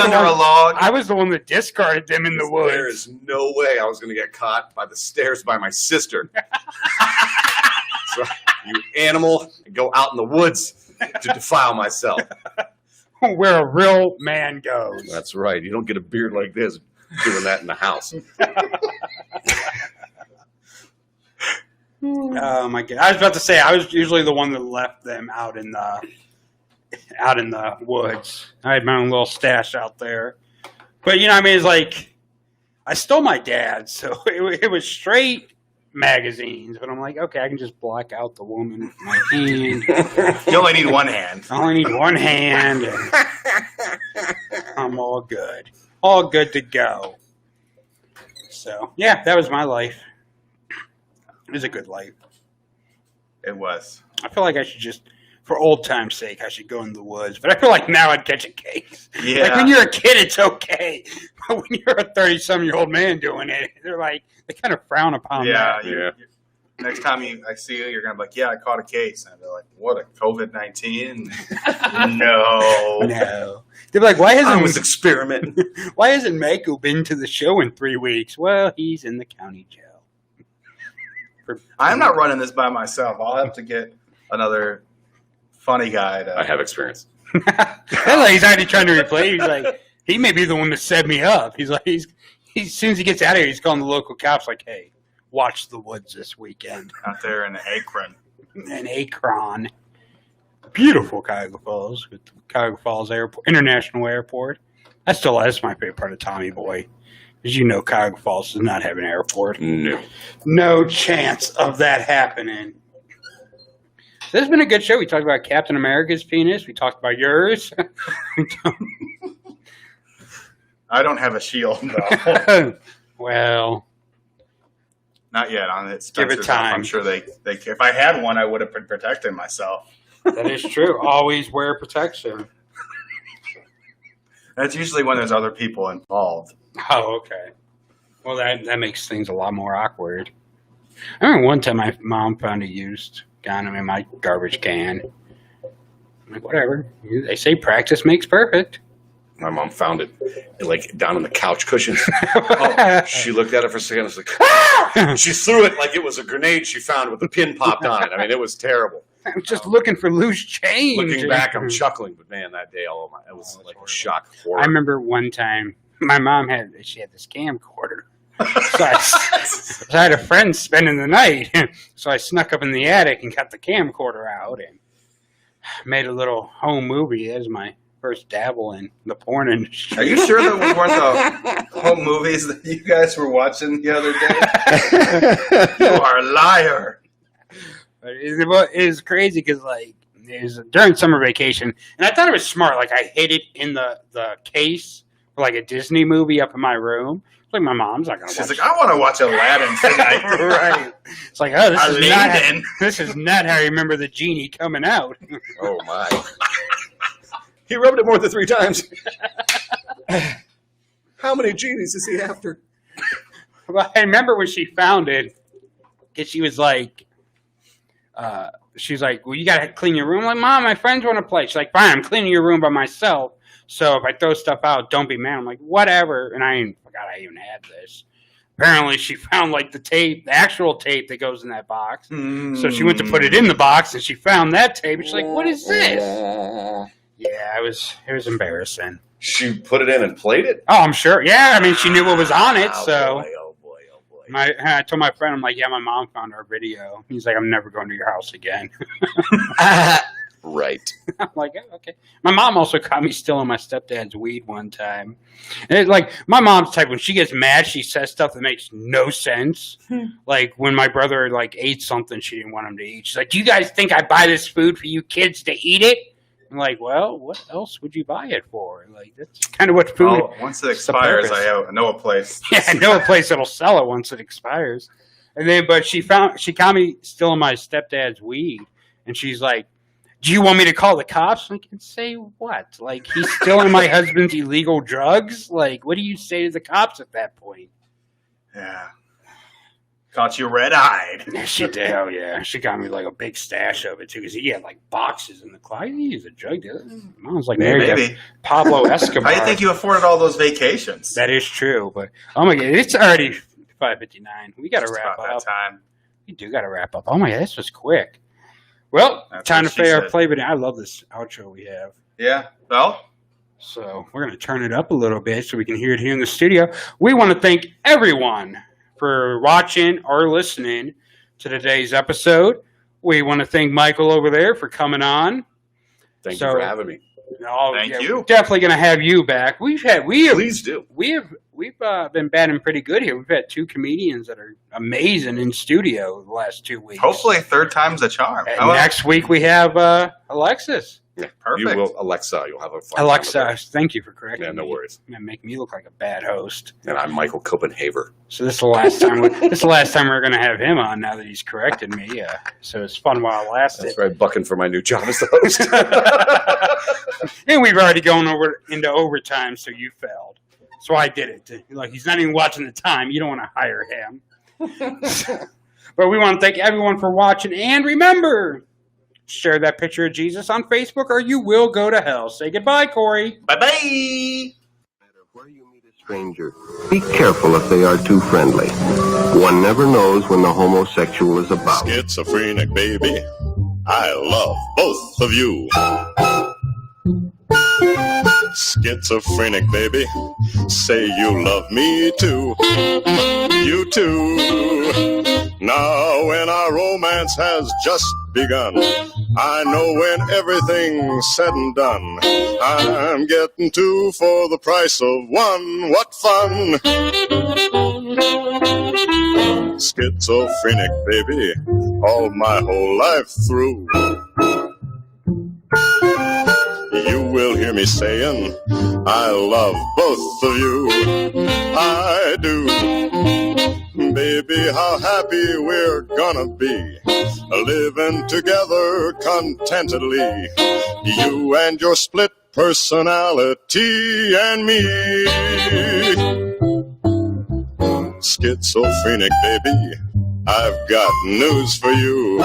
A: the one that discarded them in the woods.
C: There is no way I was going to get caught by the stairs by my sister. So, you animal, go out in the woods to defile myself.
A: Where a real man goes.
C: That's right. You don't get a beard like this doing that in the house.
A: Oh my god! I was about to say I was usually the one that left them out in the woods. I had my own little stash out there, but you know, what I mean, it's like I stole my dad's, so it was straight magazines. But I'm like, okay, I can just block out the woman with my hand.
B: You only need one hand.
A: I only need one hand, and I'm all good to go. So yeah, that was my life. It was a good life.
B: It was.
A: I feel like I should just, for old time's sake, I should go in the woods. But I feel like now I'd catch a case.
B: Yeah.
A: Like when you're a kid, it's okay. But when you're a 30-some-year-old man doing it, they kind of frown upon that.
B: Yeah. Next time I see you, you're going to be like, yeah, I caught a case. And they're like, what, a COVID-19? No.
A: They're like, why hasn't...
C: I was experimenting.
A: Why hasn't Mako been to the show in 3 weeks? Well, he's in the county jail.
B: I'm not running this by myself. I'll have to get another funny guy to...
C: I have experience.
A: He's already trying to replace. He's like, he may be the one that set me up. He's like, as soon as he gets out of here, he's calling the local cops like, hey, watch the woods this weekend.
B: Out there in Akron.
A: Beautiful Cuyahoga Falls. With Cuyahoga Falls Airport, International Airport. That's my favorite part of Tommy Boy. As you know, Cuyahoga Falls does not have an airport. No chance of that happening. So this has been a good show. We talked about Captain America's penis. We talked about yours.
B: I don't have a shield, though.
A: Well,
B: not yet. On it,
A: give it time.
B: I'm sure they. If I had one, I would have been protecting myself.
A: That is true. Always wear protection.
B: That's usually when there's other people involved.
A: Oh, okay. Well, that makes things a lot more awkward. I remember one time my mom found a used condom in my garbage can. I'm like, whatever. They say practice makes perfect.
C: My mom found it like down on the couch cushions. Oh, she looked at it for a second. It's like, ah! She threw it like it was a grenade she found with the pin popped on it. I mean, it was terrible.
A: I'm just looking for loose change.
C: Looking back, I'm chuckling, but man, that day, it was like a shock horror.
A: I remember one time my mom had this camcorder. So I had a friend spending the night, so I snuck up in the attic and got the camcorder out and made a little home movie. That was my first dabble in the porn industry.
B: Are you sure that weren't the home movies that you guys were watching the other day? You are a liar.
A: But it was crazy because it was during summer vacation, and I thought it was smart. Like I hid it in the case for like a Disney movie up in my room. Like my mom's not gonna.
B: She's like, I want to watch Aladdin tonight.
A: Right? It's like, oh, this is not how I remember the genie coming out.
C: Oh my! He rubbed it more than 3 times. How many genies is he after?
A: Well, I remember when she found it, because she was like, well, you gotta clean your room. I'm like, Mom, my friends want to play. She's like, fine, I'm cleaning your room by myself. So if I throw stuff out, don't be mad. I'm like, whatever. And I forgot I even had this. Apparently, she found like the actual tape that goes in that box. So she went to put it in the box, and she found that tape. And she's like, what is this? Yeah, it was embarrassing.
C: She put it in and played it?
A: Oh, I'm sure. Yeah, I mean, she knew what was on it. So
C: oh boy.
A: I told my friend, I'm like, yeah, my mom found our video. He's like, I'm never going to your house again.
C: Right.
A: I'm like, oh, okay. My mom also caught me stealing my stepdad's weed one time. And it's like, my mom's type, when she gets mad, she says stuff that makes no sense. Like, when my brother, ate something she didn't want him to eat. She's like, do you guys think I buy this food for you kids to eat it? I'm like, well, what else would you buy it for? Like, that's kind of what food...
B: Well, once it expires, I know a place.
A: Yeah, I know a place that'll sell it once it expires. And then, but she caught me stealing my stepdad's weed. And she's like, do you want me to call the cops? Like, and say what? Like, he's stealing my husband's illegal drugs? Like, what do you say to the cops at that point?
B: Yeah. Caught you red-eyed.
A: She did. Oh, yeah. She got me, a big stash of it, too, because he had, boxes in the closet. He's a drug dealer. Mom's like, maybe. Pablo Escobar.
B: How do you think you afforded all those vacations?
A: That is true, but, oh, my God, it's already 5:59. We got to wrap up.
B: That time.
A: We do got to wrap up. Oh, my God, this was quick. Well,
B: That's
A: time to
B: what she
A: play our
B: said.
A: play, but I love this outro we have.
B: Yeah. Well,
A: So we're going to turn it up a little bit so we can hear it here in the studio. We want to thank everyone for watching or listening to today's episode. We want to thank Michael over there for coming on.
C: Thank you for having me.
B: Thank you.
A: We're definitely going to have you back.
C: Please do.
A: We've been batting pretty good here. We've had 2 comedians that are amazing in studio the last 2 weeks.
B: hopefully third time's a charm.
A: And next week we have Alexis.
C: Yeah,
B: Perfect.
C: You will, Alexa. You'll have a fun
A: Alexa,
C: time with
A: thank you for correcting
C: her. Yeah, no
A: me.
C: worries.
A: You're gonna make me look like a bad host.
C: And I'm Michael Copenhaver.
A: So this is the last time. This is the last time we're gonna have him on. Now that he's corrected me, so it's fun while it lasted.
C: That's right, bucking for my new job as the host.
A: And we've already gone into overtime, so you failed. So I did it. Like, he's not even watching the time. You don't want to hire him. But we want to thank everyone for watching, and remember, share that picture of Jesus on Facebook, or you will go to hell. Say goodbye, Corey.
B: Bye-bye.
F: Stranger, be careful if they are too friendly. One never knows when the homosexual is about.
E: Schizophrenic, baby. I love both of you. Schizophrenic, baby. Say you love me too. You too. Now when our romance has just begun, I know when everything's said and done, I'm getting 2 for the price of 1. What fun! Schizophrenic, baby, all my whole life through. You will hear me saying, I love both of you. I do. Baby, how happy we're gonna be, living together contentedly. You and your split personality and me. Schizophrenic, baby, I've got news for you.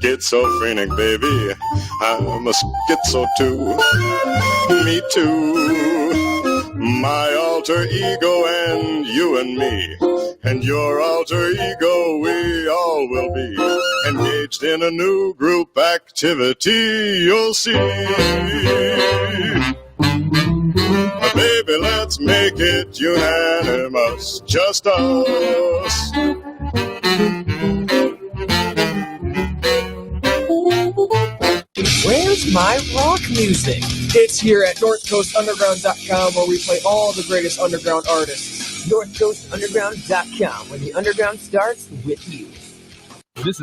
E: Schizophrenic, baby, I'm a schizo too. Me too. My alter ego and you and me, and your alter ego we all will be, engaged in a new group activity, you'll see. Baby, let's make it unanimous, just us.
D: Where's my rock music? It's here at NorthCoastUnderground.com, where we play all the greatest underground artists. NorthCoastUnderground.com, where the underground starts with you.
H: This is